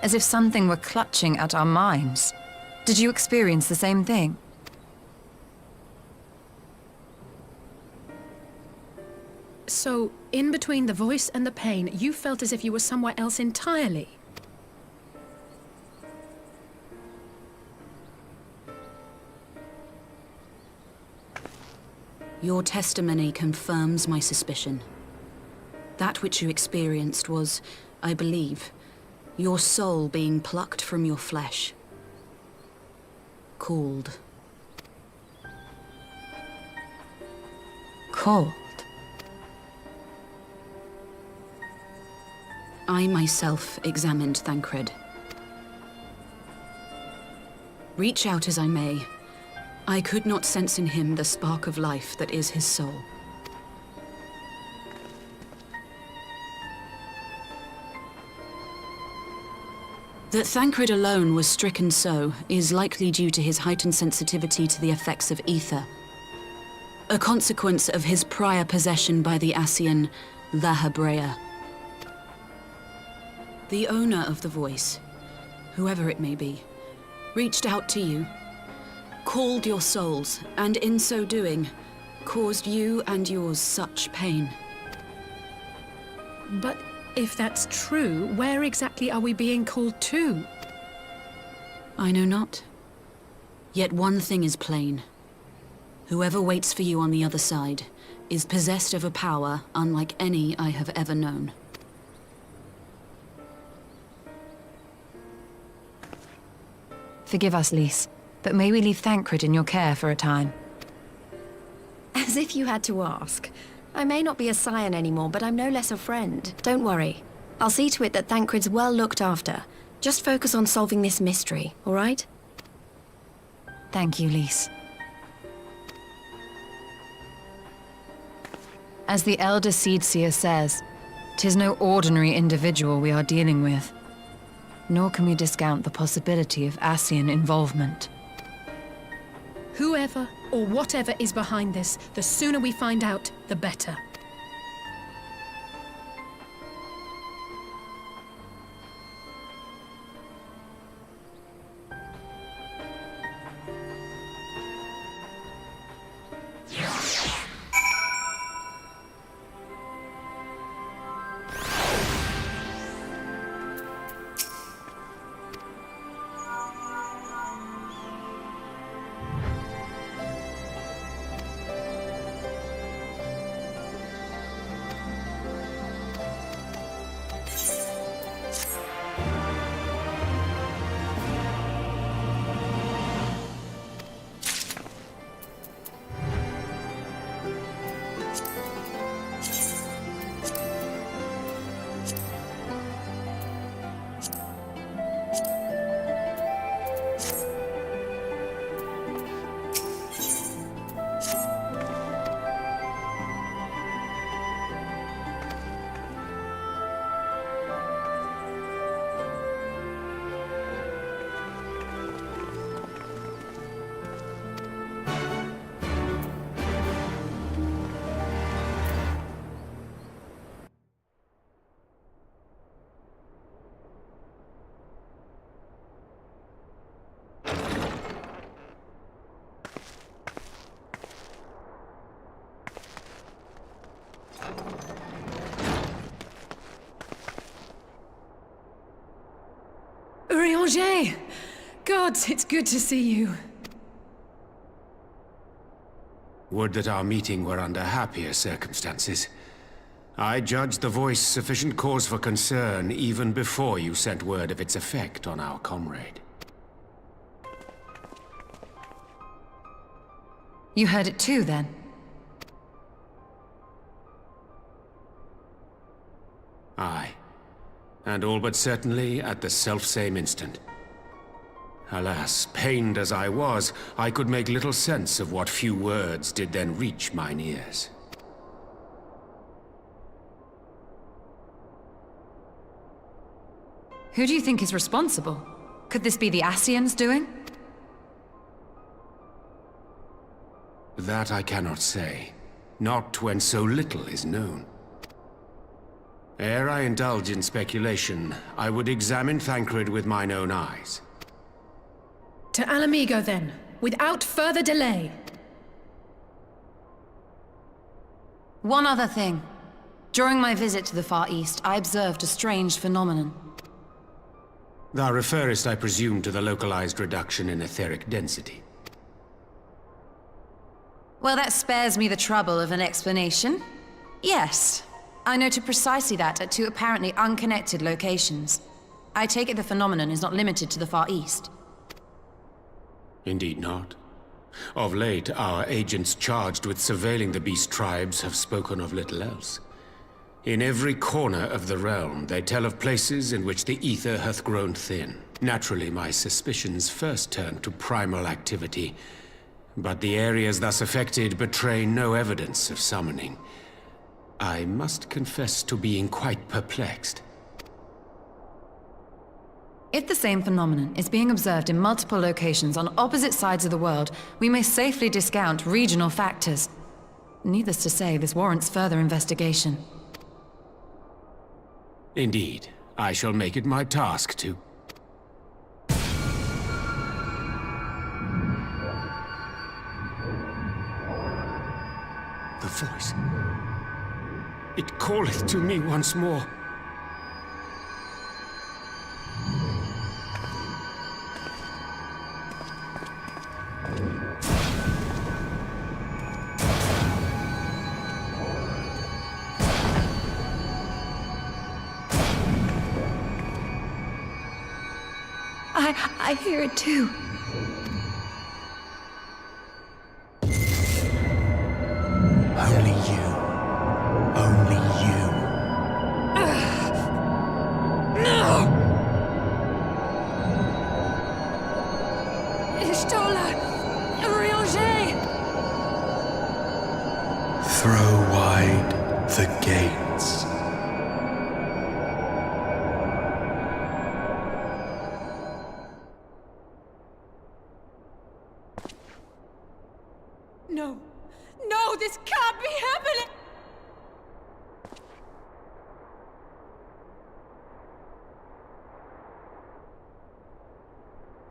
as if something were clutching at our minds. Did you experience the same thing? So, in between the voice and the pain, you felt as if you were somewhere else entirely? Your testimony confirms my suspicion. That which you experienced was, I believe, your soul being plucked from your flesh. Called. Called? I myself examined Thancred. Reach out as I may, I could not sense in him the spark of life that is his soul. That Thancred alone was stricken so is likely due to his heightened sensitivity to the effects of ether, a consequence of his prior possession by the Ascian La Hebrea. The owner of the voice, whoever it may be, reached out to you, called your souls, and in so doing, caused you and yours such pain. But if that's true, where exactly are we being called to? I know not. Yet one thing is plain. Whoever waits for you on the other side is possessed of a power unlike any I have ever known. Forgive us, Lys, but may we leave Thancred in your care for a time? As if you had to ask. I may not be a scion anymore, but I'm no less a friend. Don't worry. I'll see to it that Thancred's well looked after. Just focus on solving this mystery, all right? Thank you, Lys. As the Elder Seedseer says, 'tis no ordinary individual we are dealing with. Nor can we discount the possibility of Ascian involvement. Whoever or whatever is behind this, the sooner we find out, the better. Urianger! Gods, it's good to see you. Would that our meeting were under happier circumstances. I judged the voice sufficient cause for concern even before you sent word of its effect on our comrade. You heard it too, then? Aye. And all but certainly at the selfsame instant. Alas, pained as I was, I could make little sense of what few words did then reach mine ears. Who do you think is responsible? Could this be the Ascians doing? That I cannot say. Not when so little is known. Ere I indulge in speculation, I would examine Thancred with mine own eyes. To Alamigo, then, without further delay. One other thing. During my visit to the Far East, I observed a strange phenomenon. Thou referrest, I presume, to the localized reduction in etheric density. Well, that spares me the trouble of an explanation. Yes, I noted precisely that at two apparently unconnected locations. I take it the phenomenon is not limited to the Far East. Indeed not. Of late, our agents charged with surveilling the beast tribes have spoken of little else. In every corner of the realm, they tell of places in which the ether hath grown thin. Naturally, my suspicions first turned to primal activity, but the areas thus affected betray no evidence of summoning. I must confess to being quite perplexed. If the same phenomenon is being observed in multiple locations on opposite sides of the world, we may safely discount regional factors. Needless to say, this warrants further investigation. Indeed, I shall make it my task to. The voice. It calleth to me once more. I hear it too. Only you. Only you. No! Ishtola! Urianger! Throw wide the gates. No. No, this can't be happening!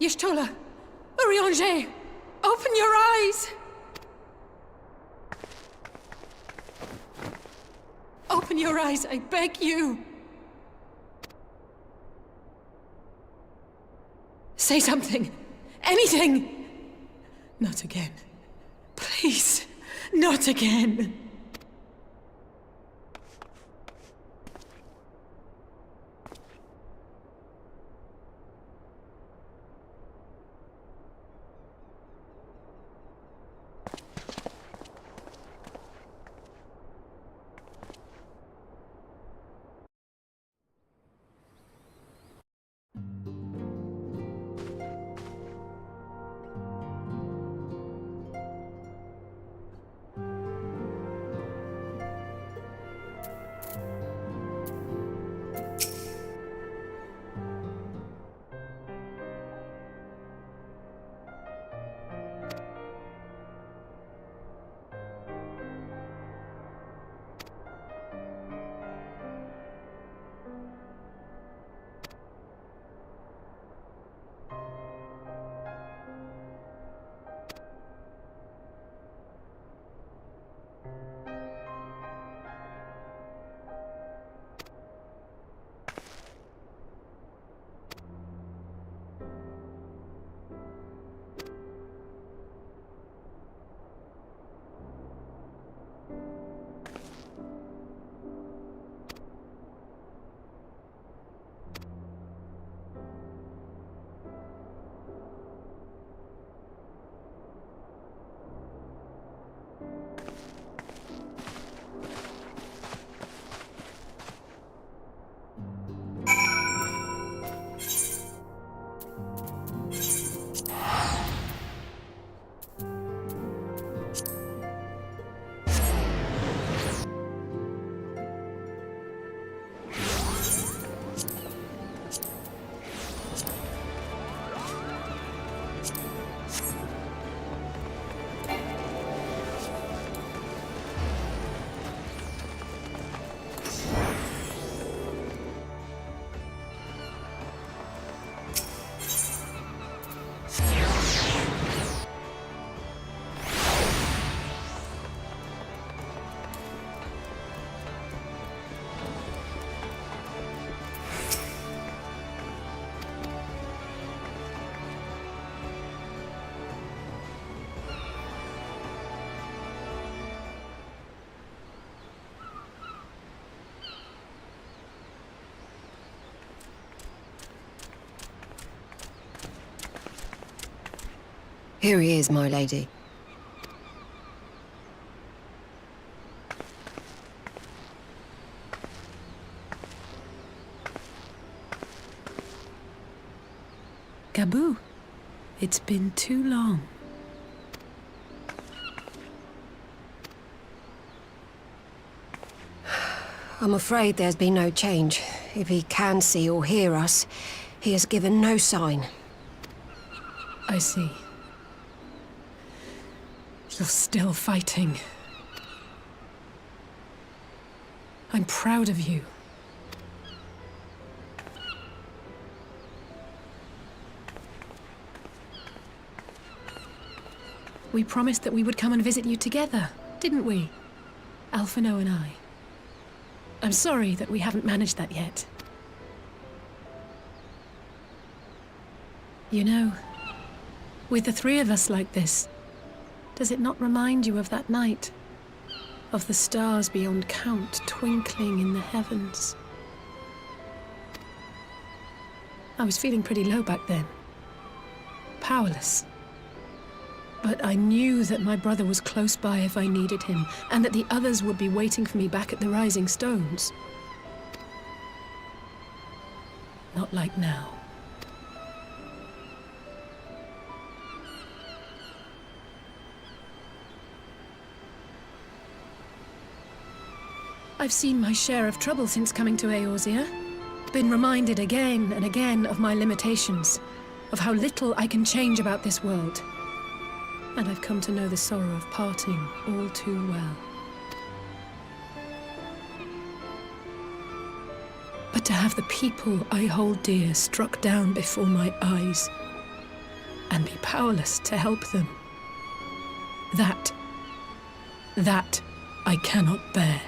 Y'shtola! Urianger! Open your eyes! Open your eyes, I beg you! Say something! Anything! Not again. Please, not again. Here he is, my lady. Gabu, it's been too long. I'm afraid there's been no change. If he can see or hear us, he has given no sign. I see. You're still fighting. I'm proud of you. We promised that we would come and visit you together, didn't we? Alphino and I. I'm sorry that we haven't managed that yet. You know, with the three of us like this, does it not remind you of that night? Of the stars beyond count twinkling in the heavens? I was feeling pretty low back then. Powerless. But I knew that my brother was close by if I needed him, and that the others would be waiting for me back at the Rising Stones. Not like now. I've seen my share of trouble since coming to Eorzea. Been reminded again and again of my limitations, of how little I can change about this world. And I've come to know the sorrow of parting all too well. But to have the people I hold dear struck down before my eyes, and be powerless to help them, that I cannot bear.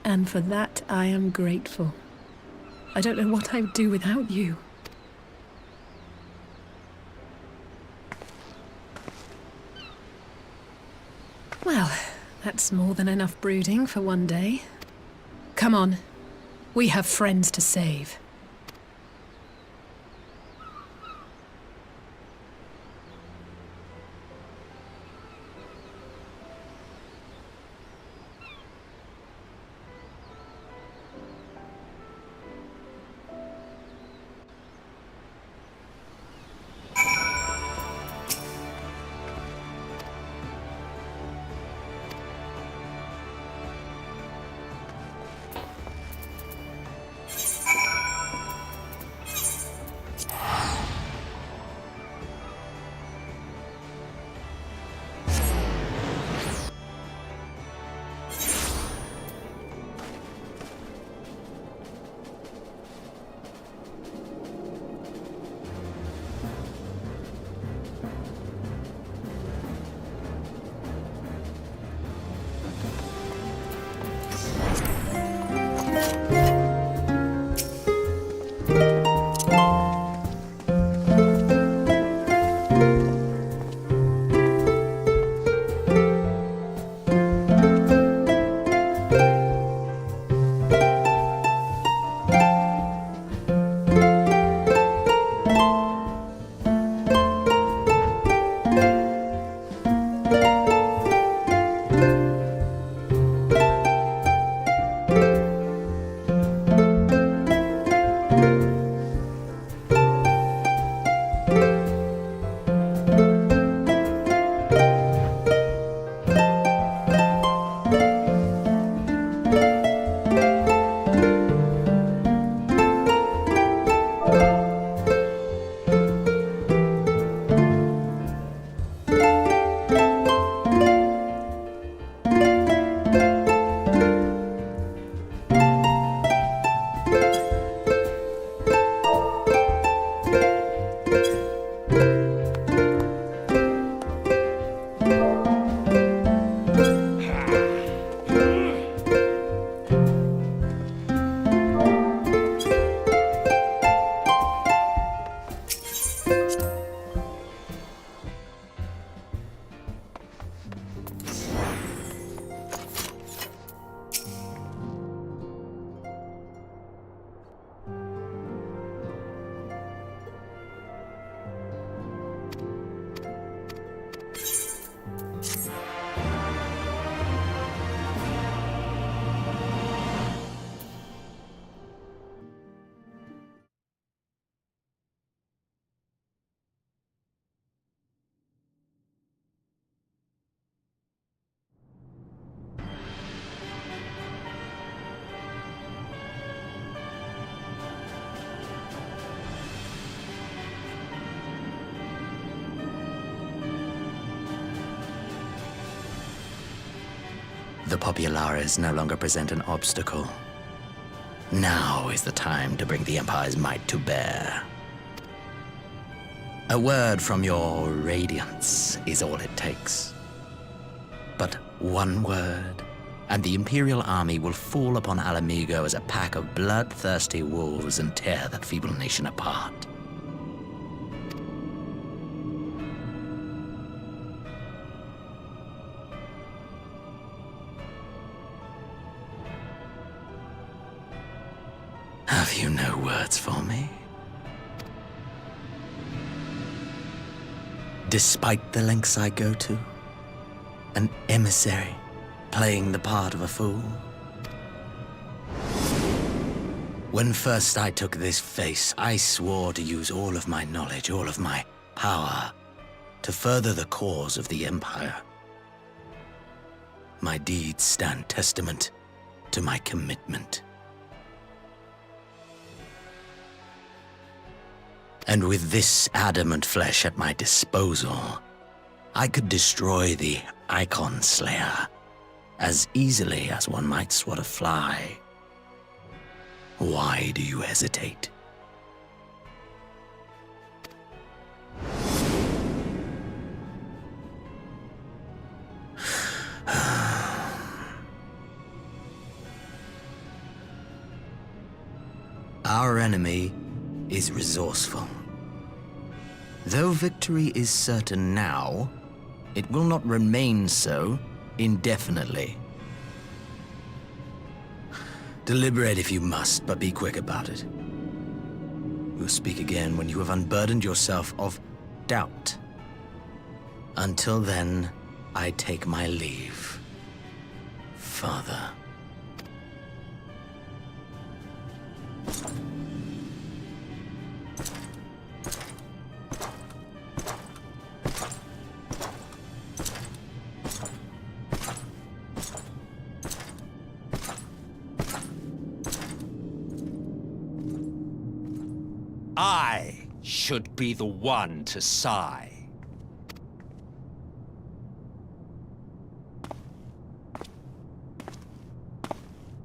And for that, I am grateful. I don't know what I would do without you. Well, that's more than enough brooding for one day. Come on. We have friends to save. The Populares no longer present an obstacle. Now is the time to bring the Empire's might to bear. A word from your Radiance is all it takes. But one word, and the Imperial army will fall upon Alamigo as a pack of bloodthirsty wolves and tear that feeble nation apart. Have you no words for me? Despite the lengths I go to, an emissary playing the part of a fool? When first I took this face, I swore to use all of my knowledge, all of my power, to further the cause of the Empire. My deeds stand testament to my commitment. And with this adamant flesh at my disposal, I could destroy the Icon Slayer as easily as one might swat a fly. Why do you hesitate? Our enemy is resourceful. Though victory is certain now, it will not remain so indefinitely. Deliberate if you must, but be quick about it. We'll speak again when you have unburdened yourself of doubt. Until then, I take my leave, Father. I should be the one to sigh.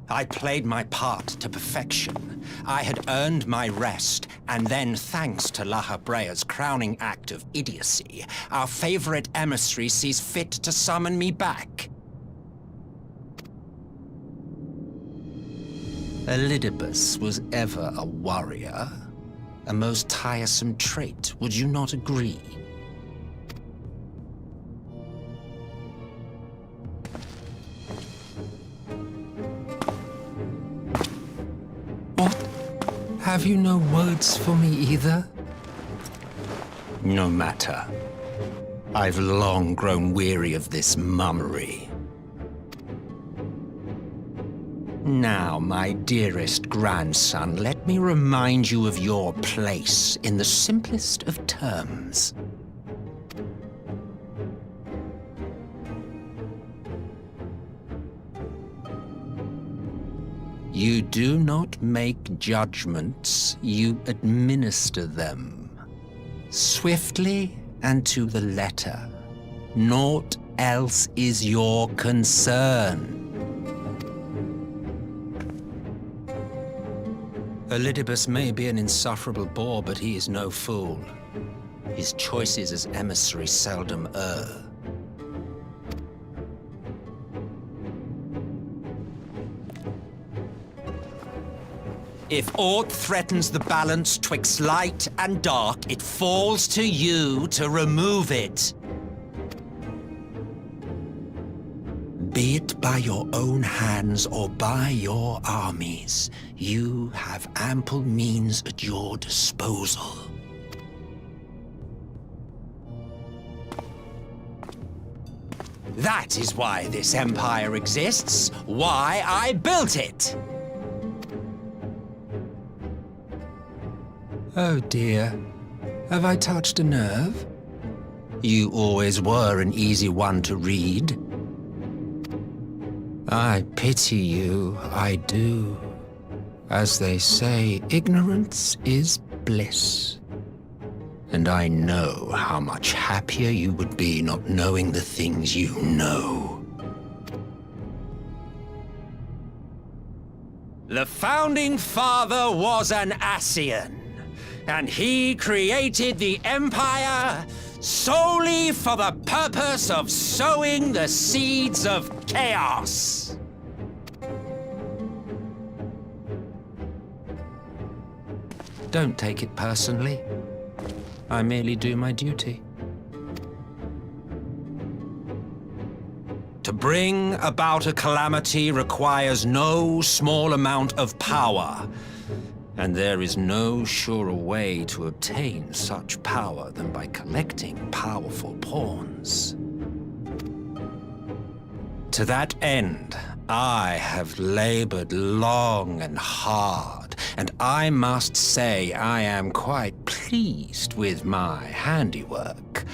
I played my part to perfection. I had earned my rest, and then, thanks to La Habrea's crowning act of idiocy, our favorite emissary sees fit to summon me back. Elidibus was ever a warrior. A most tiresome trait, would you not agree? What? Have you no words for me either? No matter. I've long grown weary of this mummery. Now, my dearest grandson, let me remind you of your place in the simplest of terms. You do not make judgments, you administer them. Swiftly and to the letter. Naught else is your concern. Elidibus may be an insufferable bore, but he is no fool. His choices as emissary seldom err. If aught threatens the balance twixt light and dark, it falls to you to remove it. Be it by your own hands or by your armies, you have ample means at your disposal. That is why this empire exists, why I built it. Oh dear, have I touched a nerve? You always were an easy one to read. I pity you, I do. As they say, ignorance is bliss. And I know how much happier you would be not knowing the things you know. The Founding Father was an Ascian, and he created the Empire solely for the purpose of sowing the seeds of chaos. Don't take it personally. I merely do my duty. To bring about a calamity requires no small amount of power, and there is no surer way to obtain such power than by collecting powerful pawns. To that end, I have labored long and hard, and I must say I am quite pleased with my handiwork,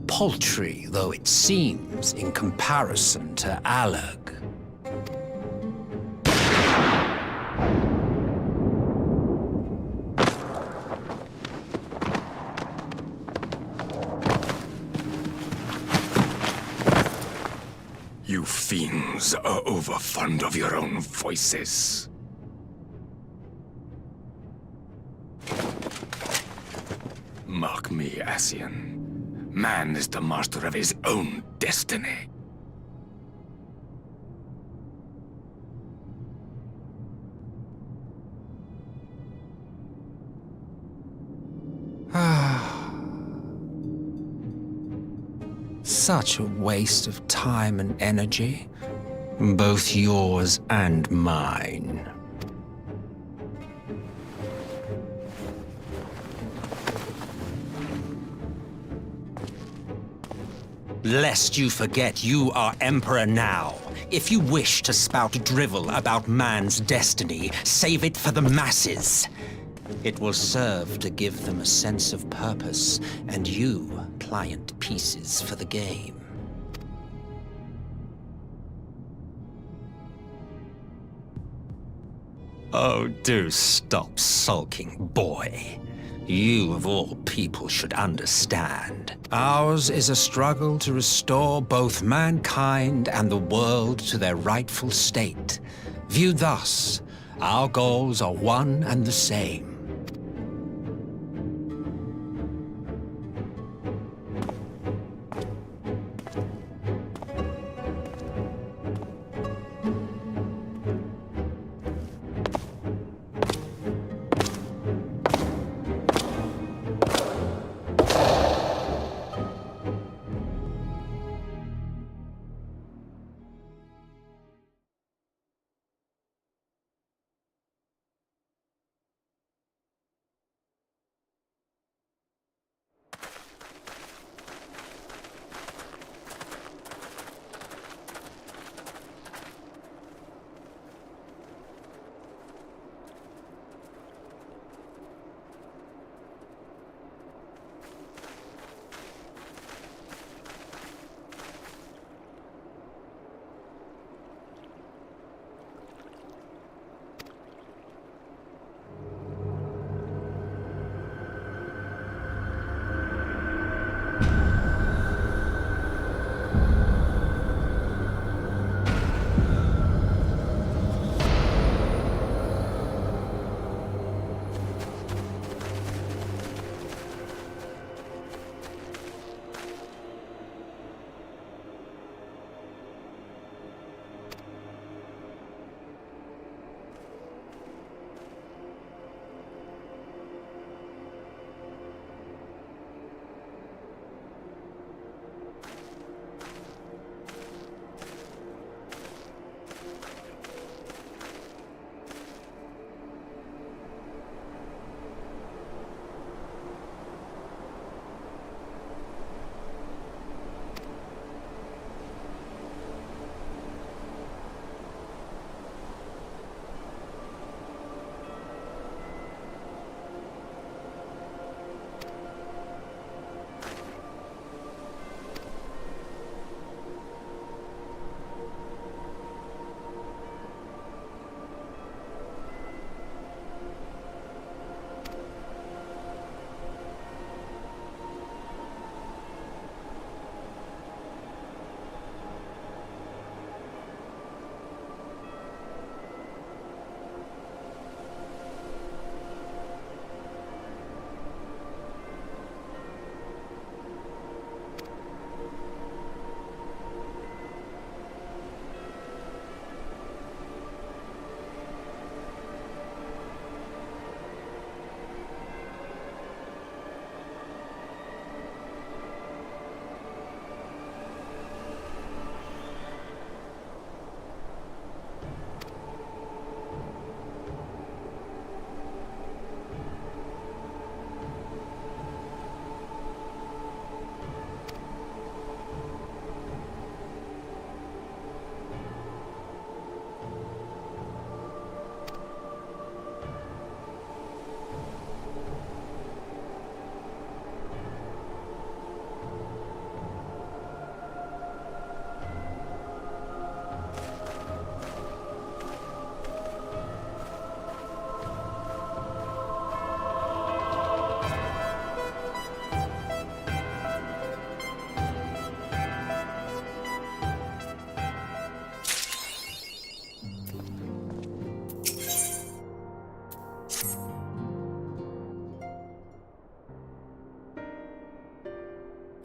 paltry though it seems in comparison to Alag. You fiends are overfond of your own voices. Mark me, Ascian. Man is the master of his own destiny. Such a waste of time and energy, both yours and mine. Lest you forget you are Emperor now. If you wish to spout drivel about man's destiny, save it for the masses. It will serve to give them a sense of purpose, and you, pliant pieces for the game. Oh, do stop sulking, boy. You, of all people, should understand. Ours is a struggle to restore both mankind and the world to their rightful state. Viewed thus, our goals are one and the same.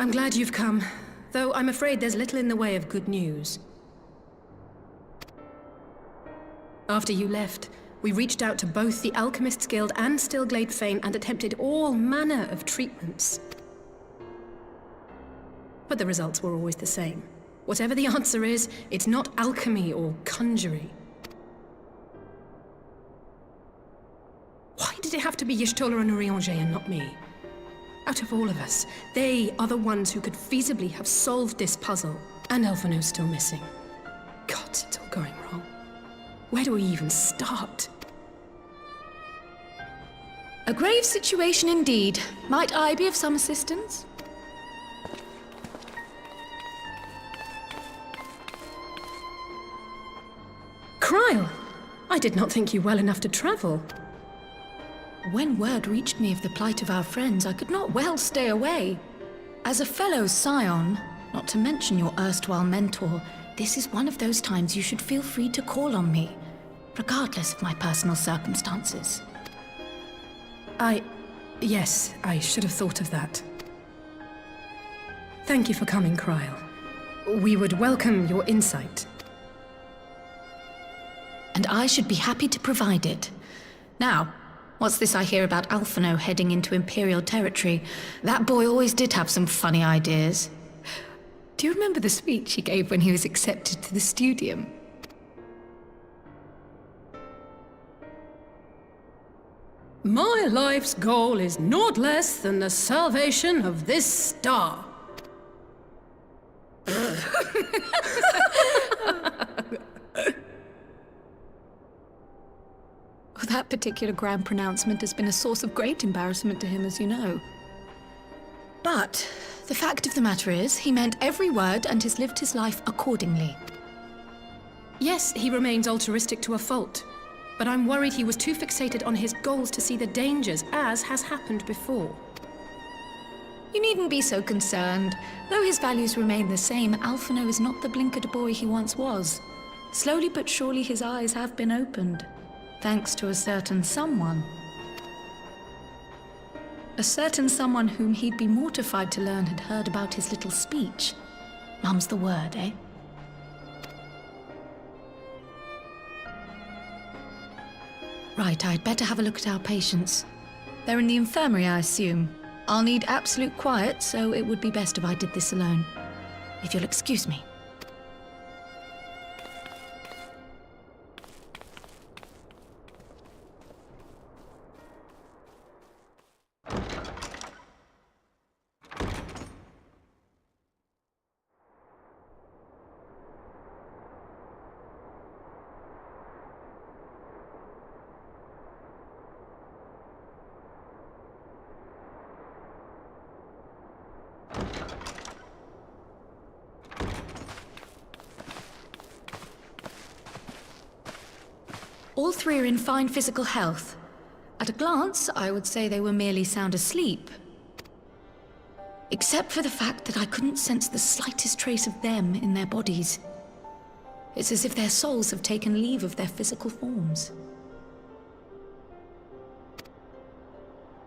I'm glad you've come, though I'm afraid there's little in the way of good news. After you left, we reached out to both the Alchemists Guild and Stillglade Fane and attempted all manner of treatments. But the results were always the same. Whatever the answer is, it's not alchemy or conjury. Why did it have to be Y'shtola and Urianger and not me? Out of all of us, they are the ones who could feasibly have solved this puzzle. And Elfino's still missing. God, it's all going wrong. Where do we even start? A grave situation indeed. Might I be of some assistance? Kryle! I did not think you well enough to travel. When word reached me of the plight of our friends, I could not well stay away. As a fellow scion, not to mention your erstwhile mentor, this is one of those times you should feel free to call on me, regardless of my personal circumstances. Yes, I should have thought of that. Thank you for coming, Kryle. We would welcome your insight. And I should be happy to provide it. Now, what's this I hear about Alphino heading into Imperial territory? That boy always did have some funny ideas. Do you remember the speech he gave when he was accepted to the Studium? My life's goal is naught less than the salvation of this star. That particular grand pronouncement has been a source of great embarrassment to him, as you know. But the fact of the matter is, he meant every word and has lived his life accordingly. Yes, he remains altruistic to a fault. But I'm worried he was too fixated on his goals to see the dangers, as has happened before. You needn't be so concerned. Though his values remain the same, Alphino is not the blinkered boy he once was. Slowly but surely his eyes have been opened, thanks to a certain someone. A certain someone whom he'd be mortified to learn had heard about his little speech. Mum's the word, eh? Right, I'd better have a look at our patients. They're in the infirmary, I assume. I'll need absolute quiet, so it would be best if I did this alone. If you'll excuse me. All three are in fine physical health. At a glance, I would say they were merely sound asleep. Except for the fact that I couldn't sense the slightest trace of them in their bodies. It's as if their souls have taken leave of their physical forms.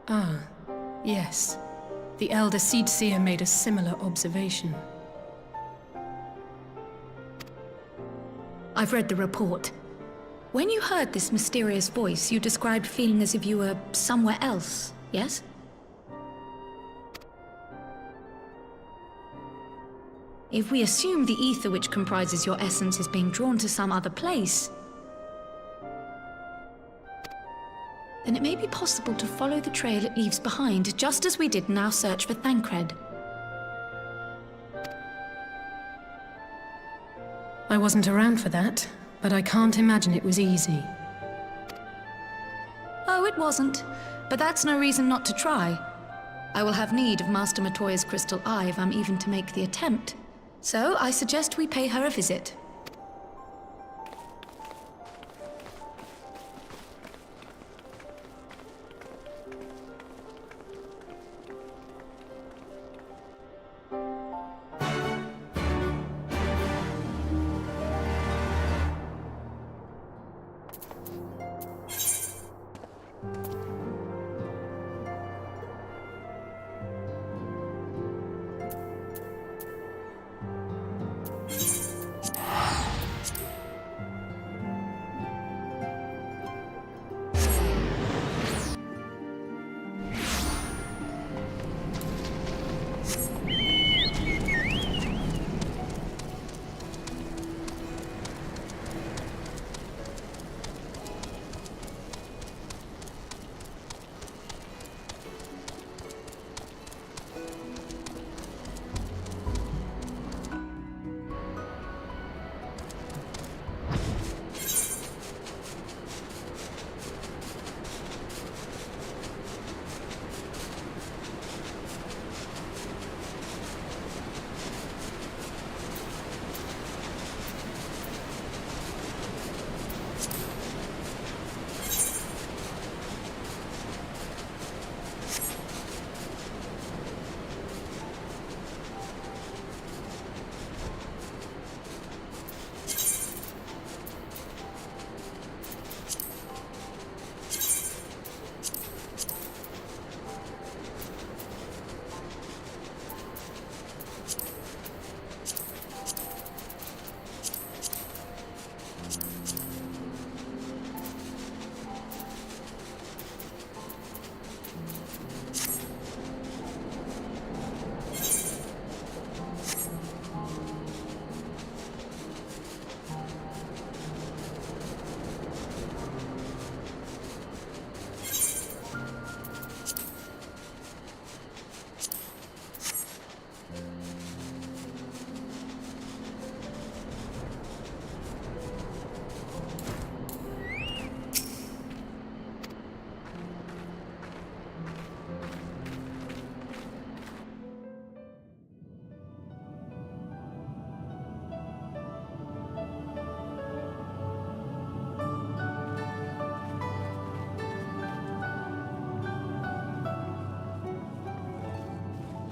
Ah, yes. The Elder Seedseer made a similar observation. I've read the report. When you heard this mysterious voice, you described feeling as if you were somewhere else, yes? If we assume the ether which comprises your essence is being drawn to some other place, then it may be possible to follow the trail it leaves behind, just as we did in our search for Thancred. I wasn't around for that, but I can't imagine it was easy. Oh, it wasn't. But that's no reason not to try. I will have need of Master Matoya's crystal eye if I'm even to make the attempt. So I suggest we pay her a visit.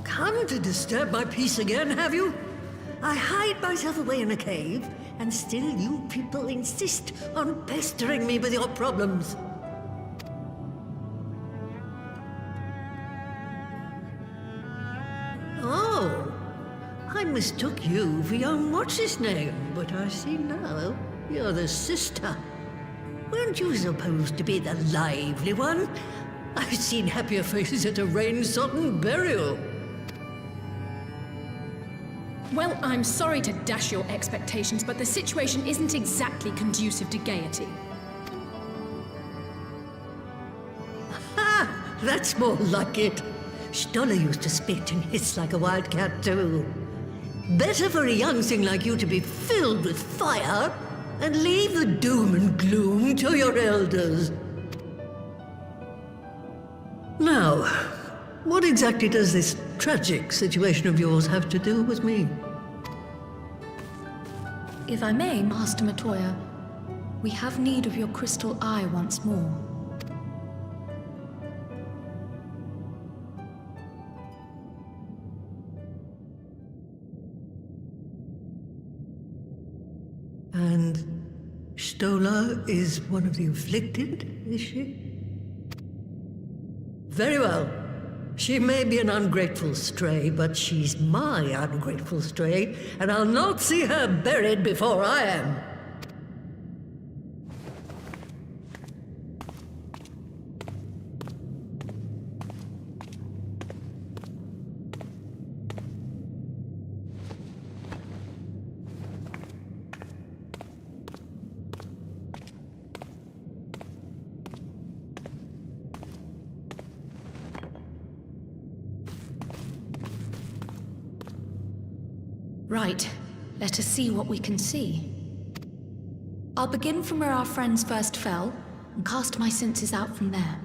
Come to disturb my peace again, have you? I hide myself away in a cave, and still you people insist on pestering me with your problems. Oh, I mistook you for young what's-his-name, but I see now you're the sister. Weren't you supposed to be the lively one? I've seen happier faces at a rain-sodden burial. Well, I'm sorry to dash your expectations, but the situation isn't exactly conducive to gaiety. Ha! That's more like it. Stoller used to spit and hiss like a wildcat too. Better for a young thing like you to be filled with fire and leave the doom and gloom to your elders. Now, what exactly does this tragic situation of yours have to do with me? If I may, Master Matoya, we have need of your crystal eye once more. And Stoller is one of the afflicted, is she? Very well. She may be an ungrateful stray, but she's my ungrateful stray, and I'll not see her buried before I am. Right. Let us see what we can see. I'll begin from where our friends first fell, and cast my senses out from there.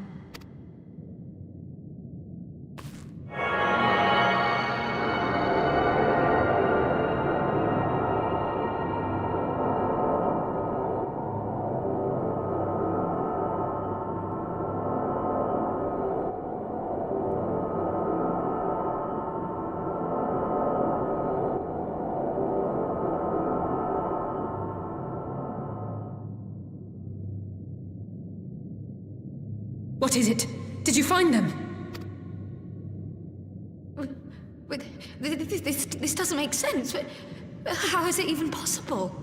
What is it? Did you find them? This doesn't make sense. How is it even possible?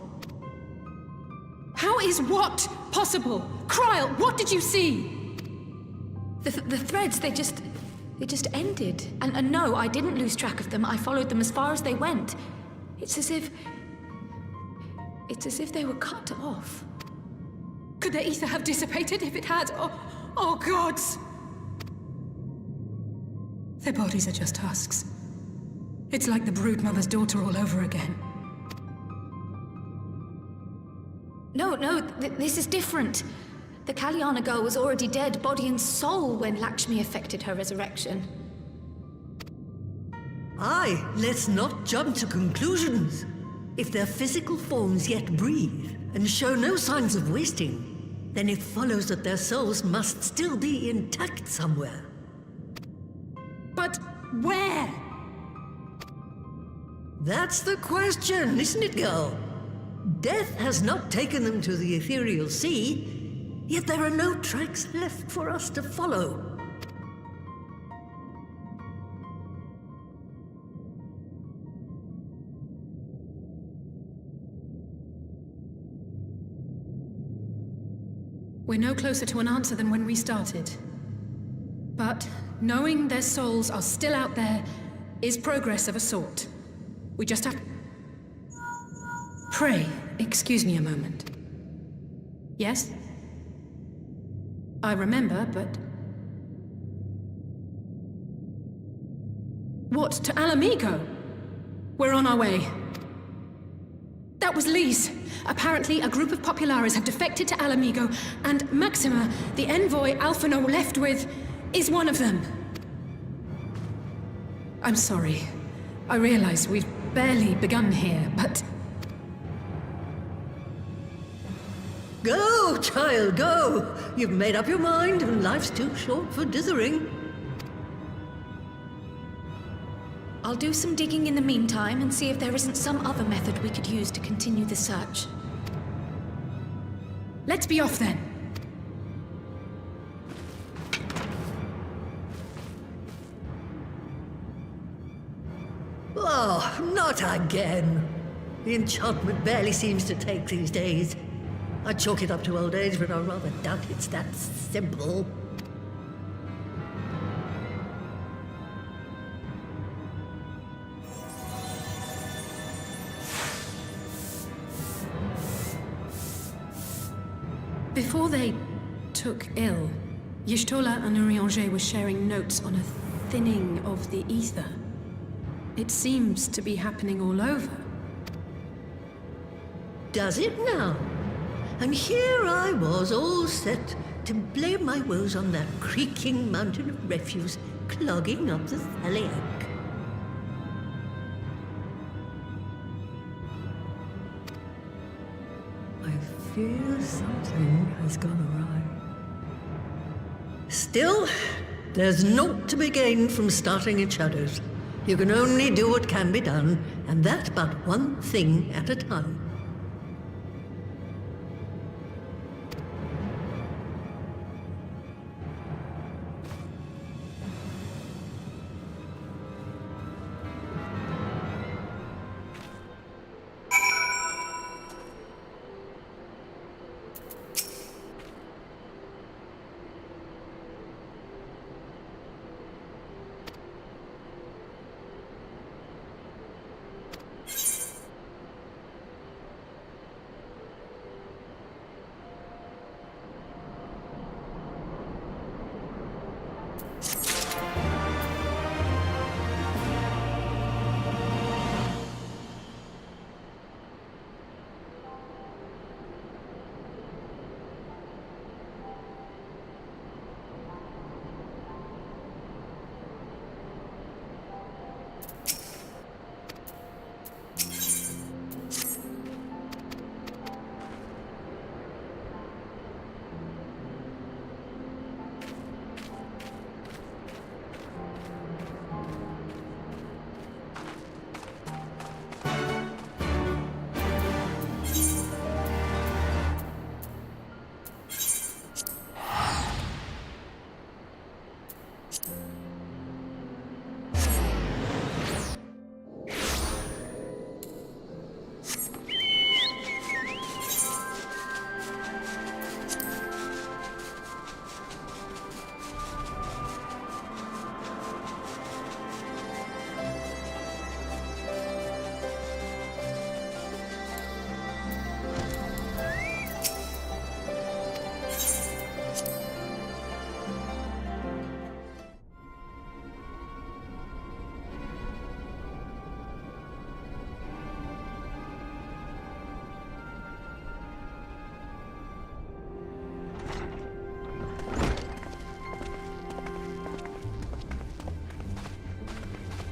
How is what possible? Kryl, what did you see? The threads, they just ended. And no, I didn't lose track of them. I followed them as far as they went. It's as if they were cut off. Could their ether have dissipated if it had? Oh, gods! Their bodies are just husks. It's like the broodmother's daughter all over again. No, this is different. The Kalyana girl was already dead, body and soul, when Lakshmi effected her resurrection. Aye, let's not jump to conclusions. If their physical forms yet breathe and show no signs of wasting, then it follows that their souls must still be intact somewhere. But where? That's the question, isn't it, girl? Death has not taken them to the ethereal sea, yet there are no tracks left for us to follow. We're no closer to an answer than when we started. But knowing their souls are still out there is progress of a sort. We just have... Pray, excuse me a moment. Yes? I remember, but... What, to Alamigo? We're on our way. That was Lee's. Apparently, a group of Populares have defected to Alamigo, and Maxima, the envoy Alphino left with, is one of them. I'm sorry. I realize we've barely begun here, but... Go, child, go! You've made up your mind, and life's too short for dithering. I'll do some digging in the meantime and see if there isn't some other method we could use to continue the search. Let's be off then. Oh, not again. The enchantment barely seems to take these days. I chalk it up to old age, but I rather doubt it's that simple. Before they took ill, Y'shtola and Urianger were sharing notes on a thinning of the ether. It seems to be happening all over. Does it now? And here I was, all set to blame my woes on that creaking mountain of refuse clogging up the Thaliac. I fear something has gone awry. Still, there's naught to be gained from starting in shadows. You can only do what can be done, and that but one thing at a time.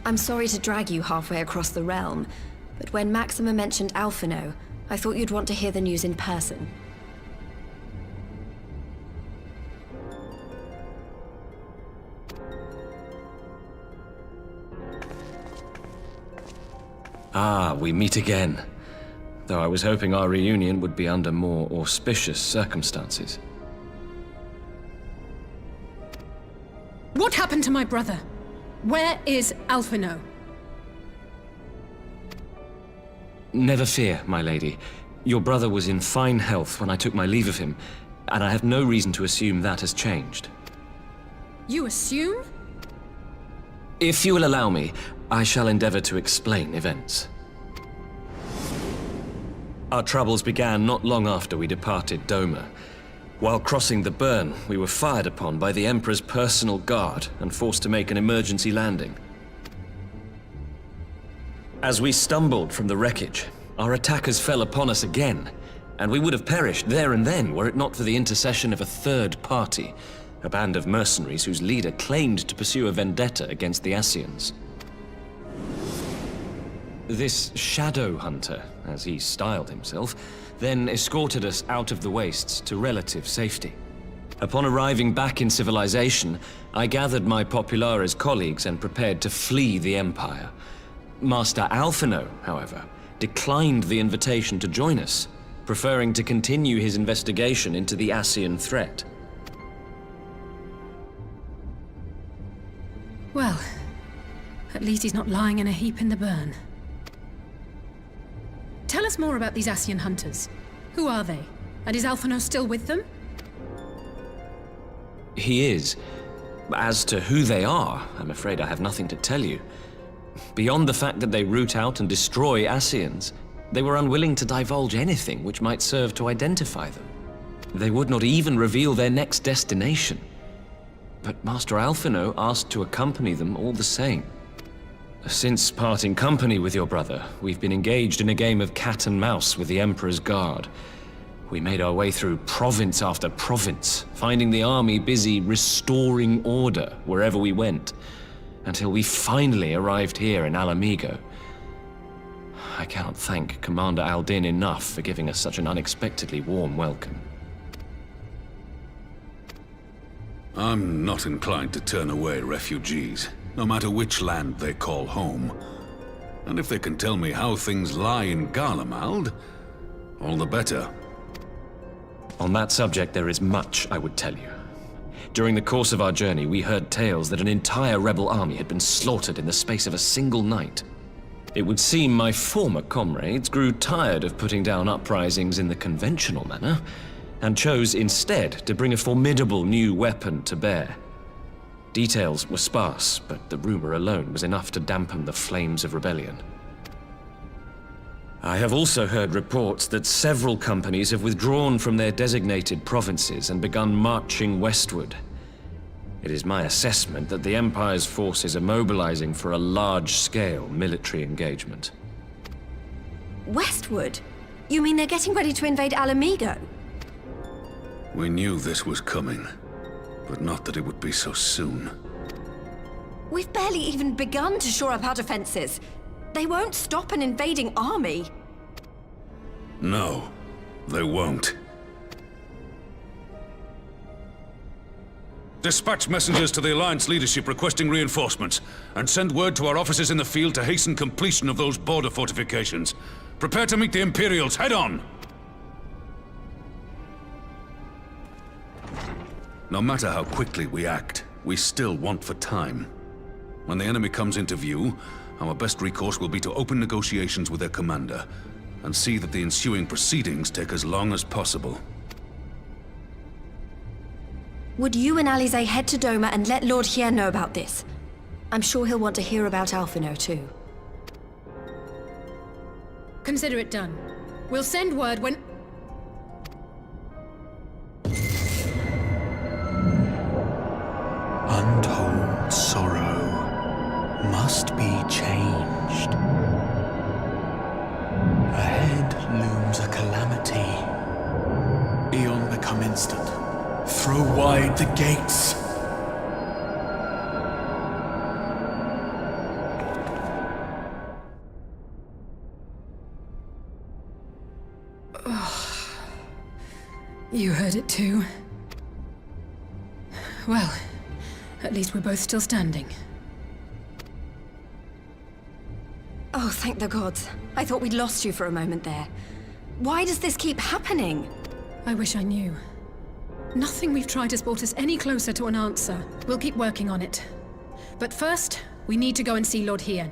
I'm sorry to drag you halfway across the realm, but when Maxima mentioned Alphino, I thought you'd want to hear the news in person. Ah, we meet again. Though I was hoping our reunion would be under more auspicious circumstances. What happened to my brother? Where is Alphino? Never fear, my lady. Your brother was in fine health when I took my leave of him. and I have no reason to assume that has changed. You assume? If you will allow me, I shall endeavor to explain events. Our troubles began not long after we departed Doma. While crossing the burn, we were fired upon by the Emperor's personal guard and forced to make an emergency landing. As we stumbled from the wreckage, our attackers fell upon us again, and we would have perished there and then were it not for the intercession of a third party, a band of mercenaries whose leader claimed to pursue a vendetta against the Ascians. This Shadow Hunter, as he styled himself, then escorted us out of the wastes to relative safety. Upon arriving back in civilization, I gathered my Populares colleagues and prepared to flee the Empire. Master Alphino, however, declined the invitation to join us, preferring to continue his investigation into the Ascian threat. Well, at least he's not lying in a heap in the burn. Tell us more about these Ascian hunters. Who are they? And is Alphino still with them? He is. As to who they are, I'm afraid I have nothing to tell you. Beyond the fact that they root out and destroy Ascians, they were unwilling to divulge anything which might serve to identify them. They would not even reveal their next destination. But Master Alphino asked to accompany them all the same. Since parting company with your brother, we've been engaged in a game of cat and mouse with the Emperor's guard. We made our way through province after province, finding the army busy restoring order wherever we went, until we finally arrived here in Alamigo. I cannot thank Commander Aldin enough for giving us such an unexpectedly warm welcome. I'm not inclined to turn away refugees, no matter which land they call home. And if they can tell me how things lie in Garlemald, all the better. On that subject, there is much I would tell you. During the course of our journey, we heard tales that an entire rebel army had been slaughtered in the space of a single night. It would seem my former comrades grew tired of putting down uprisings in the conventional manner, and chose instead to bring a formidable new weapon to bear. Details were sparse, but the rumor alone was enough to dampen the flames of rebellion. I have also heard reports that several companies have withdrawn from their designated provinces and begun marching westward. It is my assessment that the Empire's forces are mobilizing for a large-scale military engagement. Westward? You mean they're getting ready to invade Alamigo? We knew this was coming, but not that it would be so soon. We've barely even begun to shore up our defenses. They won't stop an invading army. No, they won't. Dispatch messengers to the Alliance leadership requesting reinforcements, and send word to our officers in the field to hasten completion of those border fortifications. Prepare to meet the Imperials head on! No matter how quickly we act, we still want for time. When the enemy comes into view, our best recourse will be to open negotiations with their commander, and see that the ensuing proceedings take as long as possible. Would you and Alize head to Doma and let Lord Hien know about this? I'm sure he'll want to hear about Alphino too. Consider it done. We'll send word when... Untold sorrow must be changed. Ahead looms a calamity. Eon become instant. Throw wide the gates. You heard it too. Well, at least we're both still standing. Oh, thank the gods. I thought we'd lost you for a moment there. Why does this keep happening? I wish I knew. Nothing we've tried has brought us any closer to an answer. We'll keep working on it. But first, we need to go and see Lord Hien.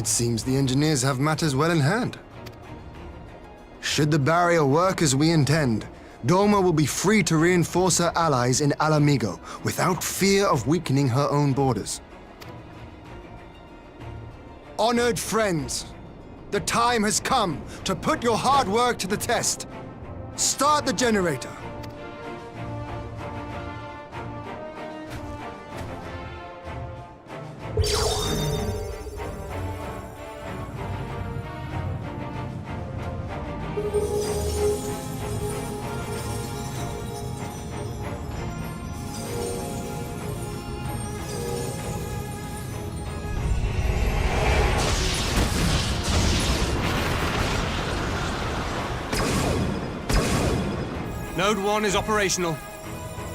It seems the engineers have matters well in hand. Should the barrier work as we intend, Doma will be free to reinforce her allies in Alamigo without fear of weakening her own borders. Honored friends, the time has come to put your hard work to the test. Start the generator. Node 1 is operational.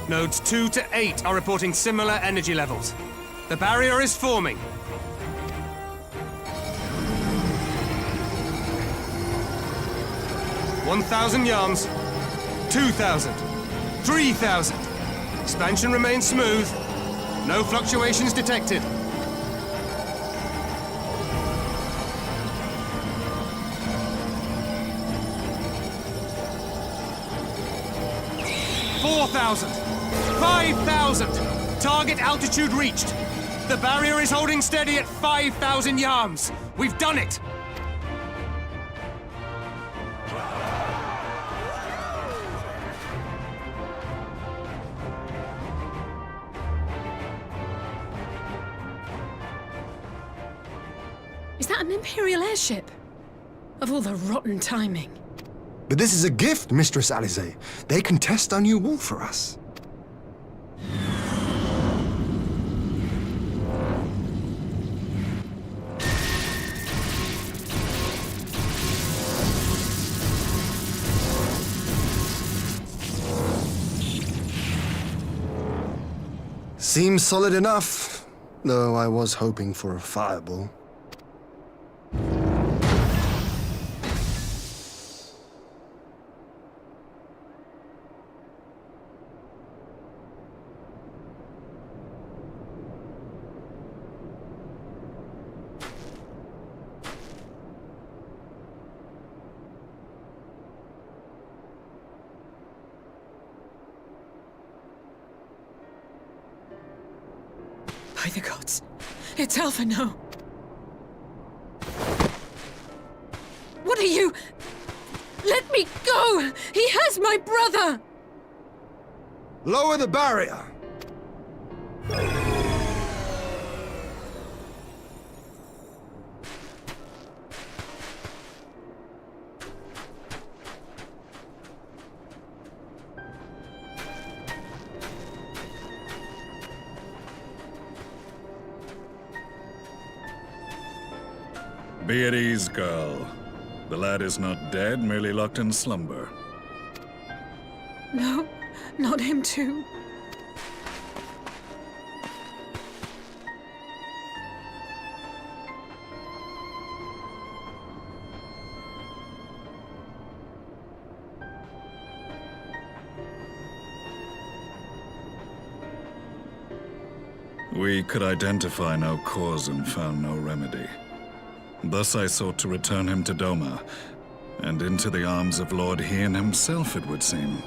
Nodes 2 to 8 are reporting similar energy levels. The barrier is forming. $1,000 yards. 2,000. 3,000. Expansion remains smooth. No fluctuations detected. 4,000! 5,000! Target altitude reached! The barrier is holding steady at 5,000 yards! We've done it! Is that an Imperial airship? Of all the rotten timing. But this is a gift, Mistress Alize. They can test our new wall for us. Seems solid enough, though I was hoping for a fireball. By the gods, it's Alphino. What are you? Let me go! He has my brother! Lower the barrier! Be at ease, girl. The lad is not dead, merely locked in slumber. No, not him too. We could identify no cause and found no remedy. Thus I sought to return him to Doma, and into the arms of Lord Hien himself, it would seem.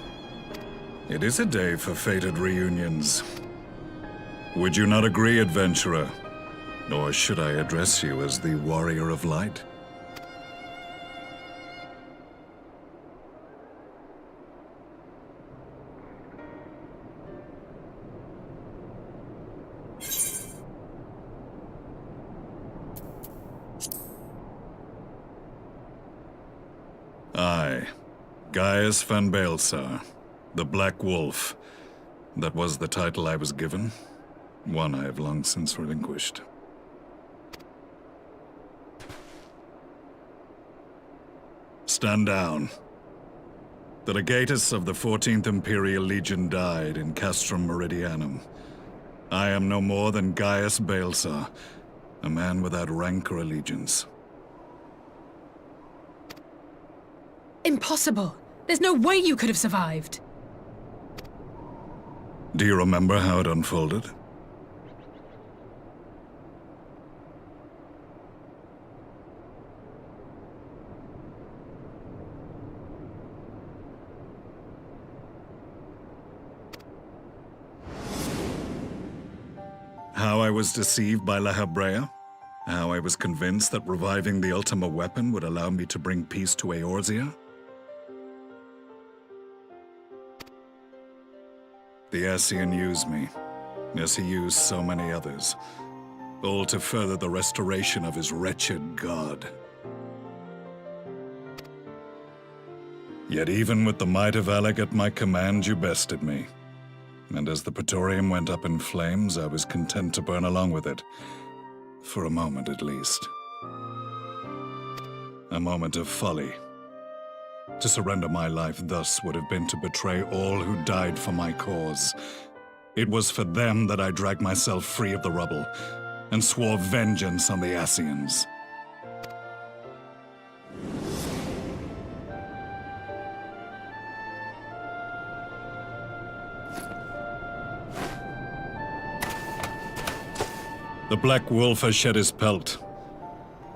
It is a day for fated reunions. Would you not agree, adventurer? Or should I address you as the Warrior of Light? I, Gaius van Baelsar, the Black Wolf. That was the title I was given, one I have long since relinquished. Stand down. The legatus of the 14th Imperial Legion died in Castrum Meridianum. I am no more than Gaius Baelsar, a man without rank or allegiance. Impossible! There's no way you could have survived! Do you remember how it unfolded? I was deceived by La Habrea? How I was convinced that reviving the Ultima weapon would allow me to bring peace to Eorzea? The Ascian used me, as he used so many others, all to further the restoration of his wretched god. Yet even with the might of Alec at my command, you bested me. And as the Praetorium went up in flames, I was content to burn along with it. For a moment at least. A moment of folly. To surrender my life thus would have been to betray all who died for my cause. It was for them that I dragged myself free of the rubble, and swore vengeance on the Ascians. The Black Wolf has shed his pelt,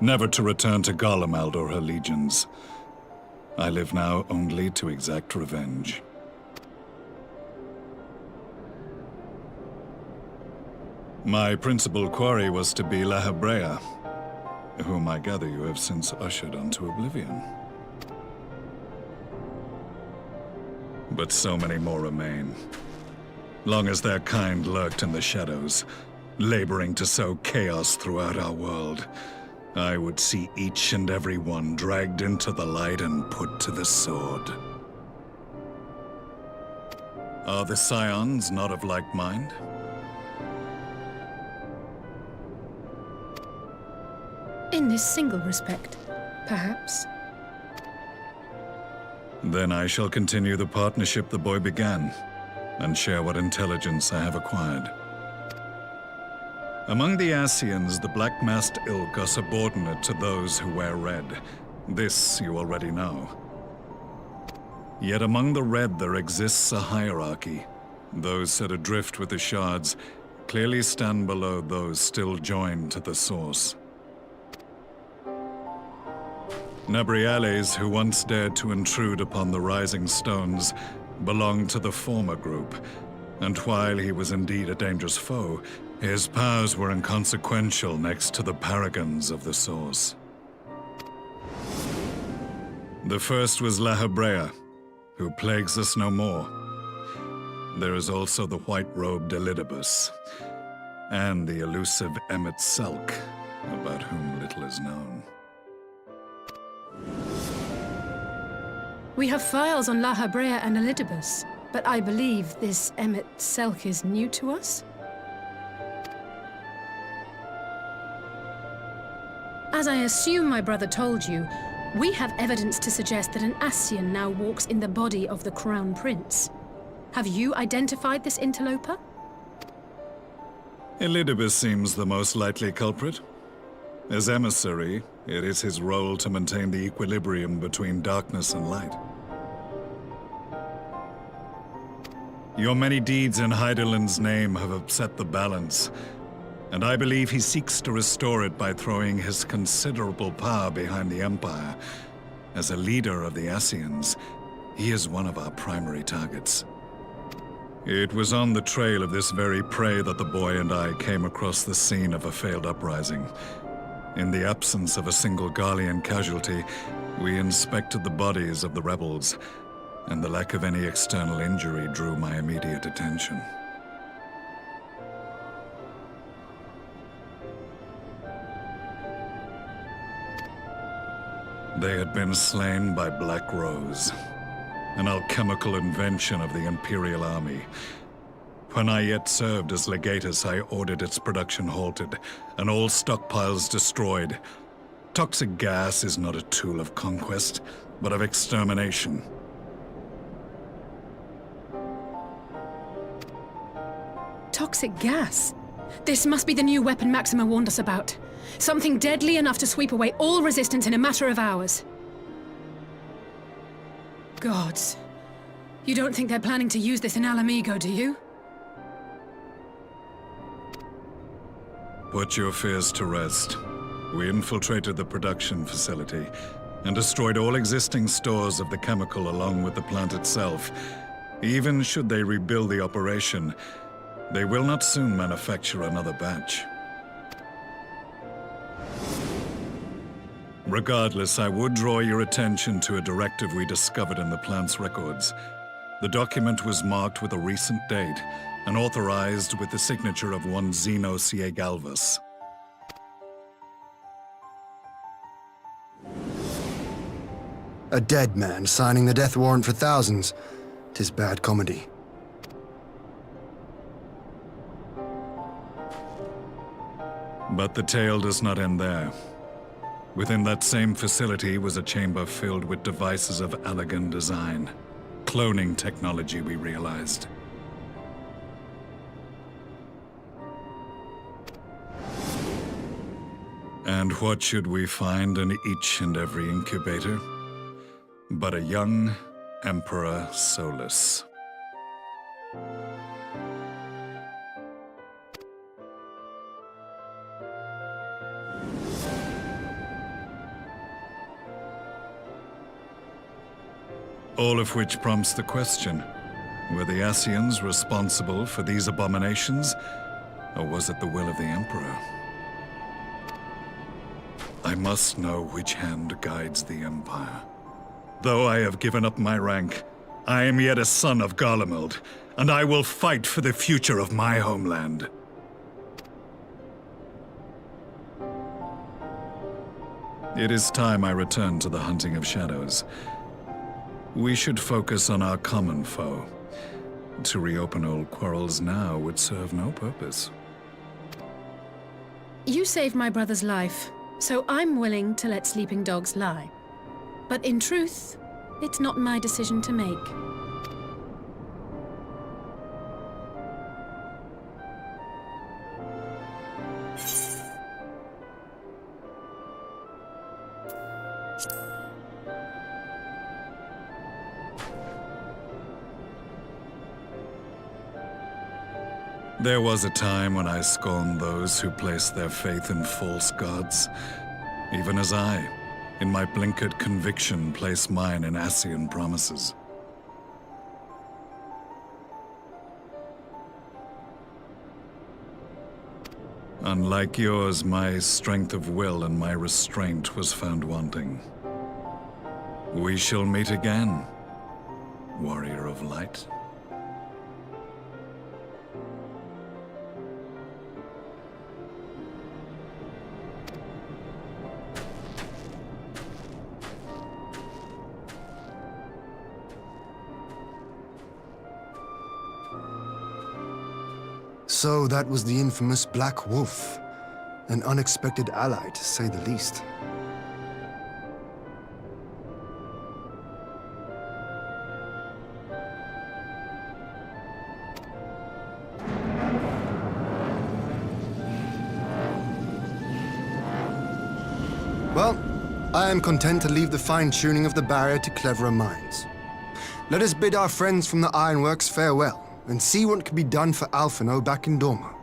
never to return to Garlemald or her legions. I live now only to exact revenge. My principal quarry was to be La Habrea, whom I gather you have since ushered onto oblivion. But so many more remain, long as their kind lurked in the shadows, laboring to sow chaos throughout our world. I would see each and every one dragged into the light and put to the sword. Are the Scions not of like mind? In this single respect, perhaps. Then I shall continue the partnership the boy began, and share what intelligence I have acquired. Among the Ascians, the Black-Masked Ilk are subordinate to those who wear red. This you already know. Yet among the Red there exists a hierarchy. Those set adrift with the shards clearly stand below those still joined to the source. Nabriales, who once dared to intrude upon the Rising Stones, belonged to the former group, and while he was indeed a dangerous foe, his powers were inconsequential next to the paragons of the Source. The first was La Habrea, who plagues us no more. There is also the white-robed Elidibus, and the elusive Emmet Selk, about whom little is known. We have files on La Habrea and Elidibus, but I believe this Emmet Selk is new to us? As I assume my brother told you, we have evidence to suggest that an Ascian now walks in the body of the Crown Prince. Have you identified this interloper? Elidibus seems the most likely culprit. As emissary, it is his role to maintain the equilibrium between darkness and light. Your many deeds in Hydaelyn's name have upset the balance, and I believe he seeks to restore it by throwing his considerable power behind the Empire. As a leader of the Ascians, he is one of our primary targets. It was on the trail of this very prey that the boy and I came across the scene of a failed uprising. In the absence of a single Garlean casualty, we inspected the bodies of the rebels, and the lack of any external injury drew my immediate attention. They had been slain by Black Rose, an alchemical invention of the Imperial Army. When I yet served as legatus, I ordered its production halted, and all stockpiles destroyed. Toxic gas is not a tool of conquest, but of extermination. Toxic gas? This must be the new weapon Maxima warned us about. Something deadly enough to sweep away all resistance in a matter of hours. Gods. You don't think they're planning to use this in Alamigo, do you? Put your fears to rest. We infiltrated the production facility and destroyed all existing stores of the chemical along with the plant itself. Even should they rebuild the operation, They will not soon manufacture another batch. Regardless, I would draw your attention to a directive we discovered in the plant's records. The document was marked with a recent date and authorized with the signature of one Zeno Galvus. A dead man signing the death warrant for thousands. 'Tis bad comedy. But the tale does not end there. Within that same facility was a chamber filled with devices of elegant design. Cloning technology, we realized. And what should we find in each and every incubator? But a young Emperor Solus. All of which prompts the question, were the Ascians responsible for these abominations, or was it the will of the Emperor? I must know which hand guides the Empire. Though I have given up my rank, I am yet a son of Garlemald, and I will fight for the future of my homeland. It is time I return to the hunting of shadows. We should focus on our common foe. To reopen old quarrels now would serve no purpose. You saved my brother's life, so I'm willing to let sleeping dogs lie. But in truth, it's not my decision to make. There was a time when I scorned those who placed their faith in false gods, even as I, in my blinkered conviction, place mine in Ascian promises. Unlike yours, my strength of will and my restraint was found wanting. We shall meet again, warrior of light. So that was the infamous Black Wolf. An unexpected ally, to say the least. Well, I am content to leave the fine-tuning of the barrier to cleverer minds. Let us bid our friends from the Ironworks farewell, and see what can be done for Alphino back in Doma.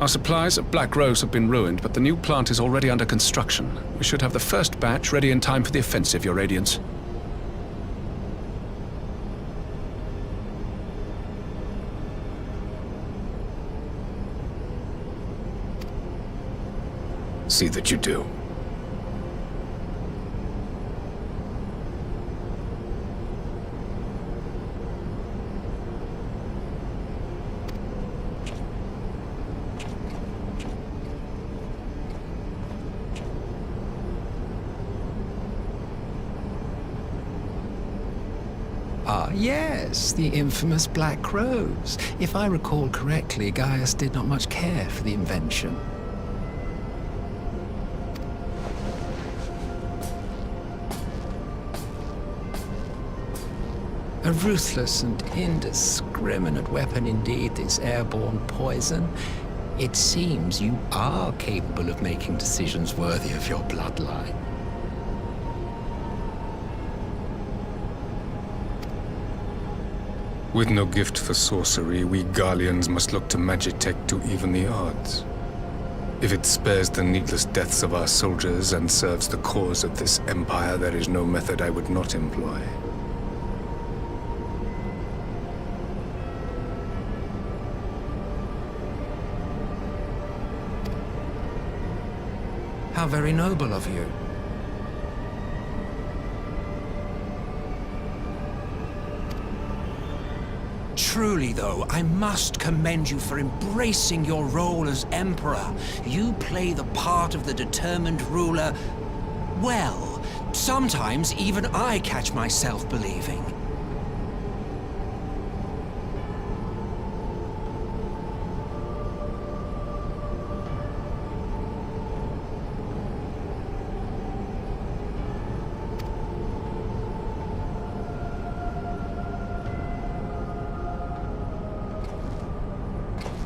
Our supplies of Black Rose have been ruined, but the new plant is already under construction. We should have the first batch ready in time for the offensive, Your Radiance. See that you do. Ah, yes, the infamous Black Rose. If I recall correctly, Gaius did not much care for the invention. A ruthless and indiscriminate weapon indeed, this airborne poison. It seems you are capable of making decisions worthy of your bloodline. With no gift for sorcery, we Garleans must look to Magitech to even the odds. If it spares the needless deaths of our soldiers and serves the cause of this empire, there is no method I would not employ. How very noble of you. Truly, though, I must commend you for embracing your role as Emperor. You play the part of the determined ruler well. Sometimes even I catch myself believing.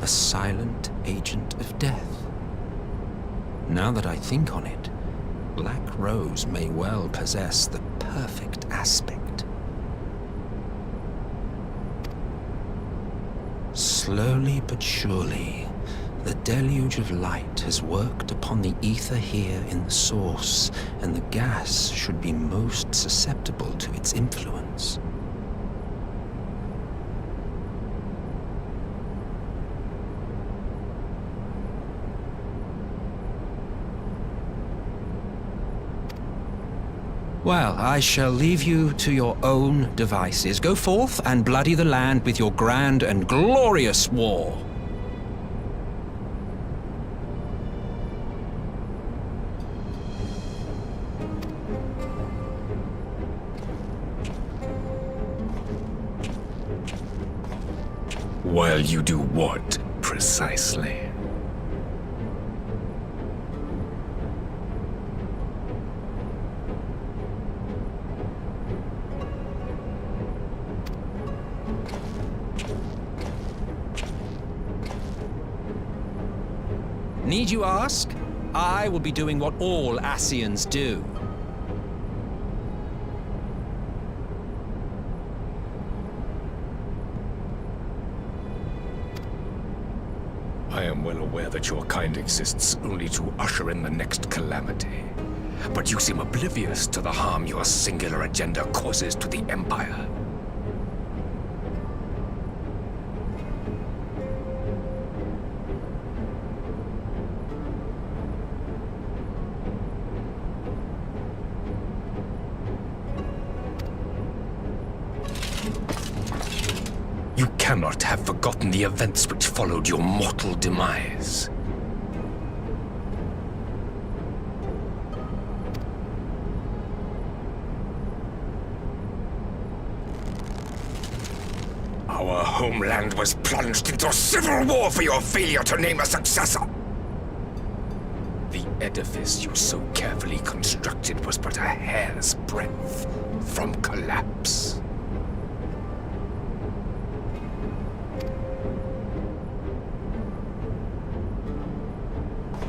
A silent agent of death. Now that I think on it, Black Rose may well possess the perfect aspect. Slowly but surely, the deluge of light has worked upon the ether here in the source, and the gas should be most susceptible to its influence. Well, I shall leave you to your own devices. Go forth and bloody the land with your grand and glorious war. While you do what, precisely? Need you ask? I will be doing what all Ascians do. I am well aware that your kind exists only to usher in the next calamity. But you seem oblivious to the harm your singular agenda causes to the Empire. You cannot have forgotten the events which followed your mortal demise. Our homeland was plunged into civil war for your failure to name a successor. The edifice you so carefully constructed was but a hair's breadth from collapse.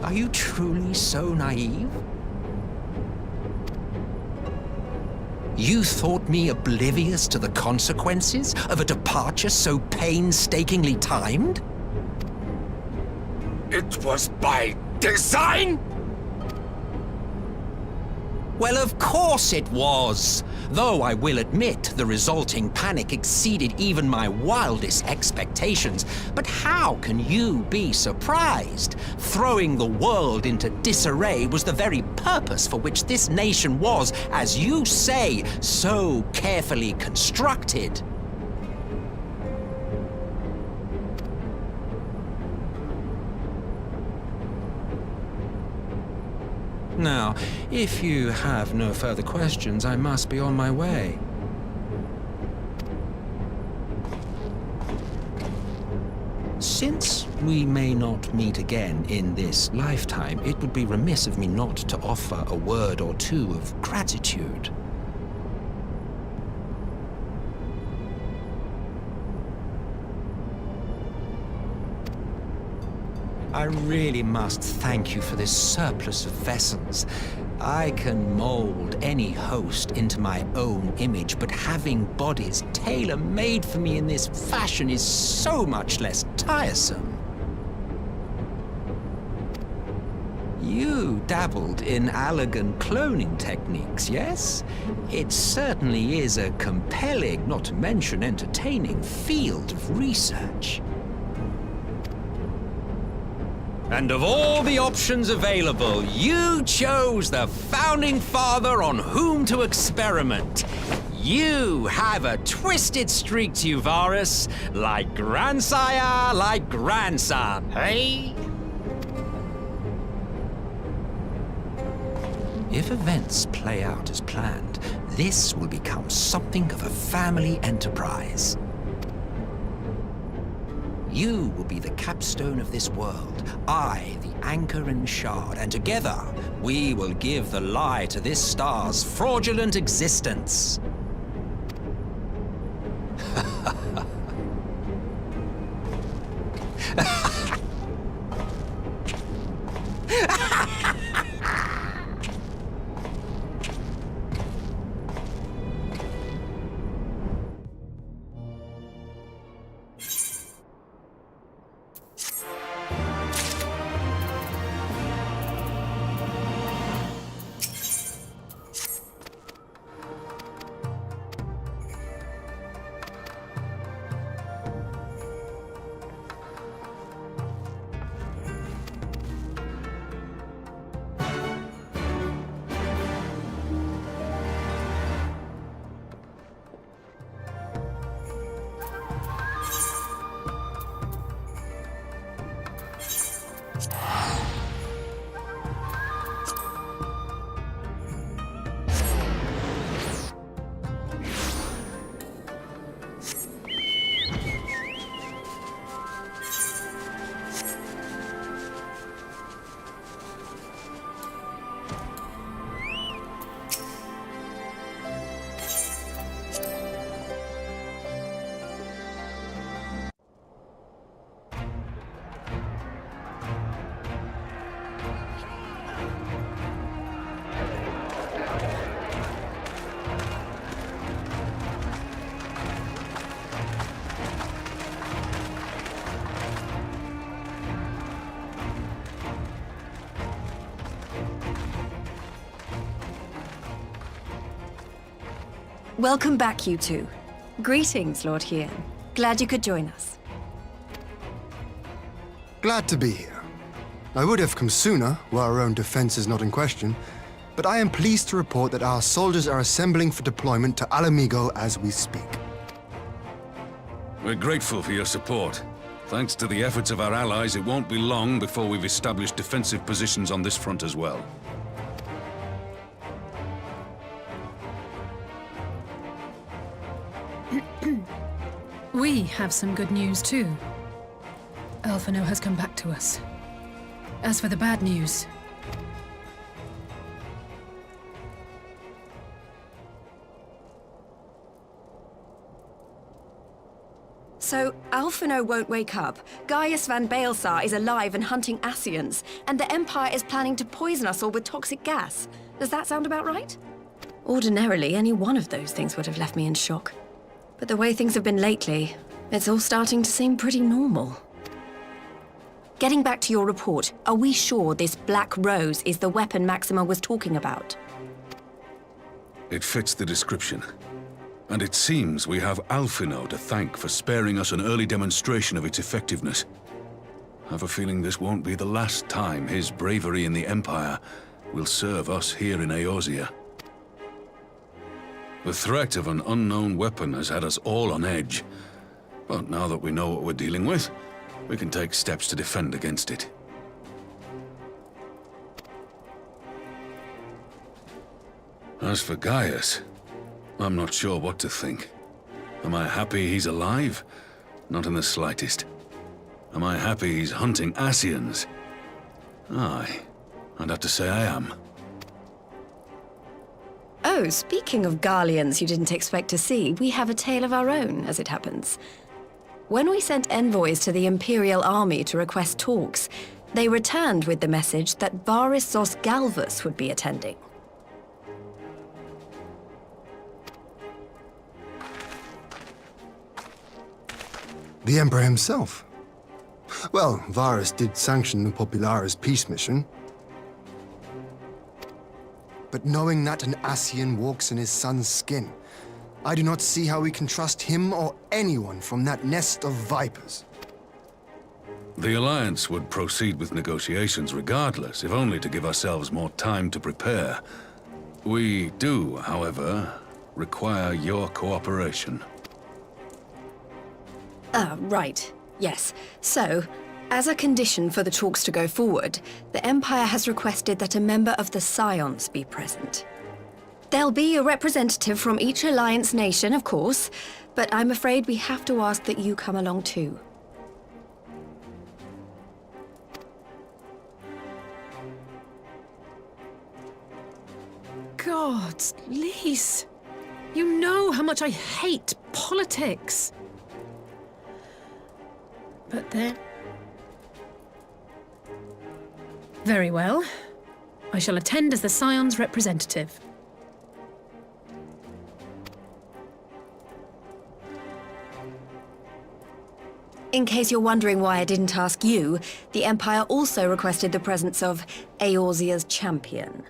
Are you truly so naive? You thought me oblivious to the consequences of a departure so painstakingly timed? It was by design? Well, of course it was. Though I will admit the resulting panic exceeded even my wildest expectations. But how can you be surprised? Throwing the world into disarray was the very purpose for which this nation was, as you say, so carefully constructed. Now, if you have no further questions, I must be on my way. Since we may not meet again in this lifetime, it would be remiss of me not to offer a word or two of gratitude. I really must thank you for this surplus of vessels. I can mold any host into my own image, but having bodies tailor-made for me in this fashion is so much less tiresome. You dabbled in Allagan cloning techniques, yes? It certainly is a compelling, not to mention entertaining, field of research. And of all the options available, you chose the Founding Father on whom to experiment. You have a twisted streak to you, Varus, like grandsire, like grandson, hey? If events play out as planned, this will become something of a family enterprise. You will be the capstone of this world, I the anchor and shard, and together we will give the lie to this star's fraudulent existence. Welcome back, you two. Greetings, Lord Hien. Glad you could join us. Glad to be here. I would have come sooner, were our own defense is not in question, but I am pleased to report that our soldiers are assembling for deployment to Alamigo as we speak. We're grateful for your support. Thanks to the efforts of our allies, it won't be long before we've established defensive positions on this front as well. We have some good news, too. Alphino has come back to us. As for the bad news... So, Alphino won't wake up, Gaius van Baelsar is alive and hunting Ascians, and the Empire is planning to poison us all with toxic gas. Does that sound about right? Ordinarily, any one of those things would have left me in shock. But the way things have been lately, it's all starting to seem pretty normal. Getting back to your report, are we sure this Black Rose is the weapon Maxima was talking about? It fits the description. And it seems we have Alphino to thank for sparing us an early demonstration of its effectiveness. I have a feeling this won't be the last time his bravery in the Empire will serve us here in Eorzea. The threat of an unknown weapon has had us all on edge. But now that we know what we're dealing with, we can take steps to defend against it. As for Gaius, I'm not sure what to think. Am I happy he's alive? Not in the slightest. Am I happy he's hunting Ascians? Aye, I'd have to say I am. Oh, speaking of Garleans you didn't expect to see, we have a tale of our own, as it happens. When we sent envoys to the Imperial Army to request talks, they returned with the message that Varys Zos Galvus would be attending. The Emperor himself. Well, Varys did sanction the Popularis peace mission. But knowing that an Ascian walks in his son's skin, I do not see how we can trust him or anyone from that nest of vipers. The Alliance would proceed with negotiations regardless, if only to give ourselves more time to prepare. We do, however, require your cooperation. Right. Yes. So, as a condition for the talks to go forward, the Empire has requested that a member of the Scions be present. There'll be a representative from each Alliance nation, of course, but I'm afraid we have to ask that you come along too. God, Lise, you know how much I hate politics. But there... Very well. I shall attend as the Scion's representative. In case you're wondering why I didn't ask you, the Empire also requested the presence of Eorzea's champion.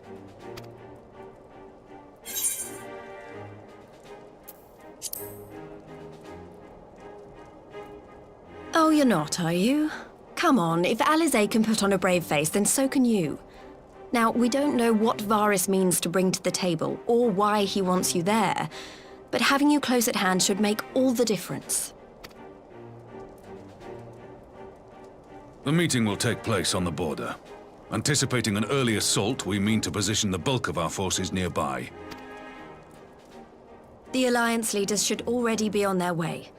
Oh, you're not, are you? Come on, if Alizé can put on a brave face, then so can you. Now, we don't know what Varys means to bring to the table, or why he wants you there, but having you close at hand should make all the difference. The meeting will take place on the border. Anticipating an early assault, we mean to position the bulk of our forces nearby. The Alliance leaders should already be on their way.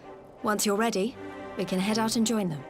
Once you're ready, we can head out and join them.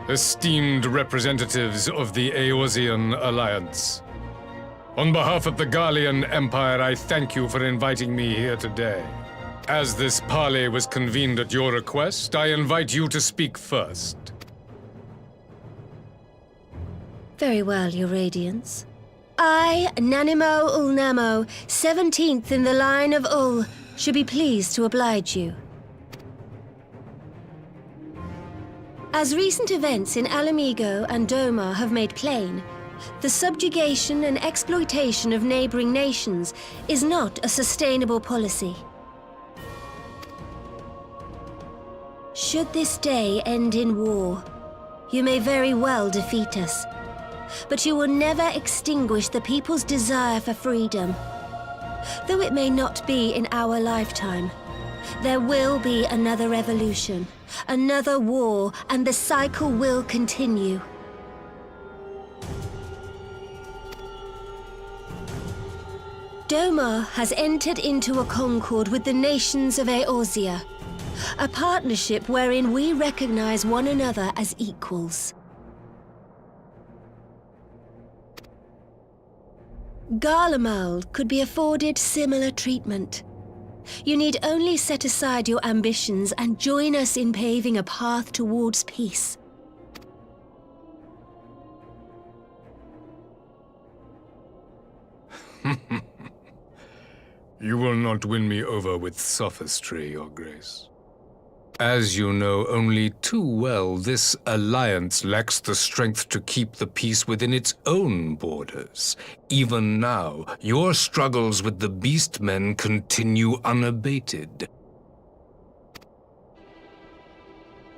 Esteemed representatives of the Eorzean Alliance. On behalf of the Garlean Empire, I thank you for inviting me here today. As this parley was convened at your request, I invite you to speak first. Very well, Your Radiance. I, Nanimo Ulnamo, 17th in the line of Ul, should be pleased to oblige you. As recent events in Alamigo and Doma have made plain, the subjugation and exploitation of neighboring nations is not a sustainable policy. Should this day end in war, you may very well defeat us. but you will never extinguish the people's desire for freedom. Though it may not be in our lifetime, there will be another revolution, another war, and the cycle will continue. Doma has entered into a concord with the nations of Eorzea, a partnership wherein we recognize one another as equals. Garlemald could be afforded similar treatment. You need only set aside your ambitions and join us in paving a path towards peace. You will not win me over with sophistry, Your Grace. As you know only too well, this alliance lacks the strength to keep the peace within its own borders. Even now, your struggles with the Beastmen continue unabated.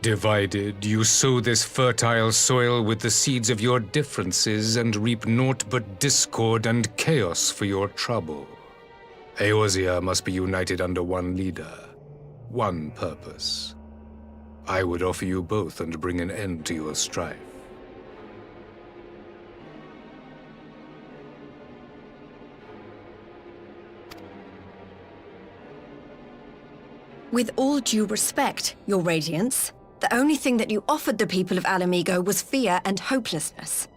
Divided, you sow this fertile soil with the seeds of your differences and reap naught but discord and chaos for your trouble. Eorzea must be united under one leader, one purpose. I would offer you both and bring an end to your strife. With all due respect, Your Radiance, the only thing that you offered the people of Alamigo was fear and hopelessness.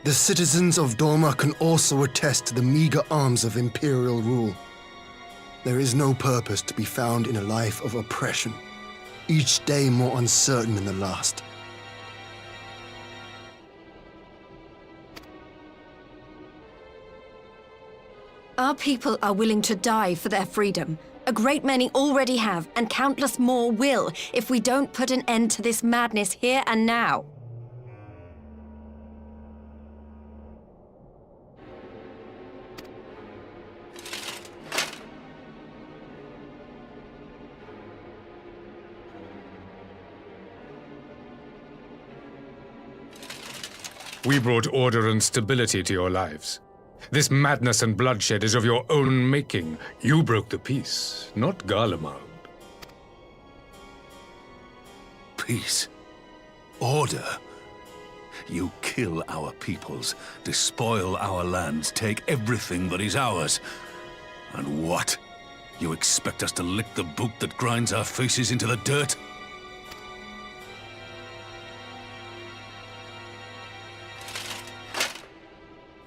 The citizens of Doma can also attest to the meager arms of imperial rule. There is no purpose to be found in a life of oppression, each day more uncertain than the last. Our people are willing to die for their freedom. A great many already have, and countless more will, if we don't put an end to this madness here and now. We brought order and stability to your lives. This madness and bloodshed is of your own making. You broke the peace, not Garlemald. Peace. Order. You kill our peoples, despoil our lands, take everything that is ours. And what? You expect us to lick the boot that grinds our faces into the dirt?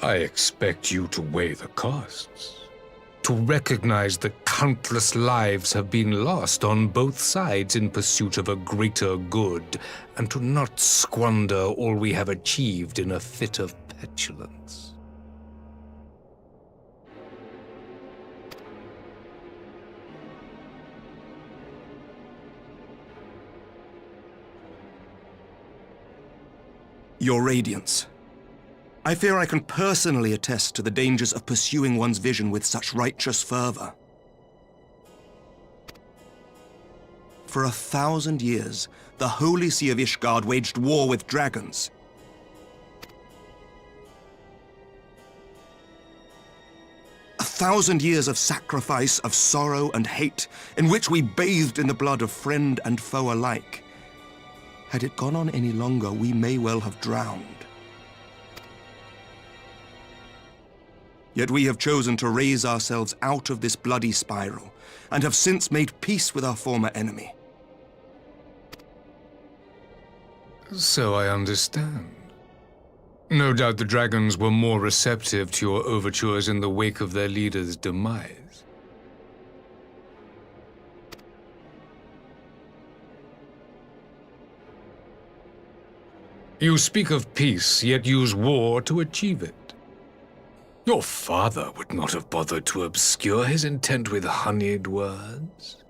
I expect you to weigh the costs. To recognize that countless lives have been lost on both sides in pursuit of a greater good, and to not squander all we have achieved in a fit of petulance. Your Radiance. I fear I can personally attest to the dangers of pursuing one's vision with such righteous fervor. For 1,000 years, the Holy See of Ishgard waged war with dragons. A 1,000 years of sacrifice, of sorrow and hate, in which we bathed in the blood of friend and foe alike. Had it gone on any longer, we may well have drowned. Yet we have chosen to raise ourselves out of this bloody spiral, and have since made peace with our former enemy. So I understand. No doubt the dragons were more receptive to your overtures in the wake of their leader's demise. You speak of peace, yet use war to achieve it. Your father would not have bothered to obscure his intent with honeyed words.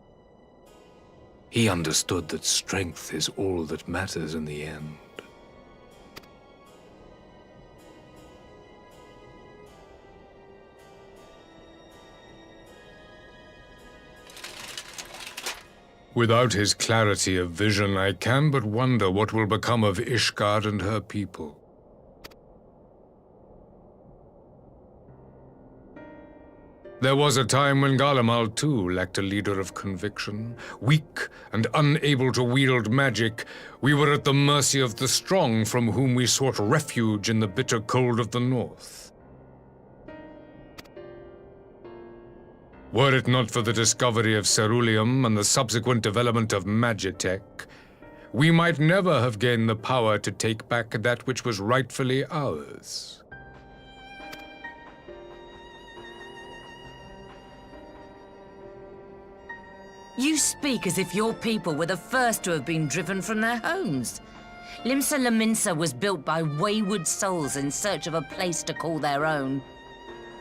He understood that strength is all that matters in the end. Without his clarity of vision, I can but wonder what will become of Ishgard and her people. There was a time when Garlemald too lacked a leader of conviction. Weak and unable to wield magic, we were at the mercy of the strong from whom we sought refuge in the bitter cold of the north. Were it not for the discovery of ceruleum and the subsequent development of magitech, we might never have gained the power to take back that which was rightfully ours. You speak as if your people were the first to have been driven from their homes. Limsa Lominsa was built by wayward souls in search of a place to call their own.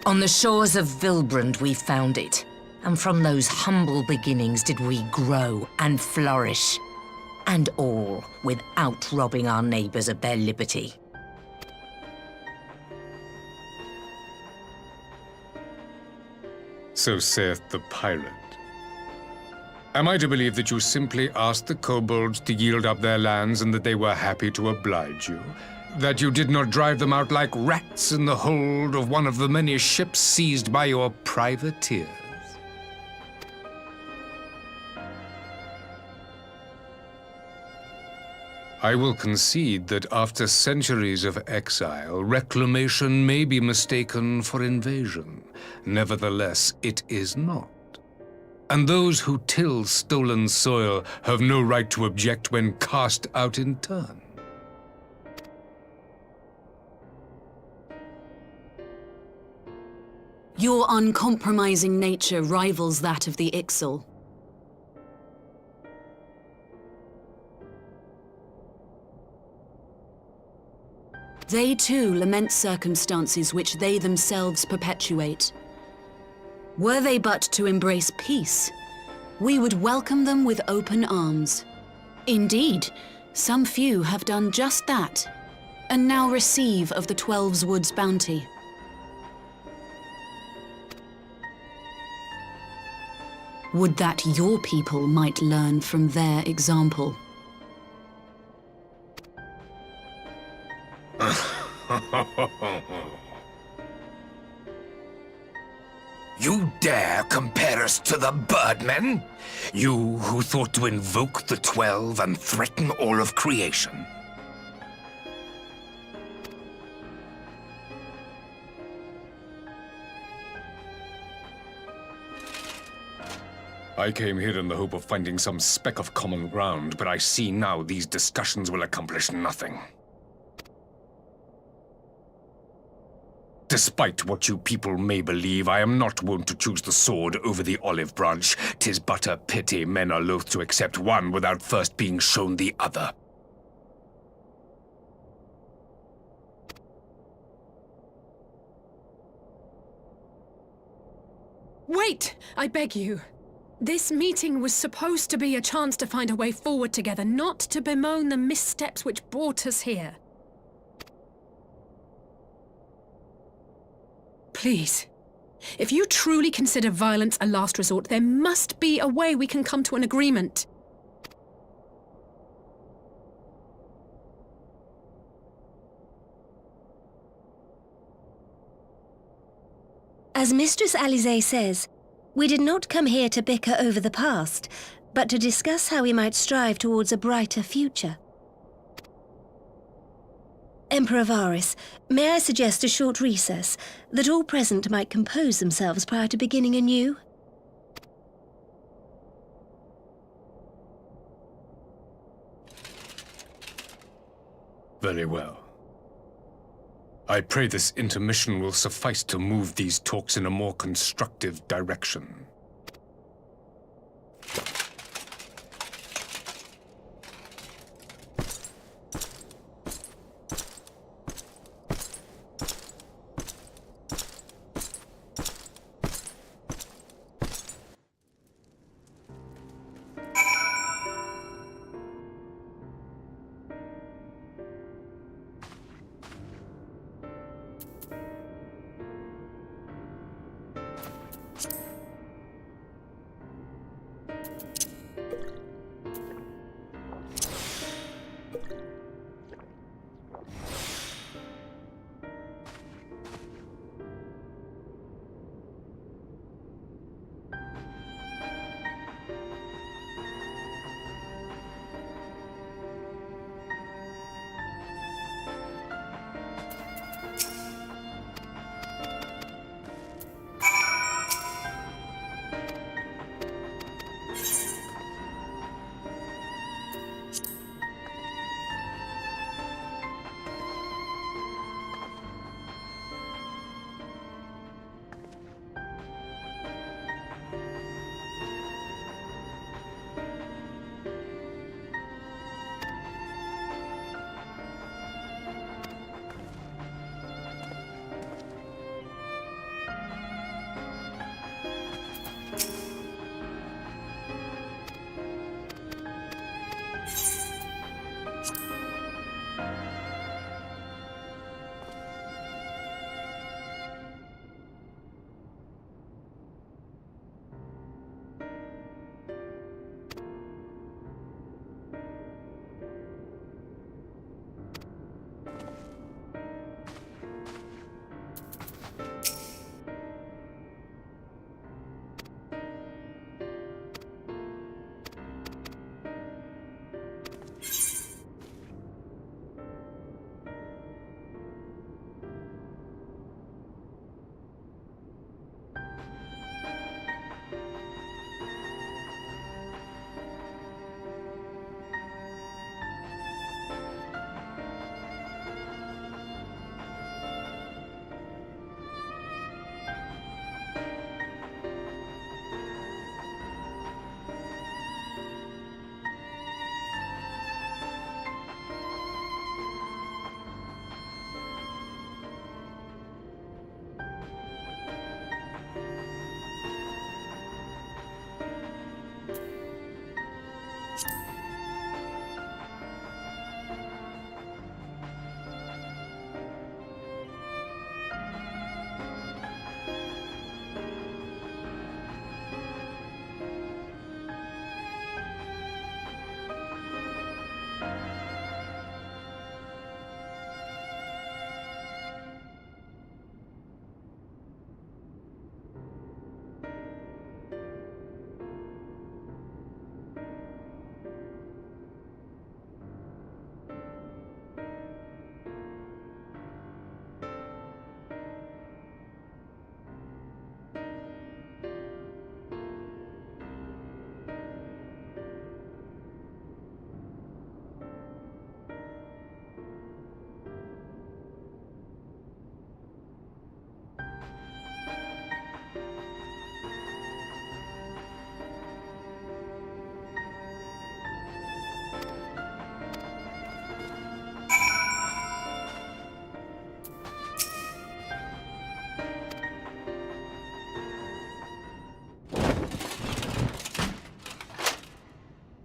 On the shores of Vilbrand we found it, and from those humble beginnings did we grow and flourish. And all without robbing our neighbors of their liberty. So saith the pirate. Am I to believe that you simply asked the kobolds to yield up their lands and that they were happy to oblige you? That you did not drive them out like rats in the hold of one of the many ships seized by your privateers? I will concede that after centuries of exile, reclamation may be mistaken for invasion. Nevertheless, it is not. And those who till stolen soil have no right to object when cast out in turn. Your uncompromising nature rivals that of the Ixal. They too lament circumstances which they themselves perpetuate. Were they but to embrace peace, we would welcome them with open arms. Indeed, some few have done just that, and now receive of the Twelve's Wood's bounty. Would that your people might learn from their example. You dare compare us to the Birdmen? You who thought to invoke the 12 and threaten all of creation? I came here in the hope of finding some speck of common ground, but I see now these discussions will accomplish nothing. Despite what you people may believe, I am not wont to choose the sword over the olive branch. 'Tis but a pity men are loath to accept one without first being shown the other. Wait! I beg you. This meeting was supposed to be a chance to find a way forward together, not to bemoan the missteps which brought us here. Please, if you truly consider violence a last resort, there must be a way we can come to an agreement. As Mistress Alisaie says, we did not come here to bicker over the past, but to discuss how we might strive towards a brighter future. Emperor Varys, may I suggest a short recess, that all present might compose themselves prior to beginning anew? Very well. I pray this intermission will suffice to move these talks in a more constructive direction.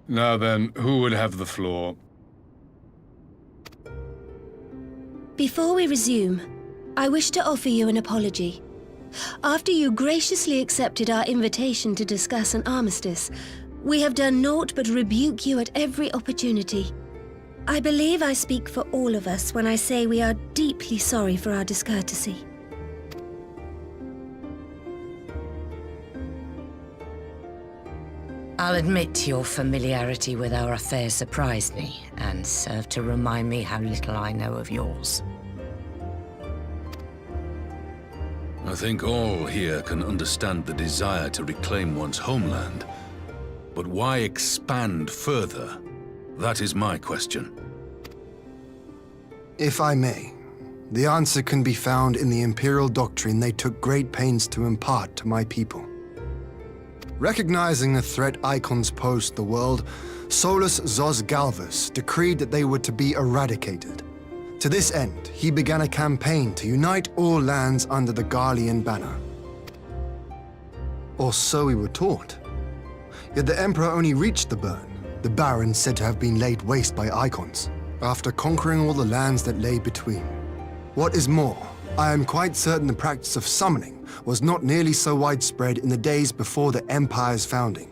Now then, who would have the floor? Before we resume, I wish to offer you an apology. After you graciously accepted our invitation to discuss an armistice, we have done naught but rebuke you at every opportunity. I believe I speak for all of us when I say we are deeply sorry for our discourtesy. I'll admit your familiarity with our affair surprised me, and served to remind me how little I know of yours. I think all here can understand the desire to reclaim one's homeland. But why expand further? That is my question. If I may, the answer can be found in the Imperial doctrine they took great pains to impart to my people. Recognizing the threat Icons pose to the world, Solus Zos Galvus decreed that they were to be eradicated. To this end, he began a campaign to unite all lands under the Garlean banner. Or so we were taught. Yet the Emperor only reached the burn, the Barren said to have been laid waste by Icons, after conquering all the lands that lay between. What is more, I am quite certain the practice of summoning was not nearly so widespread in the days before the Empire's founding.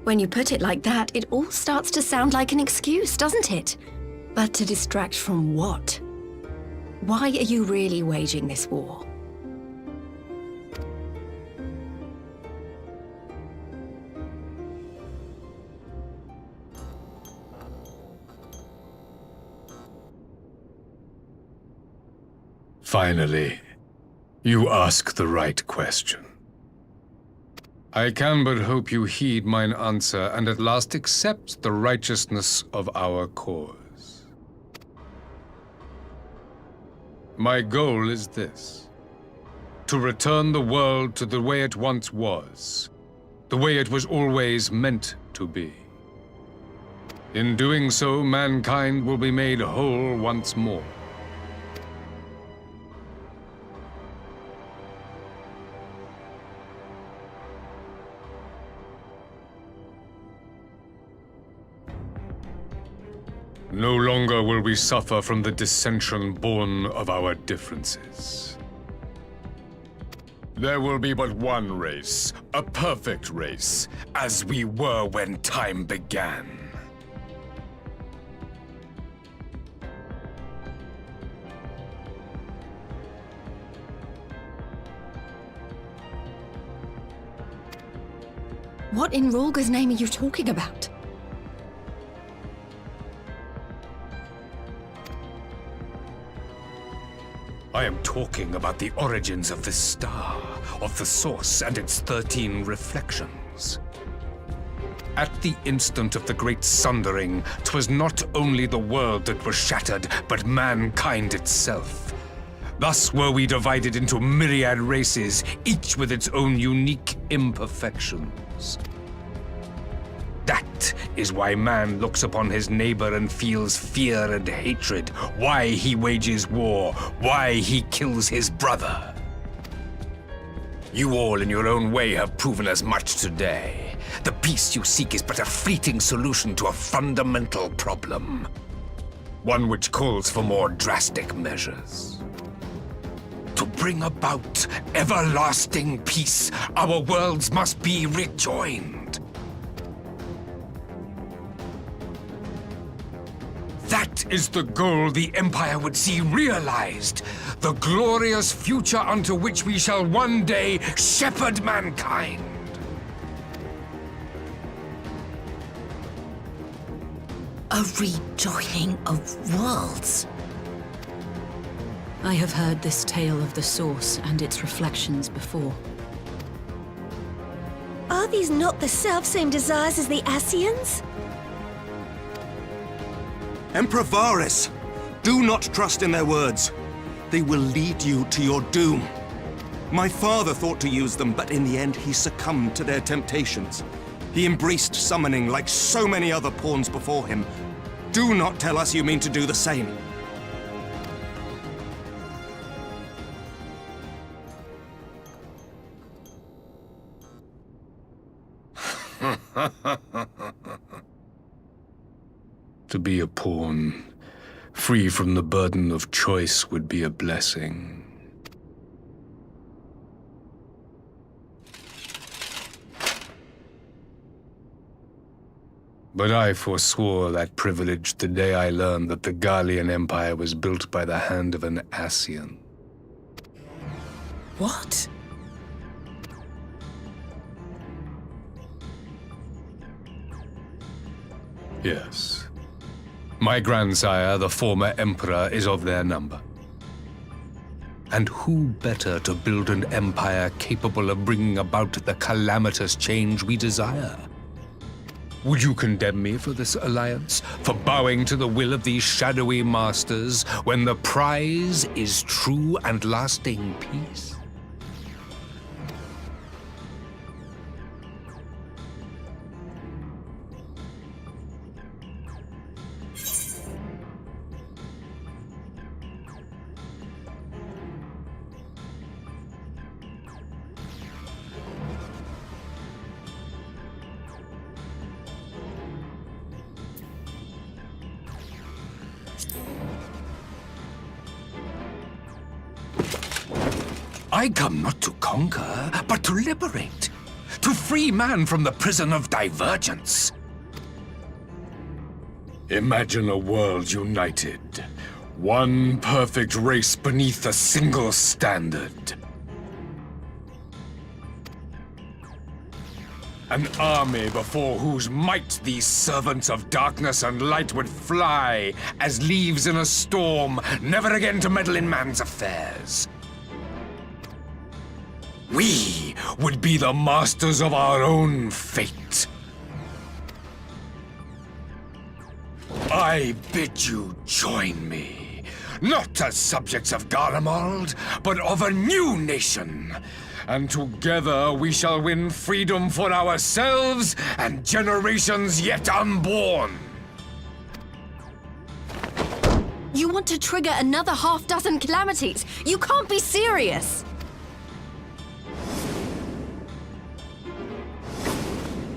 When you put it like that, it all starts to sound like an excuse, doesn't it? But to distract from what? Why are you really waging this war? Finally, you ask the right question. I can but hope you heed mine answer and at last accept the righteousness of our cause. My goal is this: to return the world to the way it once was, the way it was always meant to be. In doing so, mankind will be made whole once more. No longer will we suffer from the dissension born of our differences. There will be but one race, a perfect race, as we were when time began. What in Rorga's name are you talking about? I am talking about the origins of this star, of the source and its 13 reflections. At the instant of the great sundering, 'twas not only the world that was shattered, but mankind itself. Thus were we divided into myriad races, each with its own unique imperfections. That is why man looks upon his neighbor and feels fear and hatred, why he wages war, why he kills his brother. You all in your own way have proven as much today. The peace you seek is but a fleeting solution to a fundamental problem. One which calls for more drastic measures. To bring about everlasting peace, our worlds must be rejoined. That is the goal the Empire would see realized. The glorious future unto which we shall one day shepherd mankind. A rejoining of worlds. I have heard this tale of the Source and its reflections before. Are these not the self-same desires as the Ascians? Emperor Varys, do not trust in their words. They will lead you to your doom. My father thought to use them, but in the end he succumbed to their temptations. He embraced summoning like so many other pawns before him. Do not tell us you mean to do the same. To be a pawn, free from the burden of choice, would be a blessing. But I forswore that privilege the day I learned that the Garlean Empire was built by the hand of an Ascian. What? Yes. My grandsire, the former Emperor, is of their number. And who better to build an empire capable of bringing about the calamitous change we desire? Would you condemn me for this alliance? For bowing to the will of these shadowy masters, when the prize is true and lasting peace? I come not to conquer, but to liberate. To free man from the prison of divergence. Imagine a world united. One perfect race beneath a single standard. An army before whose might these servants of darkness and light would fly as leaves in a storm, never again to meddle in man's affairs. We would be the masters of our own fate. I bid you join me, not as subjects of Garlemald, but of a new nation. And together we shall win freedom for ourselves and generations yet unborn. You want to trigger another half-dozen calamities? You can't be serious!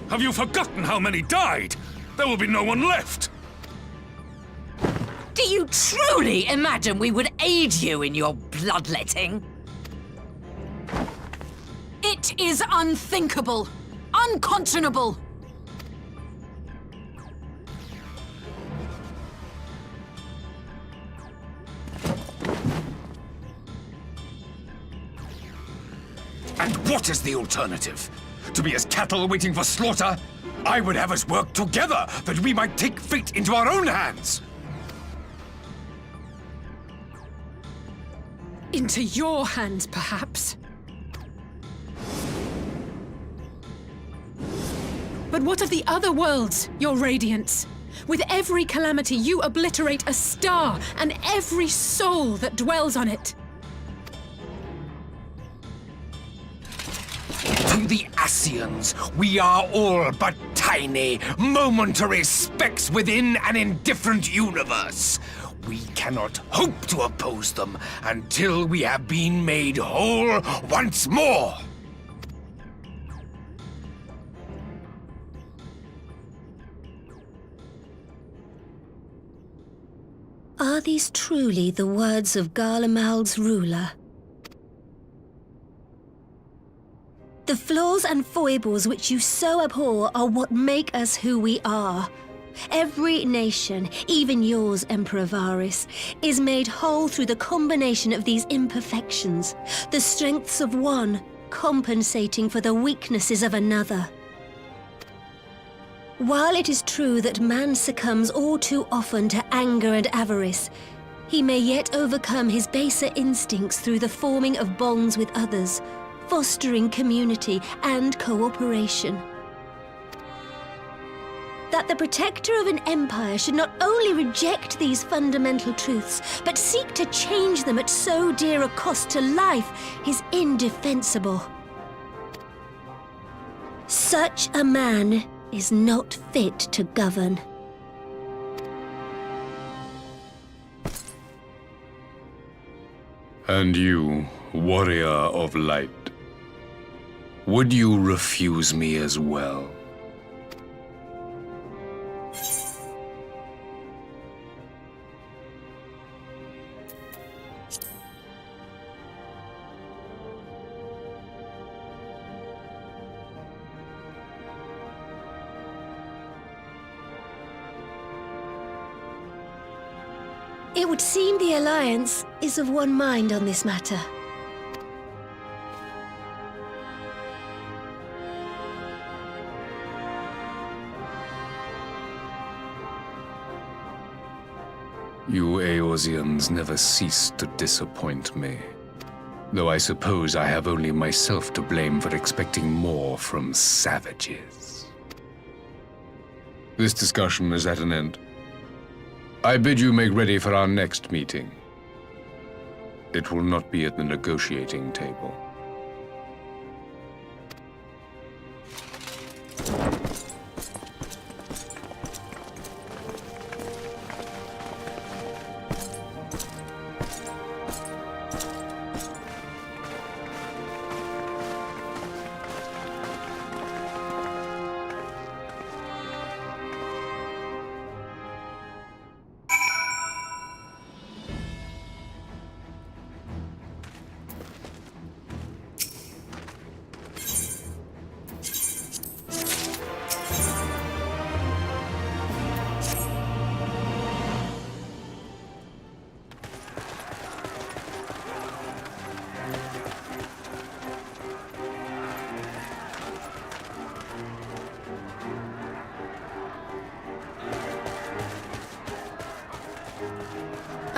Have you forgotten how many died? There will be no one left. Do you truly imagine we would aid you in your bloodletting? It is unthinkable, unconscionable. And what is the alternative? To be as cattle waiting for slaughter? I would have us work together, that we might take fate into our own hands! Into your hands, perhaps. But what of the other worlds, your radiance? With every calamity, you obliterate a star and every soul that dwells on it. To the Ascians, we are all but tiny, momentary specks within an indifferent universe. We cannot hope to oppose them until we have been made whole once more. Are these truly the words of Garlemald's ruler? The flaws and foibles which you so abhor are what make us who we are. Every nation, even yours, Emperor Varys, is made whole through the combination of these imperfections, the strengths of one compensating for the weaknesses of another. While it is true that man succumbs all too often to anger and avarice, he may yet overcome his baser instincts through the forming of bonds with others, fostering community and cooperation. That the protector of an empire should not only reject these fundamental truths, but seek to change them at so dear a cost to life is indefensible. Such a man is not fit to govern. And you, warrior of light, would you refuse me as well? It would seem the Alliance is of one mind on this matter. You Eorzeans never cease to disappoint me. Though I suppose I have only myself to blame for expecting more from savages. This discussion is at an end. I bid you make ready for our next meeting. It will not be at the negotiating table.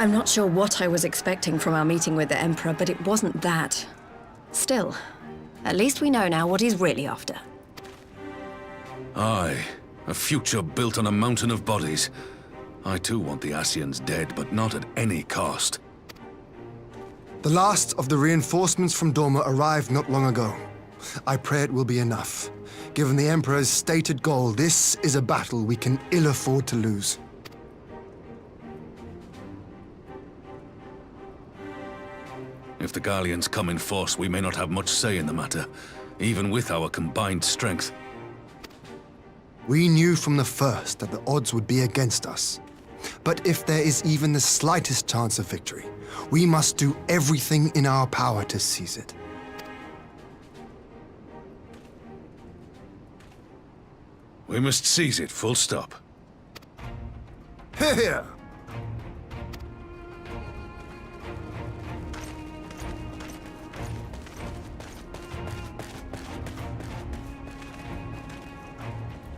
I'm not sure what I was expecting from our meeting with the Emperor, but it wasn't that. Still, at least we know now what he's really after. Aye, a future built on a mountain of bodies. I too want the Ascians dead, but not at any cost. The last of the reinforcements from Doma arrived not long ago. I pray it will be enough. Given the Emperor's stated goal, this is a battle we can ill afford to lose. If the Garleans come in force, we may not have much say in the matter, even with our combined strength. We knew from the first that the odds would be against us. But if there is even the slightest chance of victory, we must do everything in our power to seize it. We must seize it, full stop. Hear, hear!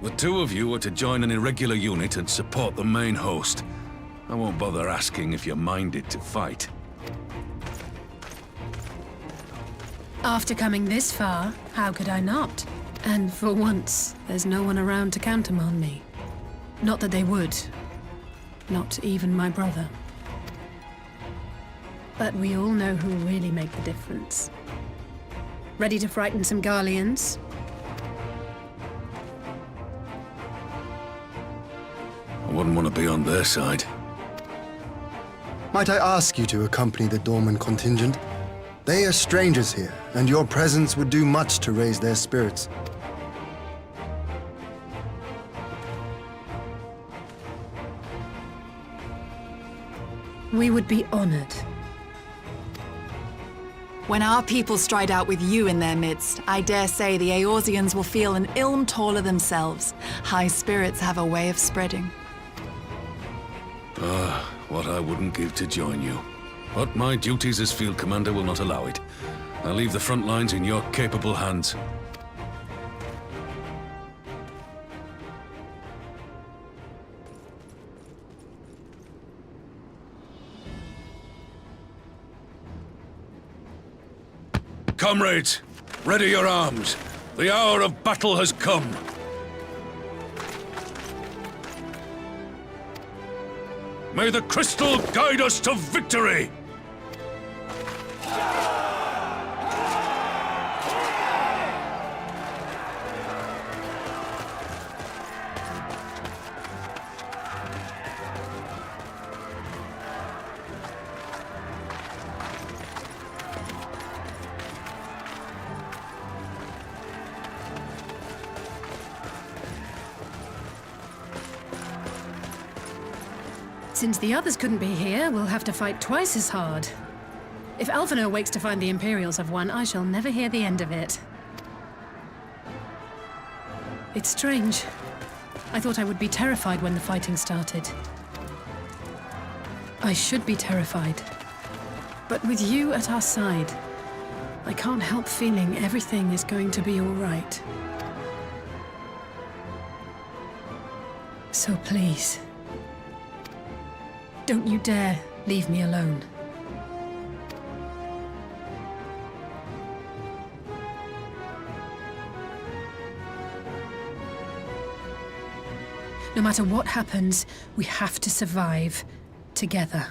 The two of you are to join an irregular unit and support the main host. I won't bother asking if you're minded to fight. After coming this far, how could I not? And for once, there's no one around to countermand me. Not that they would. Not even my brother. But we all know who'll really make the difference. Ready to frighten some Garleans? I wouldn't want to be on their side. Might I ask you to accompany the Dorman contingent? They are strangers here, and your presence would do much to raise their spirits. We would be honored. When our people stride out with you in their midst, I dare say the Eorzeans will feel an ilm taller themselves. High spirits have a way of spreading. Ah, what I wouldn't give to join you. But my duties as field commander will not allow it. I'll leave the front lines in your capable hands. Comrades, ready your arms. The hour of battle has come. May the crystal guide us to victory! Since the others couldn't be here, we'll have to fight twice as hard. If Alphinaud wakes to find the Imperials have won, I shall never hear the end of it. It's strange. I thought I would be terrified when the fighting started. I should be terrified. But with you at our side, I can't help feeling everything is going to be all right. So please, don't you dare leave me alone. No matter what happens, we have to survive together.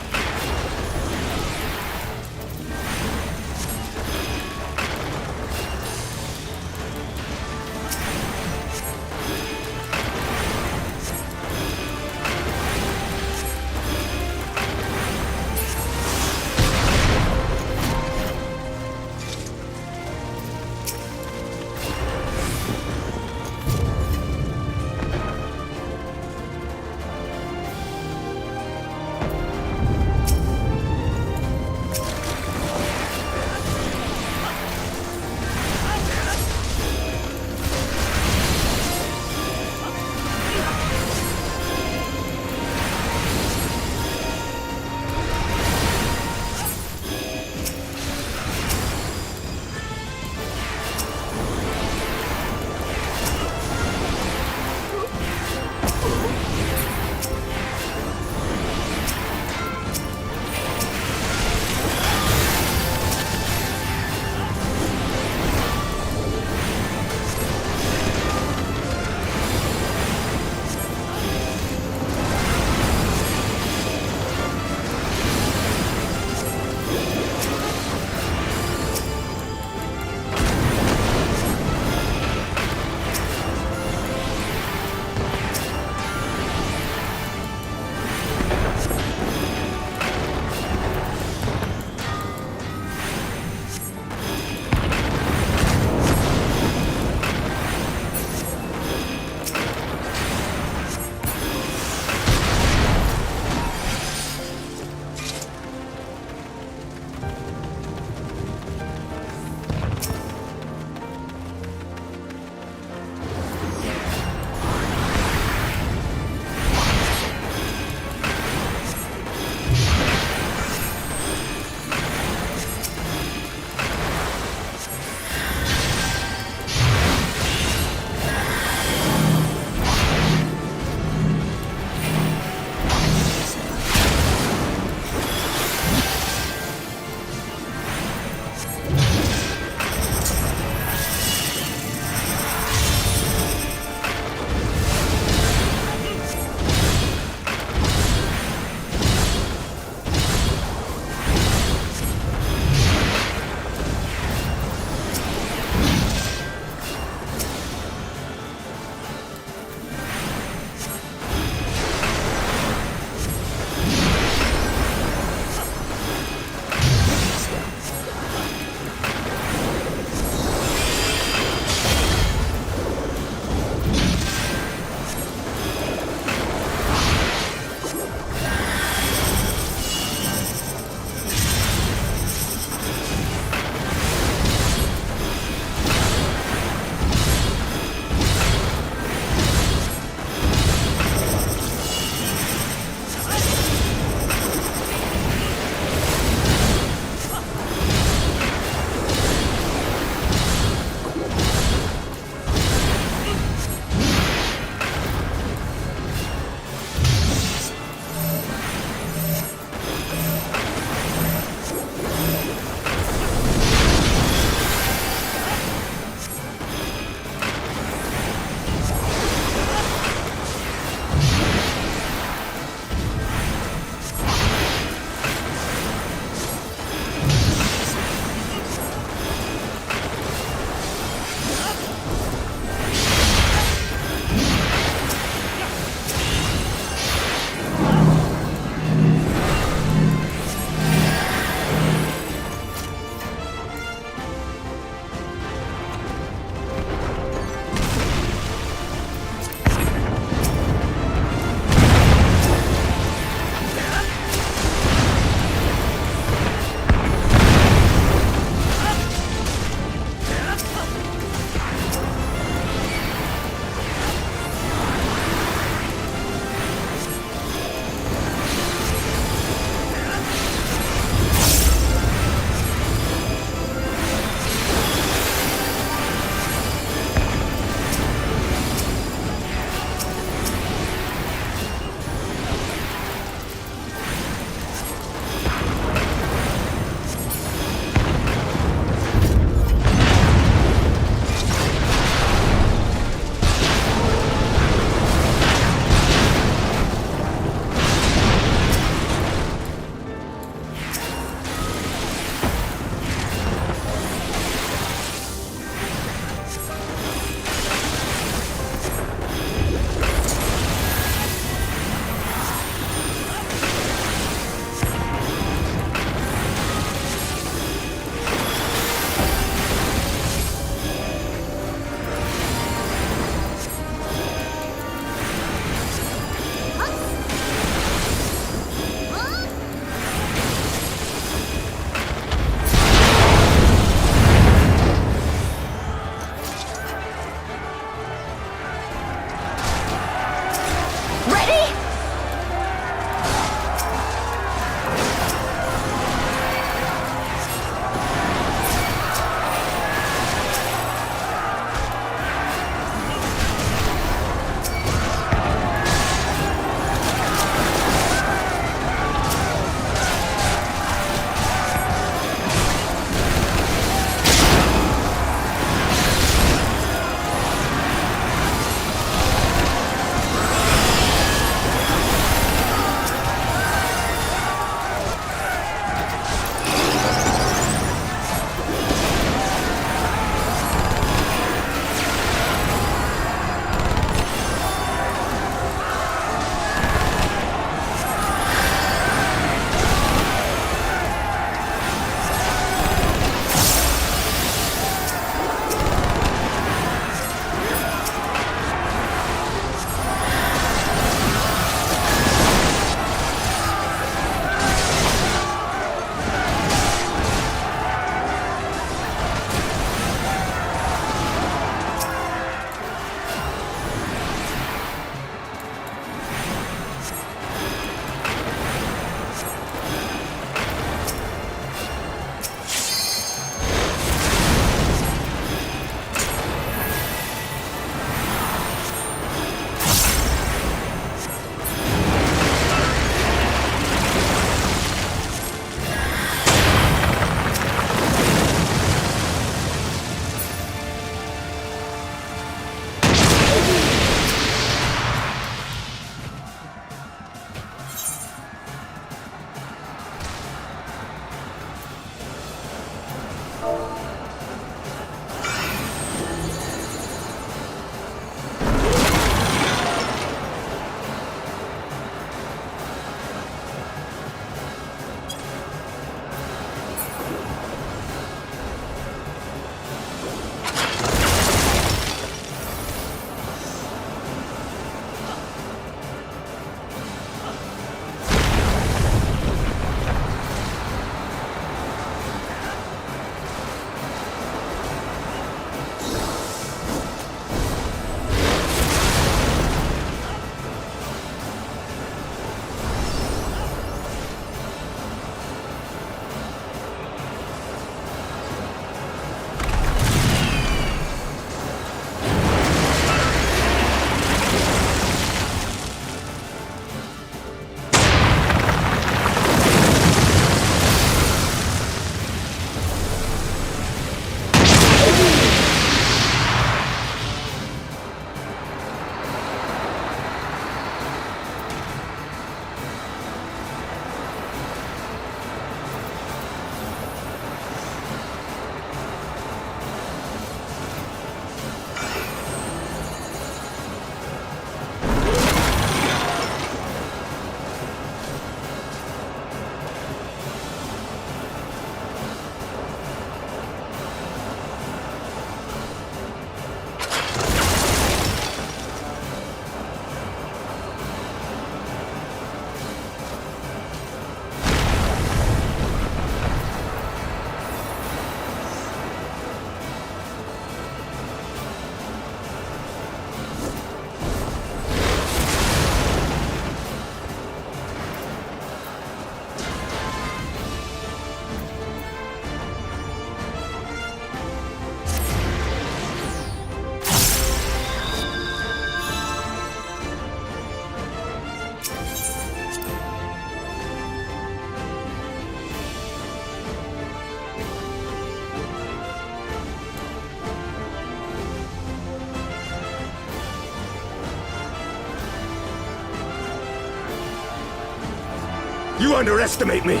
You underestimate me!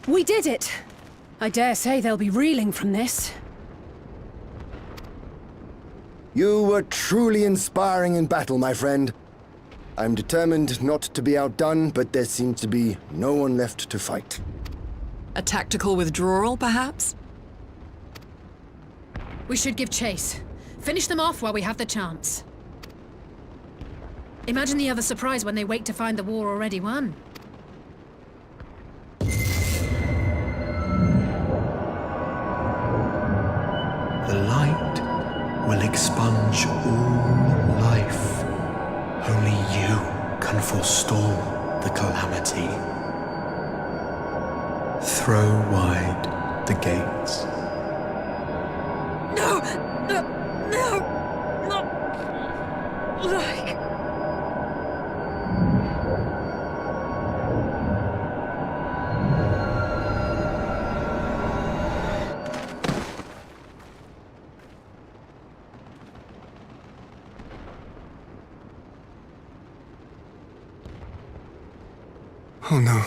We did it! I dare say they'll be reeling from this. You were truly inspiring in battle, my friend. I'm determined not to be outdone, but there seems to be no one left to fight. A tactical withdrawal, perhaps? We should give chase. Finish them off while we have the chance. Imagine the other surprise when they wake to find the war already won. The light will expunge all life. Only you can forestall the calamity. Throw wide the gates. No! No! No! Not like... Oh no.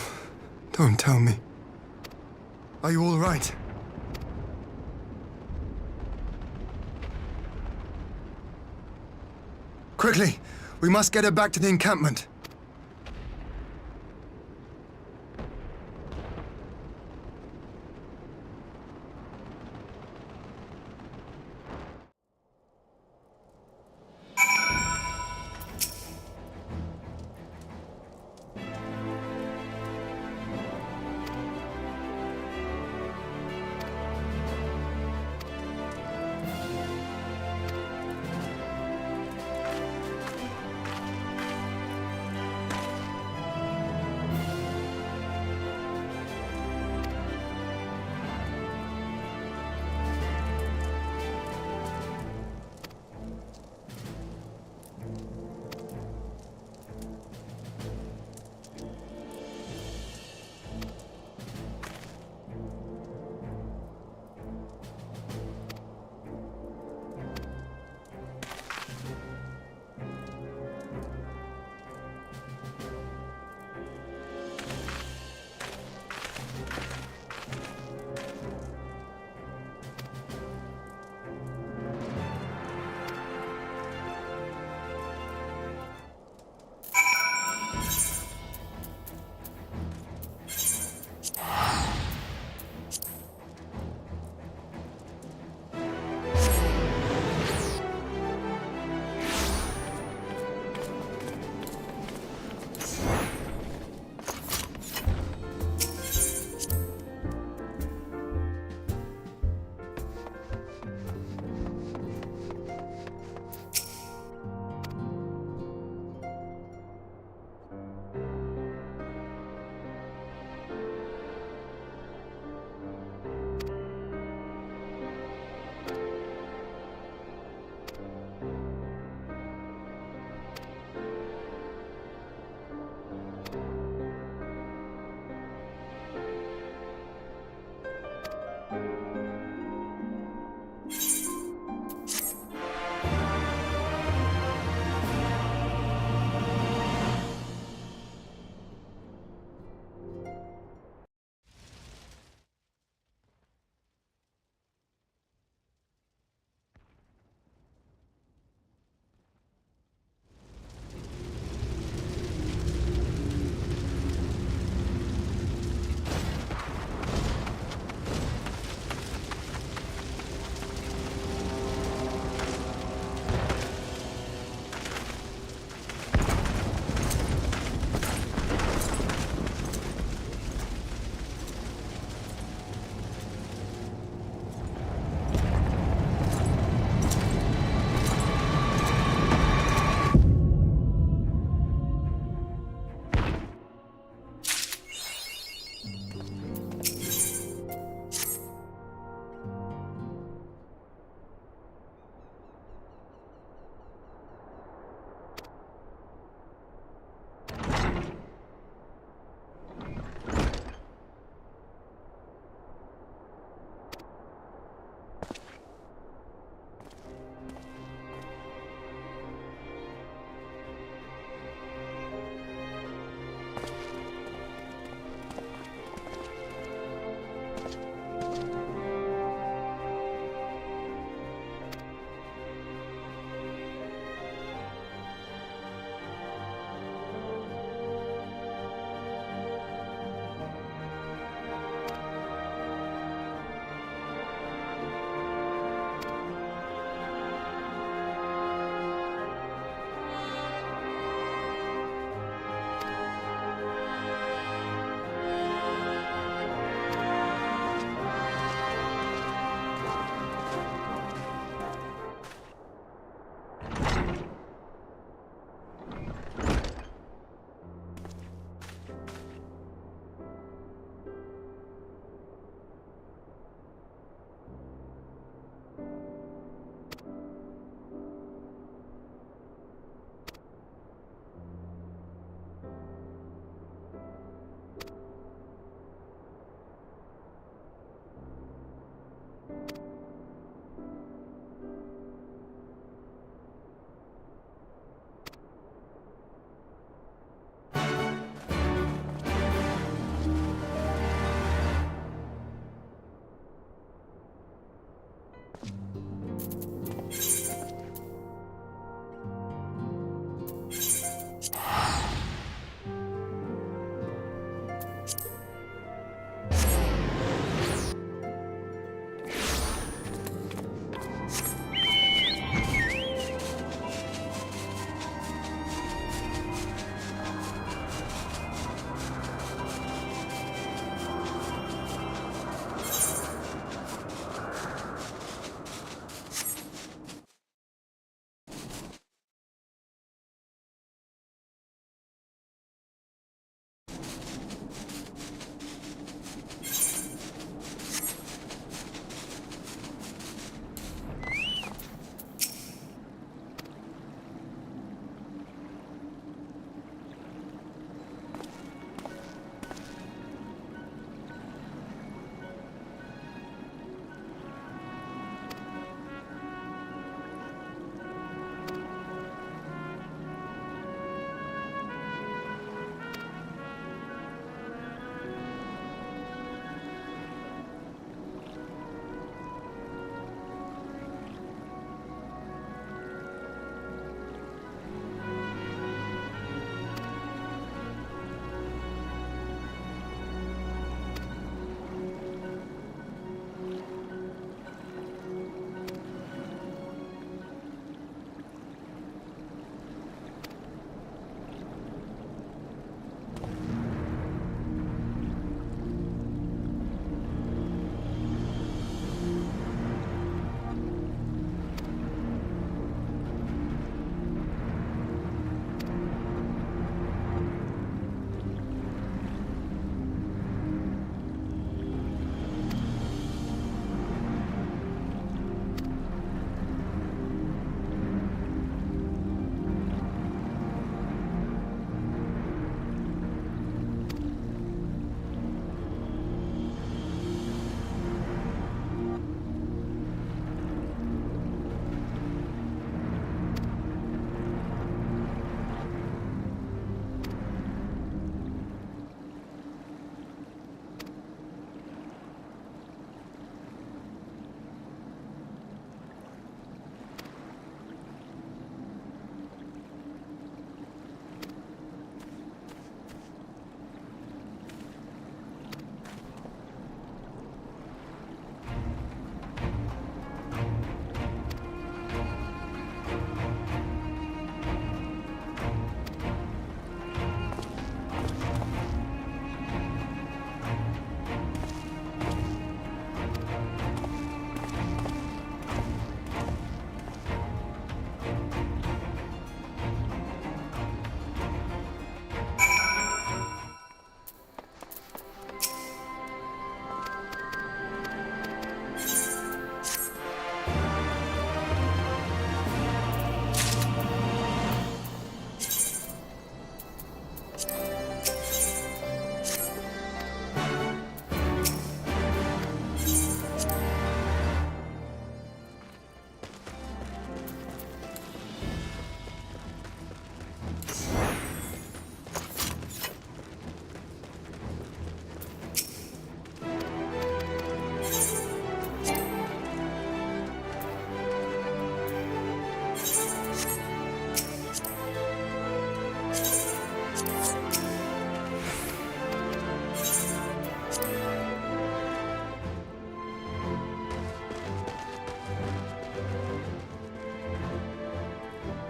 Don't tell me. Are you all right? Quickly! We must get her back to the encampment.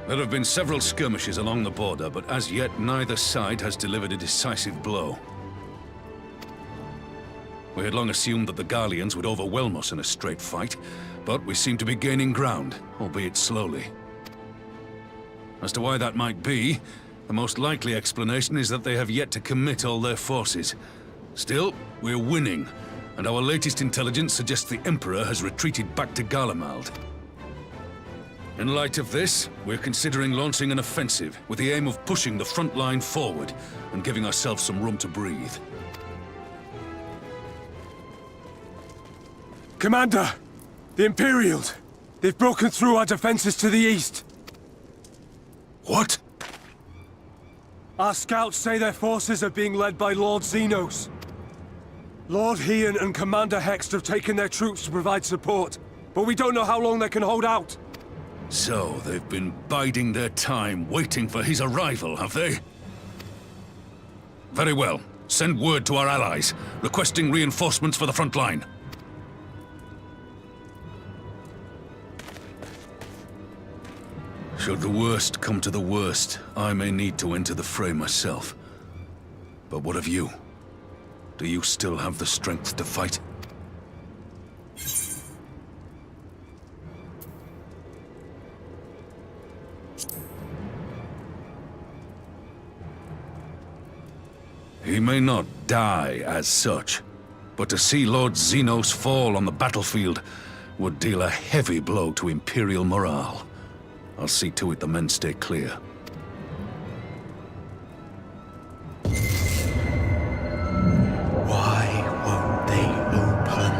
There have been several skirmishes along the border, but as yet neither side has delivered a decisive blow. We had long assumed that the Garleans would overwhelm us in a straight fight, but we seem to be gaining ground, albeit slowly. As to why that might be, the most likely explanation is that they have yet to commit all their forces. Still, we're winning, and our latest intelligence suggests the Emperor has retreated back to Garlemald. In light of this, we're considering launching an offensive with the aim of pushing the front line forward and giving ourselves some room to breathe. Commander! The Imperials! They've broken through our defenses to the east! What? Our scouts say their forces are being led by Lord Xenos. Lord Hien and Commander Hext have taken their troops to provide support, but we don't know how long they can hold out. So, they've been biding their time, waiting for his arrival, have they? Very well. Send word to our allies, requesting reinforcements for the front line. Should the worst come to the worst, I may need to enter the fray myself. But what of you? Do you still have the strength to fight? He may not die as such, but to see Lord Xenos fall on the battlefield would deal a heavy blow to Imperial morale. I'll see to it the men stay clear. Why won't they open?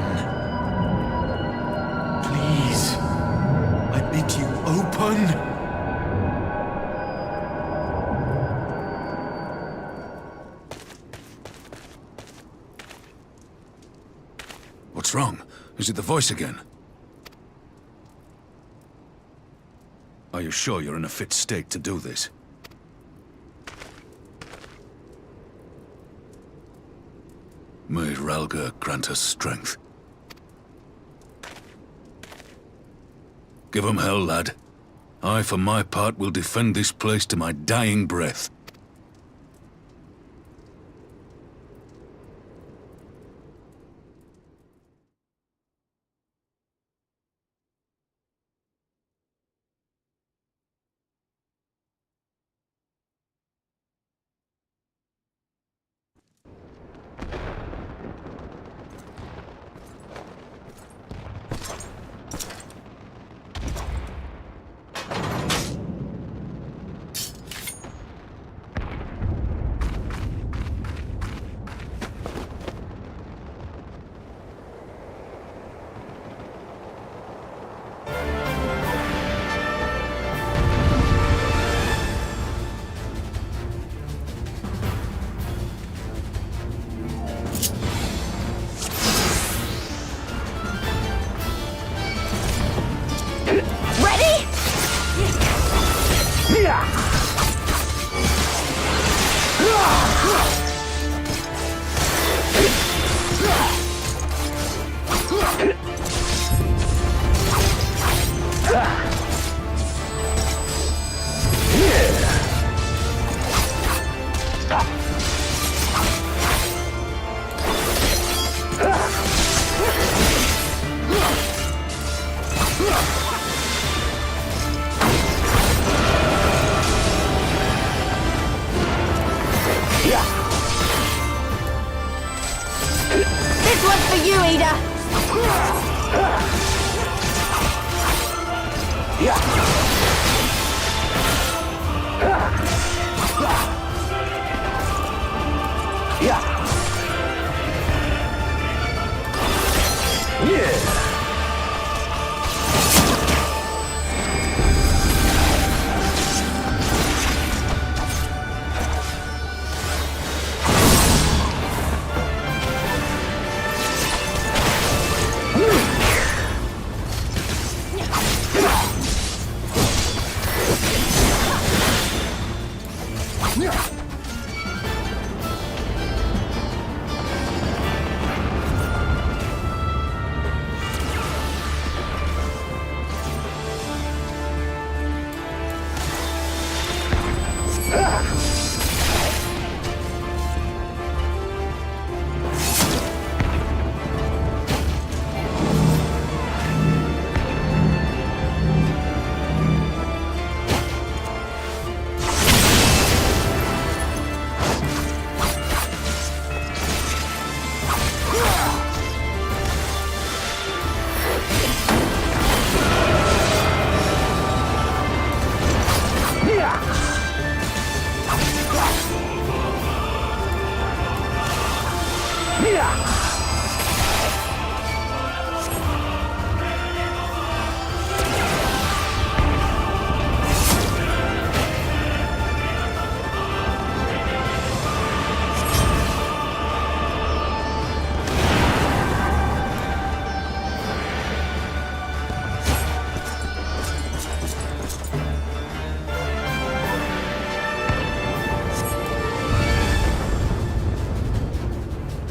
Please, I bid you open! What's wrong? Is it the voice again? Are you sure you're in a fit state to do this? May Ralga grant us strength. Give 'em hell, lad. I, for my part, will defend this place to my dying breath. This one's for you, Ada!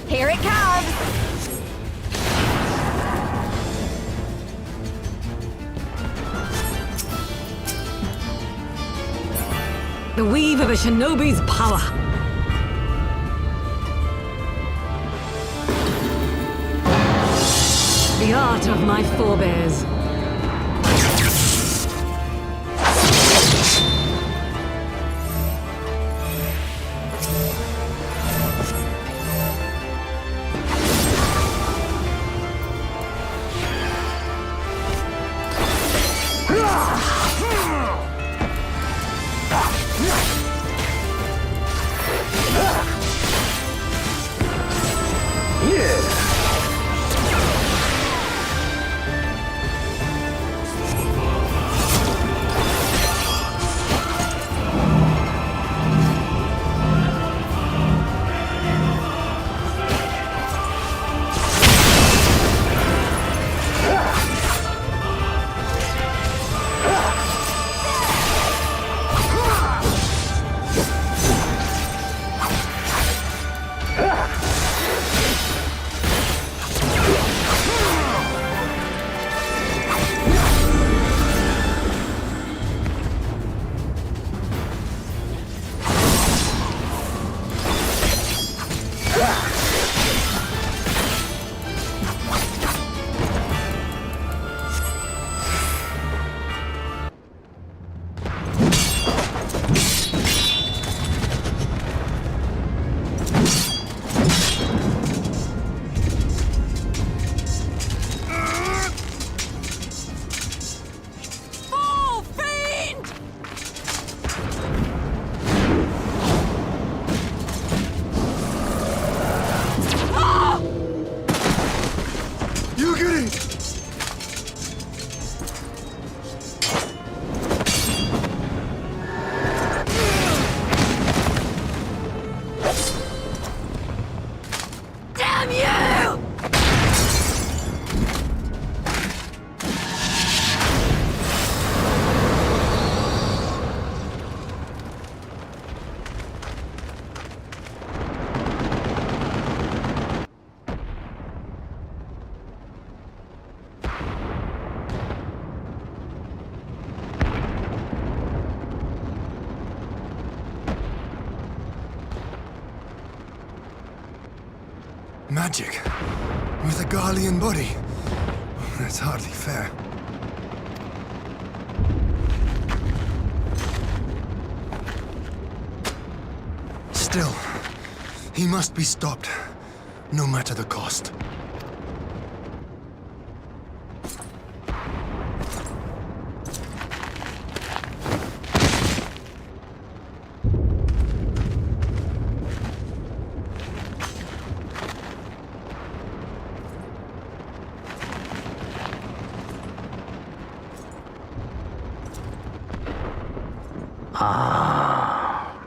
Here it comes! The weave of a shinobi's power. The art of my forebears. Magic with a Garlean body. That's hardly fair. Still, he must be stopped, no matter the cost.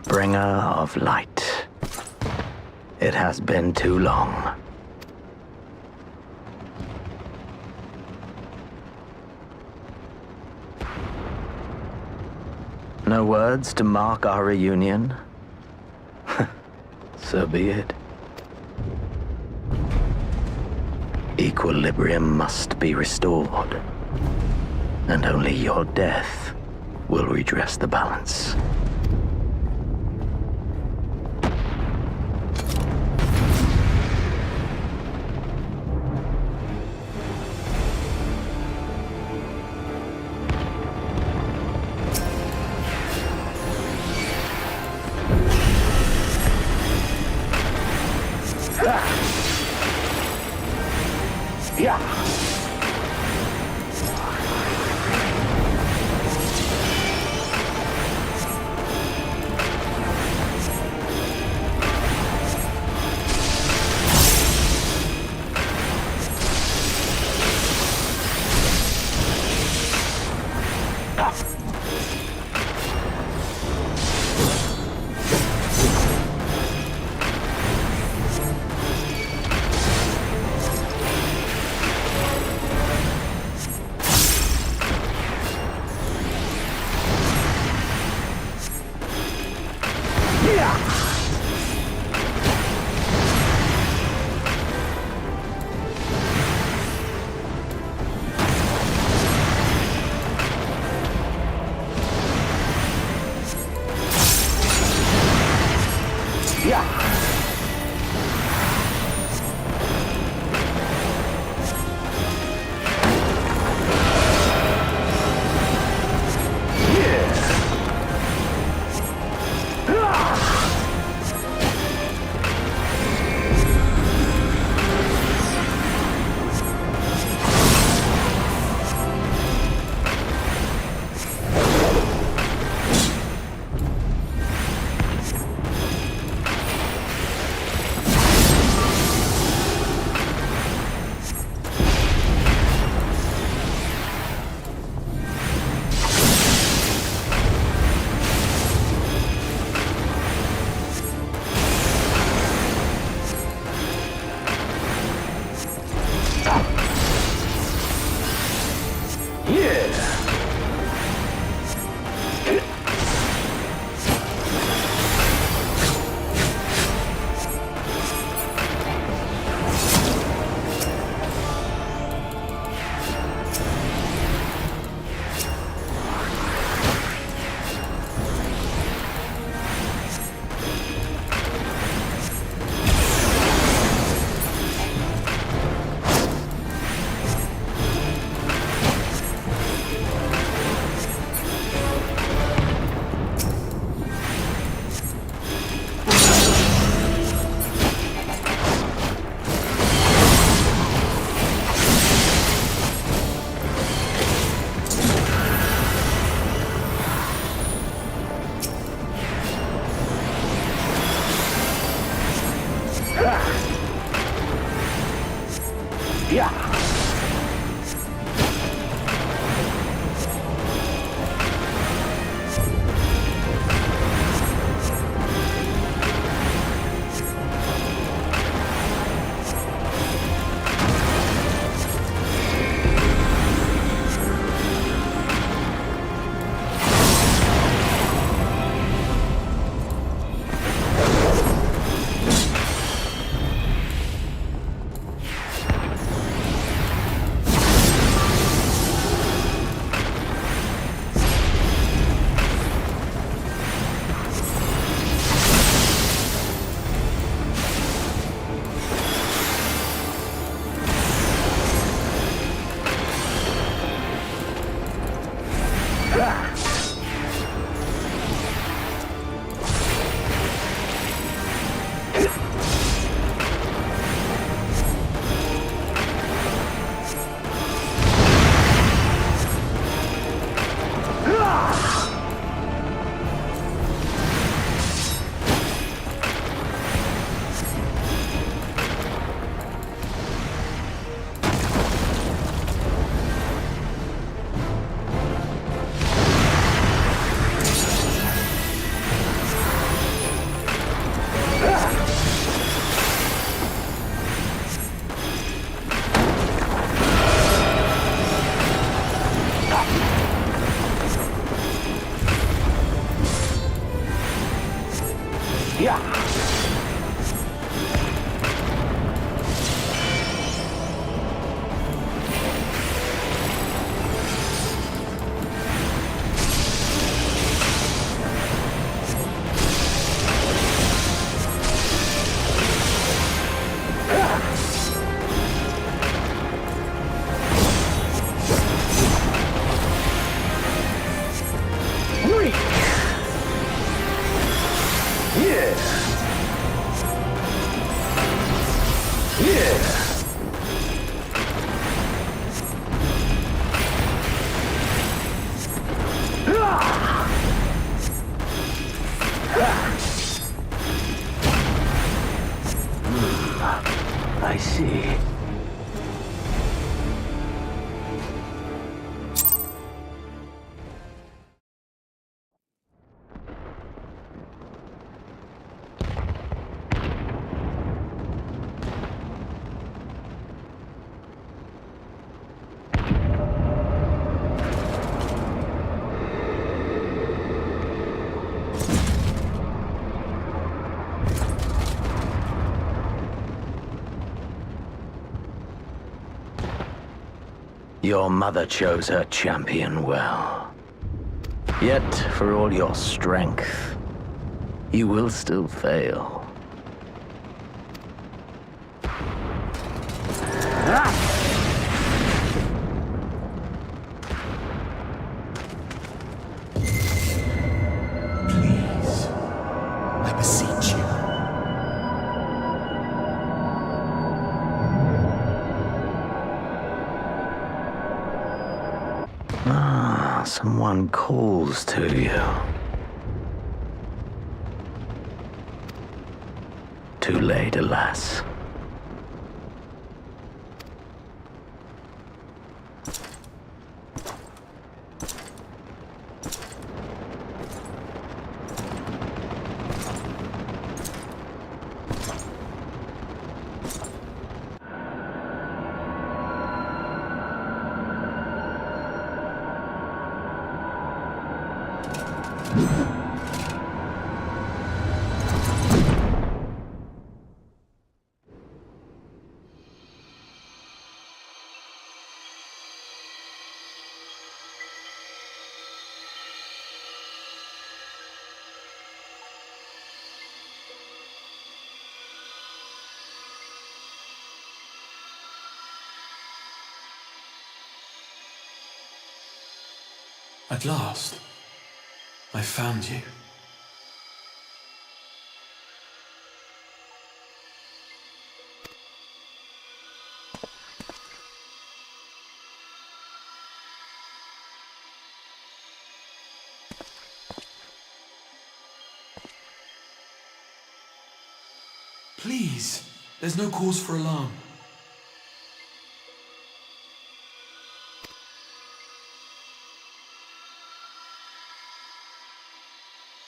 Bringer of light. It has been too long. No words to mark our reunion? So be it. Equilibrium must be restored, and only your death will redress the balance. I see. Your mother chose her champion well. Yet, for all your strength, you will still fail. Please, I beseech you. Someone calls to you. Too late, alas. At last, I found you. Please. There's no cause for alarm.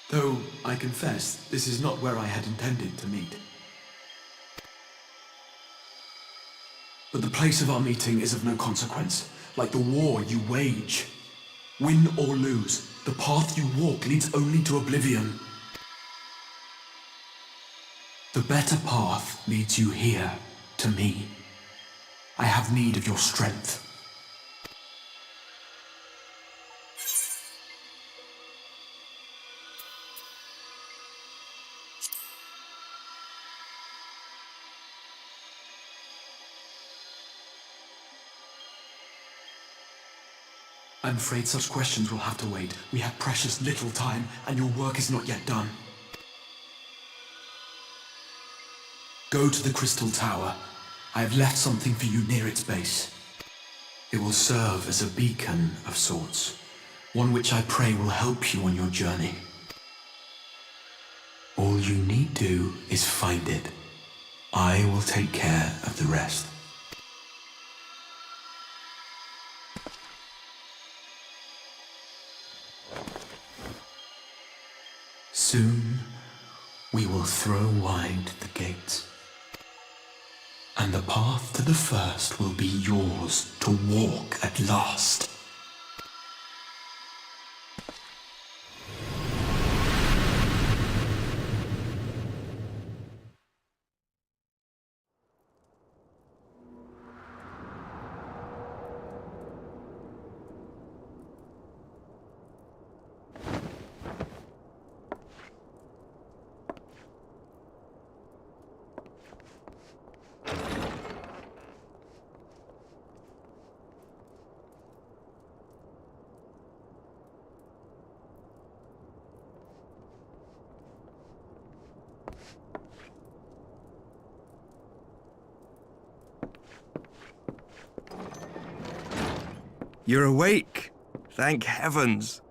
Though, I confess, this is not where I had intended to meet. But the place of our meeting is of no consequence, like the war you wage. Win or lose, the path you walk leads only to oblivion. The better path leads you here, to me. I have need of your strength. I'm afraid such questions will have to wait. We have precious little time, and your work is not yet done. Go to the Crystal Tower. I have left something for you near its base. It will serve as a beacon of sorts, one which I pray will help you on your journey. All you need do is find it. I will take care of the rest. Soon, we will throw wide the gates, and the path to the first will be yours to walk at last. You're awake. Thank heavens.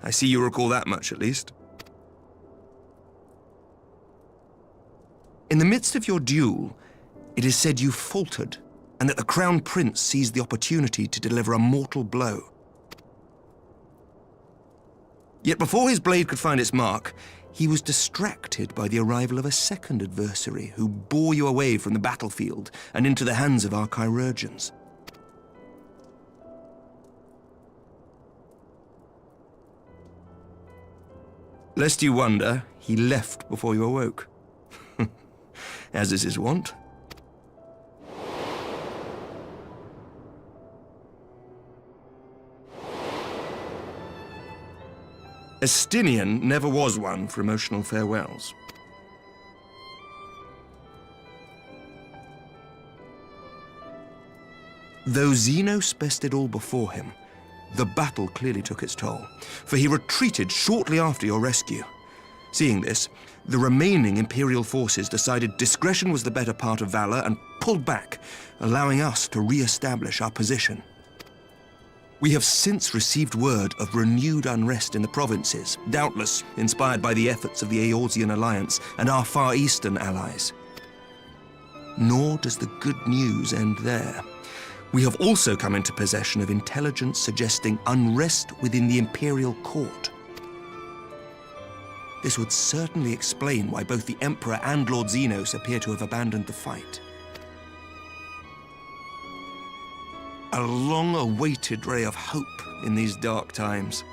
I see you recall that much, at least. In the midst of your duel, it is said you faltered, and that the Crown Prince seized the opportunity to deliver a mortal blow. Yet before his blade could find its mark, he was distracted by the arrival of a second adversary who bore you away from the battlefield and into the hands of our chirurgeons. Lest you wonder, he left before you awoke. As is his wont. Estinian never was one for emotional farewells. Though Xenos bested all before him, the battle clearly took its toll, for he retreated shortly after your rescue. Seeing this, the remaining Imperial forces decided discretion was the better part of valor and pulled back, allowing us to re-establish our position. We have since received word of renewed unrest in the provinces, doubtless inspired by the efforts of the Eorzean Alliance and our Far Eastern allies. Nor does the good news end there. We have also come into possession of intelligence suggesting unrest within the Imperial Court. This would certainly explain why both the Emperor and Lord Xenos appear to have abandoned the fight. A long-awaited ray of hope in these dark times.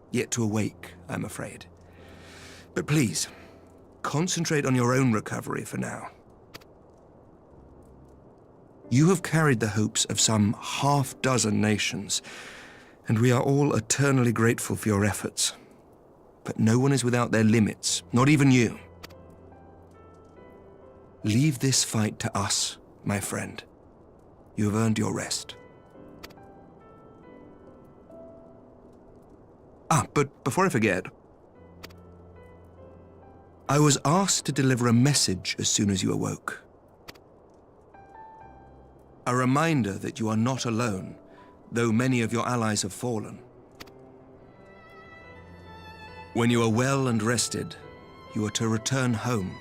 Yet to awake, I'm afraid. But please, concentrate on your own recovery for now. You have carried the hopes of some half-dozen nations, and we are all eternally grateful for your efforts. But no one is without their limits, not even you. Leave this fight to us, my friend. You have earned your rest. But before I forget, I was asked to deliver a message as soon as you awoke. A reminder that you are not alone, though many of your allies have fallen. When you are well and rested, you are to return home,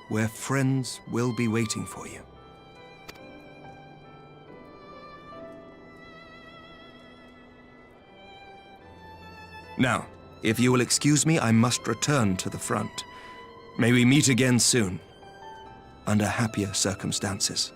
where friends will be waiting for you. Now, if you will excuse me, I must return to the front. May we meet again soon, under happier circumstances.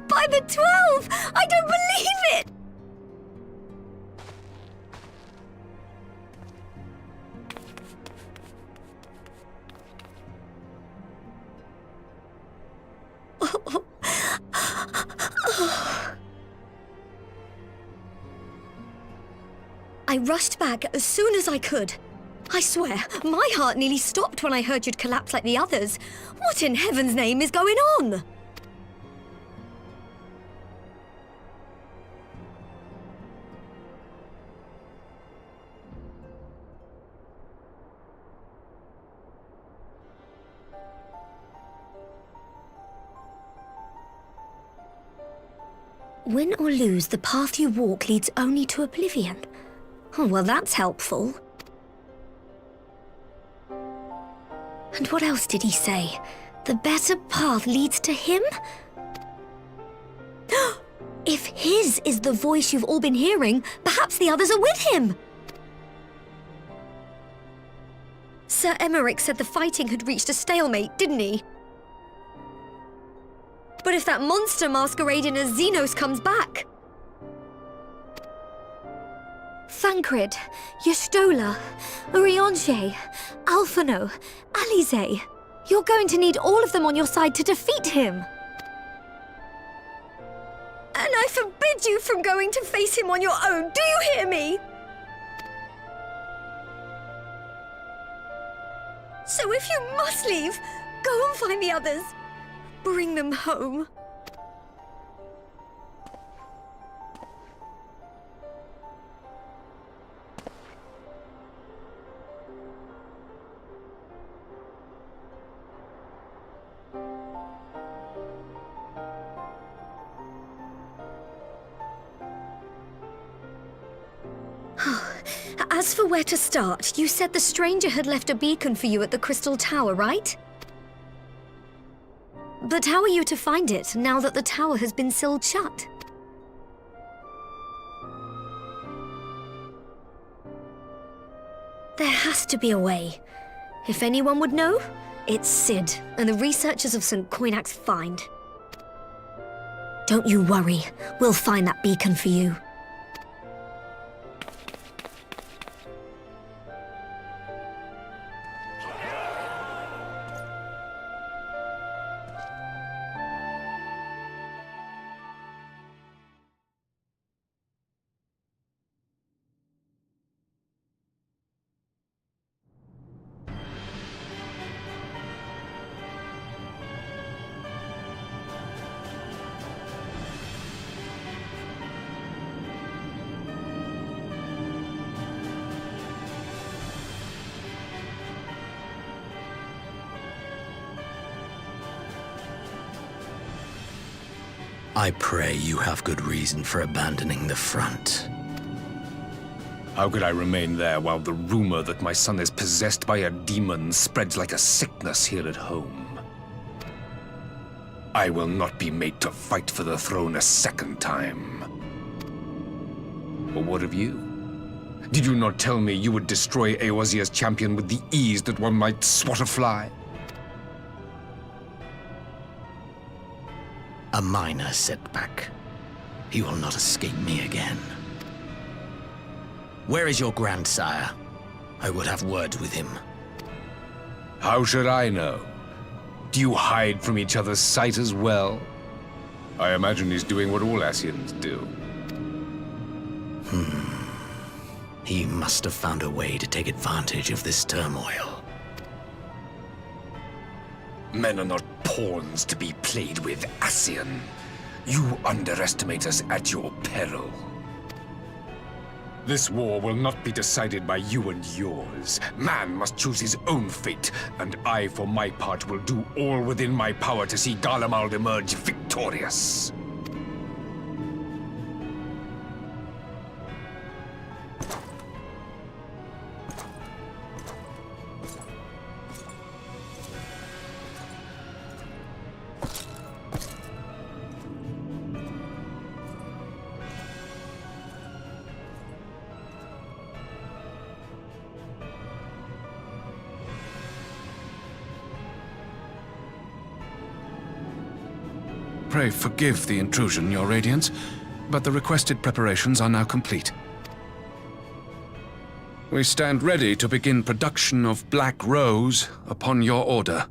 By the 12! I don't believe it! I rushed back as soon as I could. I swear, my heart nearly stopped when I heard you'd collapsed like the others. What in heaven's name is going on? Win or lose, the path you walk leads only to oblivion. Oh, well, that's helpful. And what else did he say? The better path leads to him? If his is the voice you've all been hearing, perhaps the others are with him. Sir Emmerich said the fighting had reached a stalemate, didn't he? But if that monster masquerading as Xenos comes back... Thancred, Y'shtola, Urianger, Alphino, Alize. You're going to need all of them on your side to defeat him. And I forbid you from going to face him on your own, do you hear me? So if you must leave, Go and find the others. Bring them home. As for where to start, you said the stranger had left a beacon for you at the Crystal Tower, right? But how are you to find it, now that the tower has been sealed shut? There has to be a way. If anyone would know, it's Sid and the researchers of St. Coinac's find. Don't you worry, we'll find that beacon for you. I pray you have good reason for abandoning the front. How could I remain there while the rumor that my son is possessed by a demon spreads like a sickness here at home? I will not be made to fight for the throne a second time. But what of you? Did you not tell me you would destroy Eorzea's champion with the ease that one might swat a fly? A minor setback. He will not escape me again. Where is your grandsire? I would have words with him. How should I know? Do you hide from each other's sight as well? I imagine he's doing what all Ascians do. He must have found a way to take advantage of this turmoil. Men are not pawns to be played with, Ascian. You underestimate us at your peril. This war will not be decided by you and yours. Man must choose his own fate, and I, for my part, will do all within my power to see Garlemald emerge victorious. Pray forgive the intrusion, Your Radiance, but the requested preparations are now complete. We stand ready to begin production of Black Rose upon your order.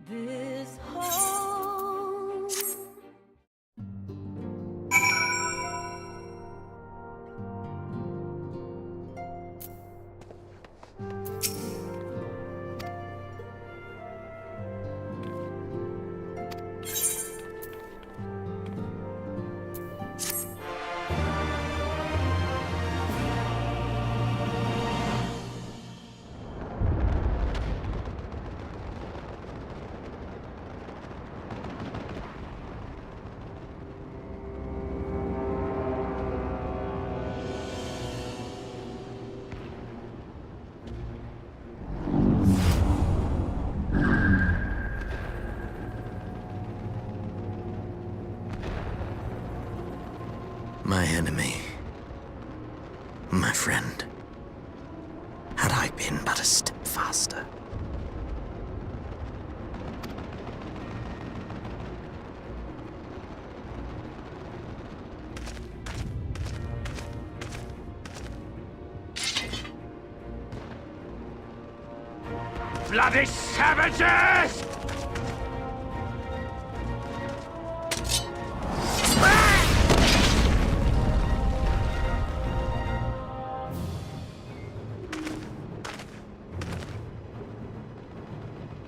This home. My enemy. My friend. Had I been but a step faster. Bloody savages!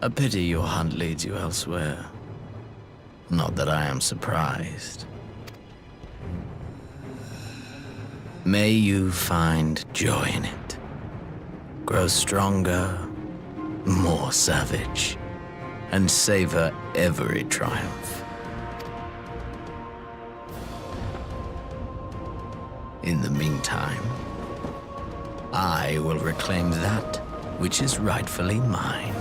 A pity your hunt leads you elsewhere. Not that I am surprised. May you find joy in it. Grow stronger, more savage, and savor every triumph. In the meantime, I will reclaim that which is rightfully mine.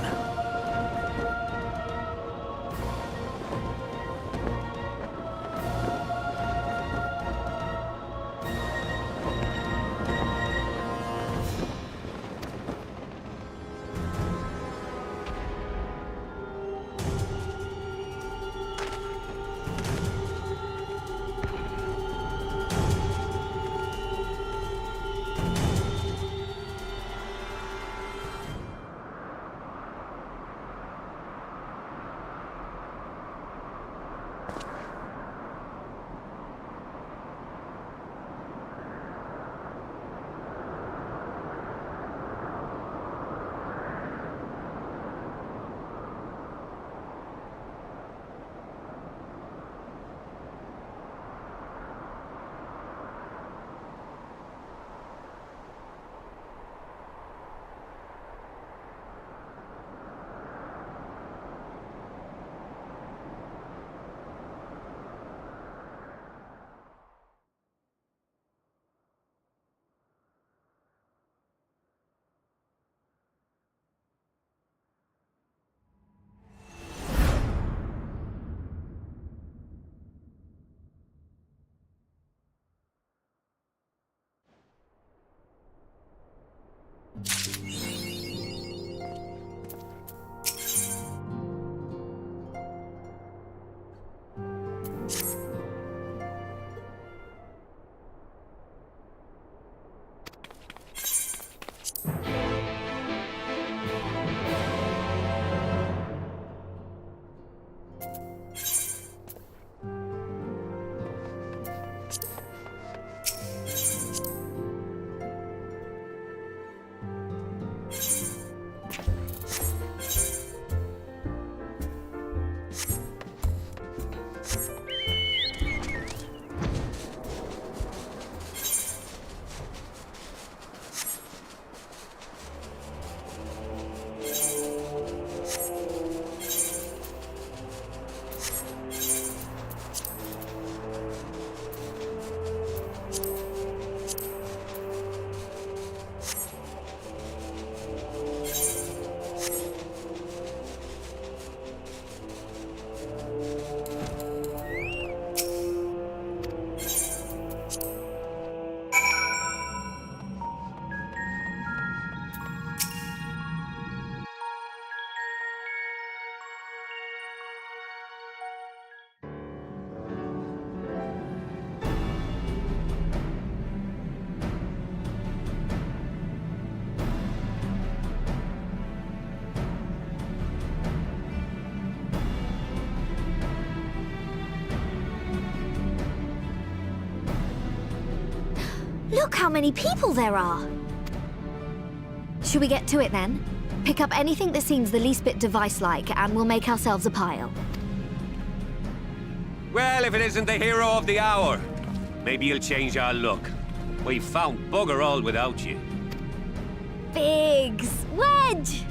Look how many people there are! Should we get to it then? Pick up anything that seems the least bit device-like, and we'll make ourselves a pile. Well, if it isn't the hero of the hour, maybe you'll change our look. We've found bugger all without you. Biggs! Wedge!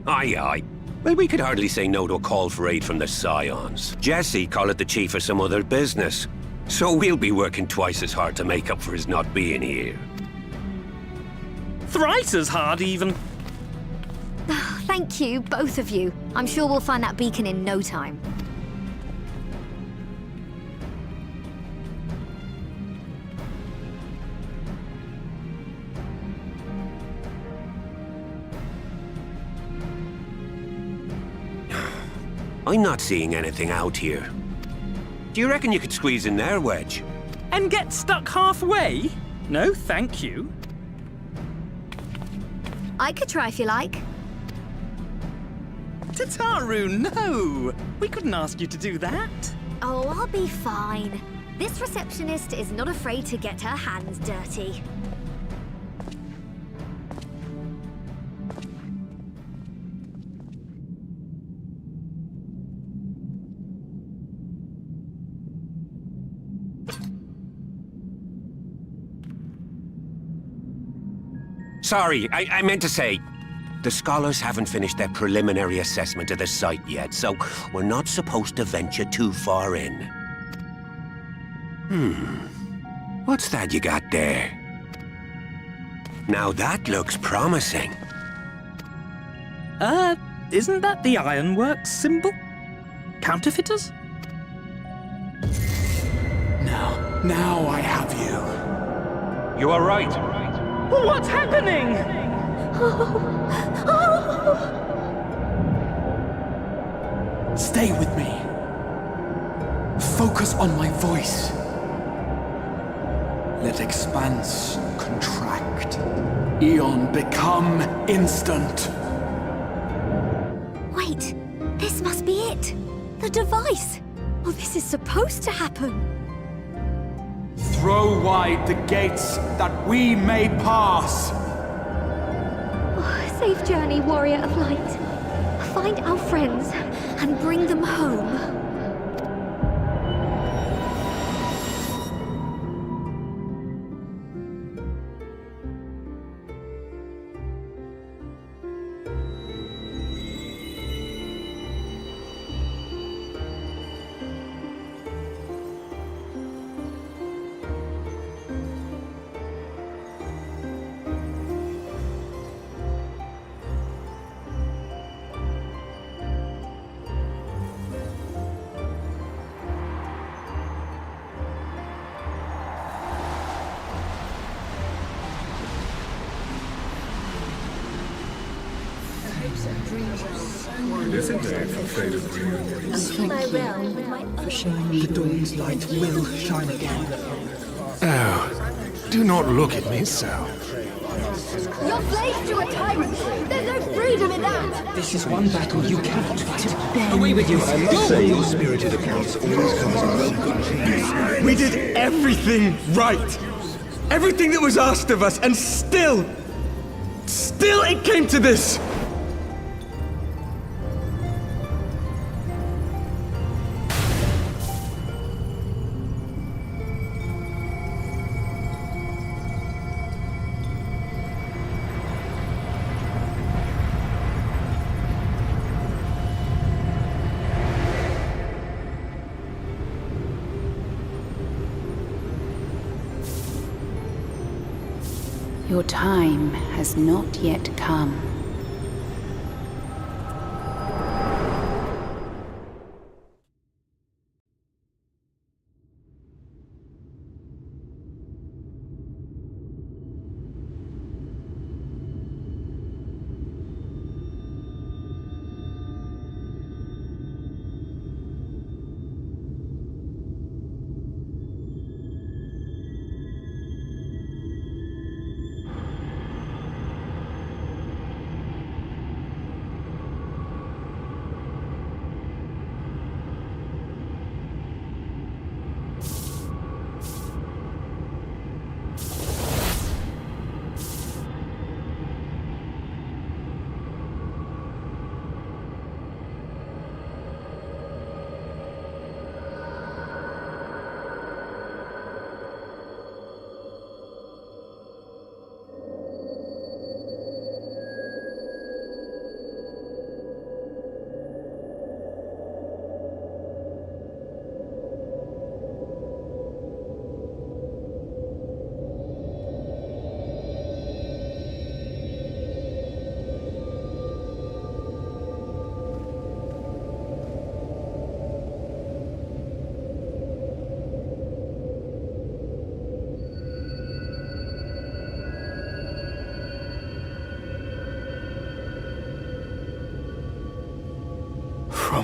Aye, aye. Well, we could hardly say no to a call for aid from the Scions. Jesse called it the chief of some other business. So we'll be working twice as hard to make up for his not being here. Thrice as hard, even. Thank you, both of you. I'm sure we'll find that beacon in no time. I'm not seeing anything out here. Do you reckon you could squeeze in there, Wedge? And get stuck halfway? No, thank you. I could try if you like. Tataru, no! We couldn't ask you to do that. Oh, I'll be fine. This receptionist is not afraid to get her hands dirty. Sorry, I meant to say, the scholars haven't finished their preliminary assessment of the site yet, so we're not supposed to venture too far in. What's that you got there? Now that looks promising. Isn't that the Ironworks symbol? Counterfeiters? Now I have you. You are right. What's happening? Stay with me. Focus on my voice. Let expanse contract. Eon become instant. Wait, this must be it. The device. Oh, this is supposed to happen. Throw wide the gates that we may pass. Oh, safe journey, warrior of light. Find our friends and bring them home. It is a day for faded reunions. Thank you for showing me the dawn's light will shine again. Oh, do not look at me so. You're slaves to a tyrant! There's no freedom in that! This is one battle you cannot fight. Away with you! I must say your spirited accounts always comes in welcome. We did everything right! Everything that was asked of us, and still it came to this! Your time has not yet come.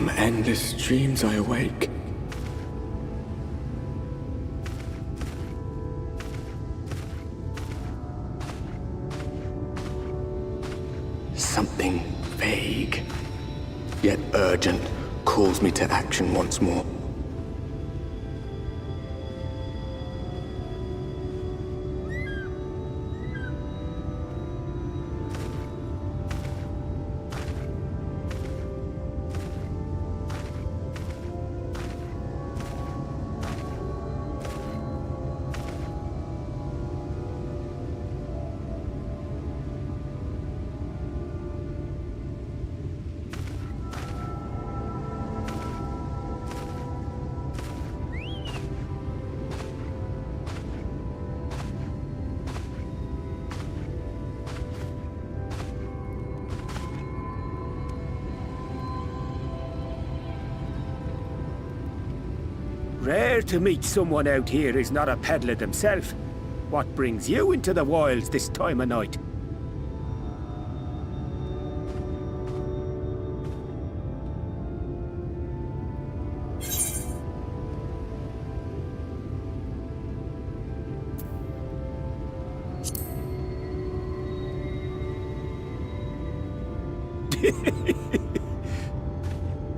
From endless dreams I awake. Something vague, yet urgent, calls me to action once more. Rare to meet someone out here who's not a peddler themselves. What brings you into the wilds this time of night?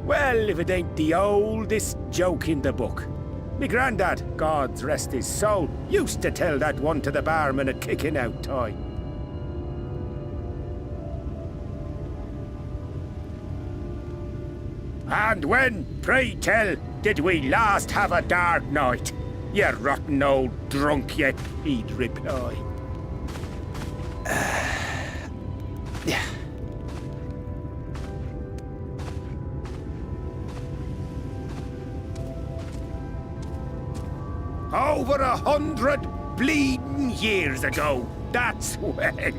Well, if it ain't the oldest joke in the book. Me grandad, God rest his soul, used to tell that one to the barman at kicking out time. And when, pray tell, did we last have a dark night? You rotten old drunk, yet he'd reply. Yeah. Over 100 bleeding years ago, that's when.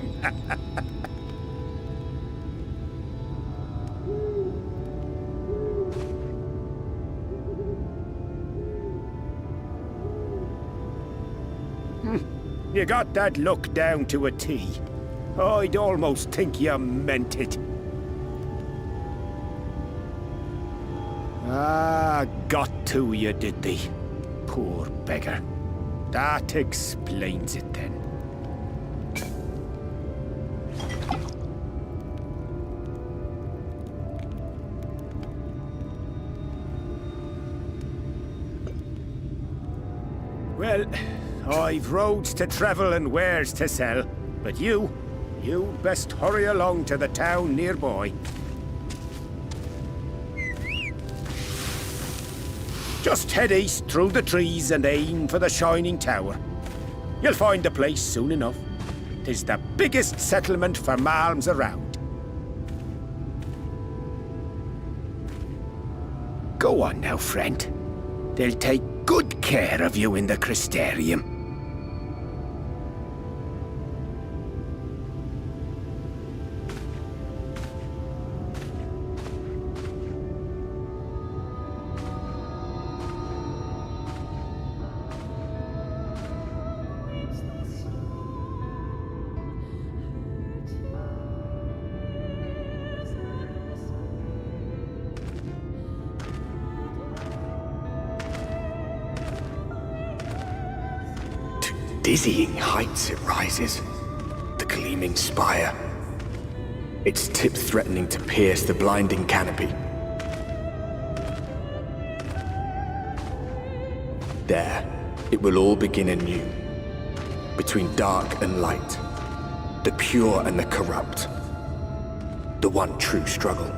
You got that look down to a T. I'd almost think you meant it. Ah, got to you, did they? Poor beggar. That explains it then. Well, I've roads to travel and wares to sell, but you'd best hurry along to the town nearby. Just head east through the trees and aim for the Shining Tower. You'll find the place soon enough. 'Tis the biggest settlement for malms around. Go on now, friend. They'll take good care of you in the Crystarium. Dizzying heights it rises, the gleaming spire, its tip threatening to pierce the blinding canopy. There, it will all begin anew, between dark and light, the pure and the corrupt, the one true struggle.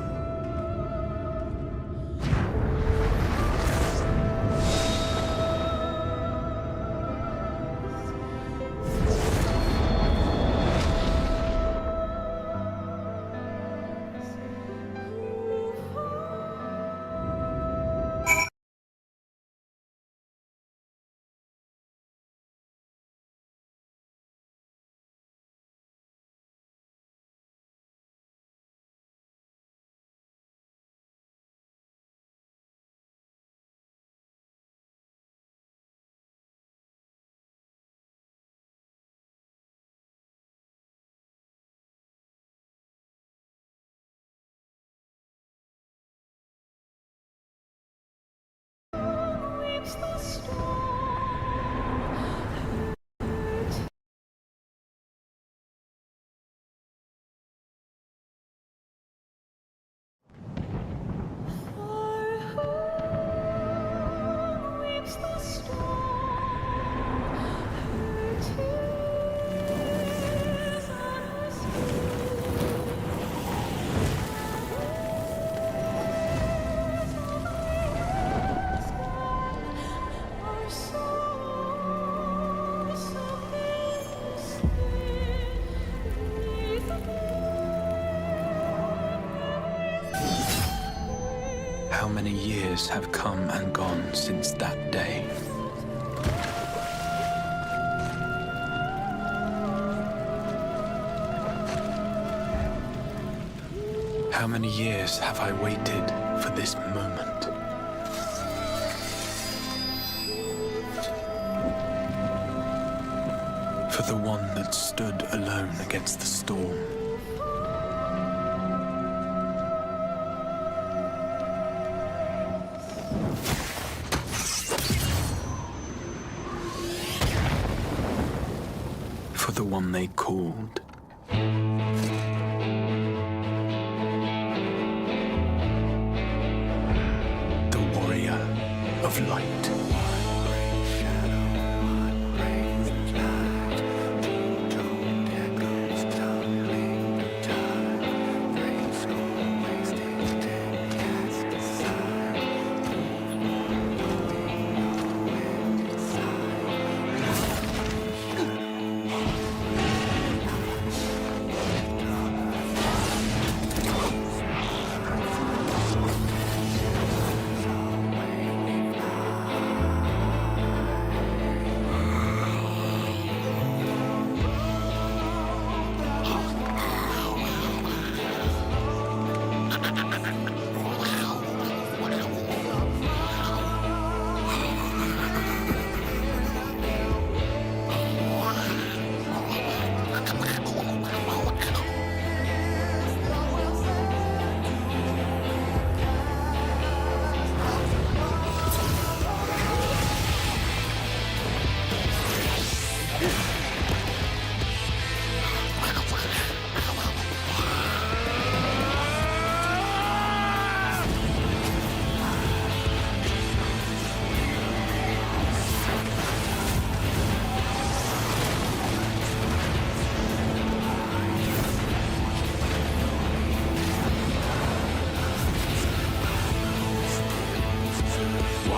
many years have come and gone since that day. How many years have I waited for this moment? For the one that stood alone against the storm. For the one they called of light.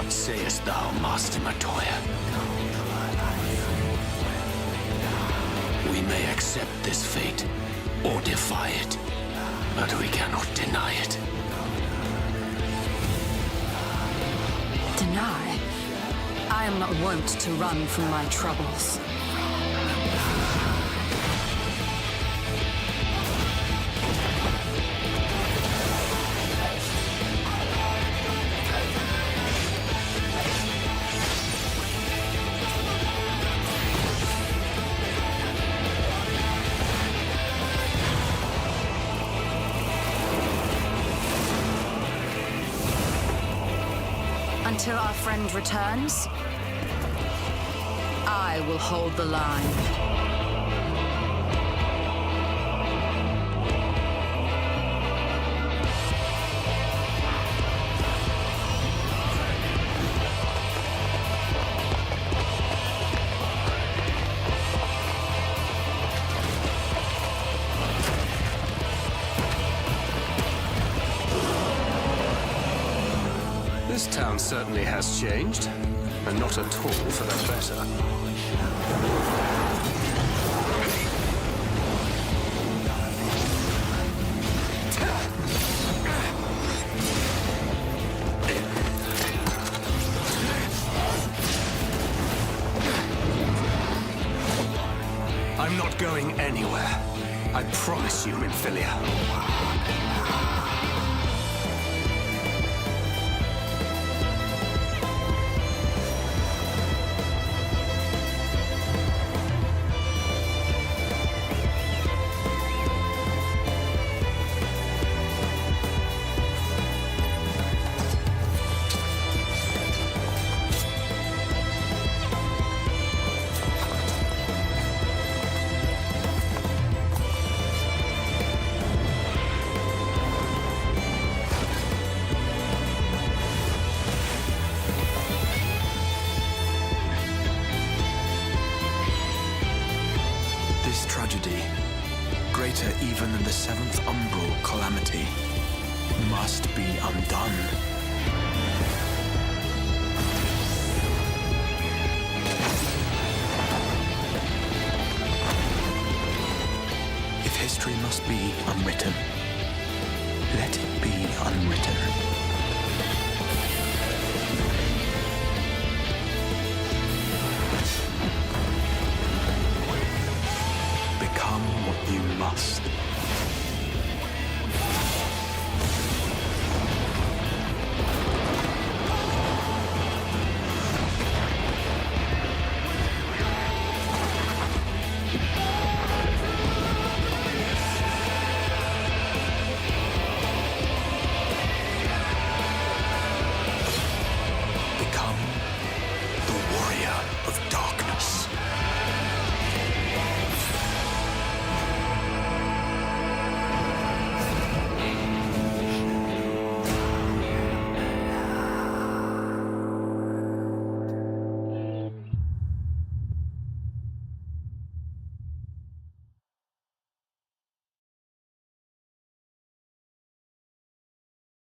Sayest thou, Master Matoya? We may accept this fate, or defy it, but we cannot deny it. Deny? I am not wont to run from my troubles. Until our friend returns, I will hold the line. This town certainly has changed, and not at all for the better. I'm not going anywhere. I promise you, Minfilia. Greater even than the seventh umbral calamity, must be undone. If history must be unwritten, let it be unwritten. must.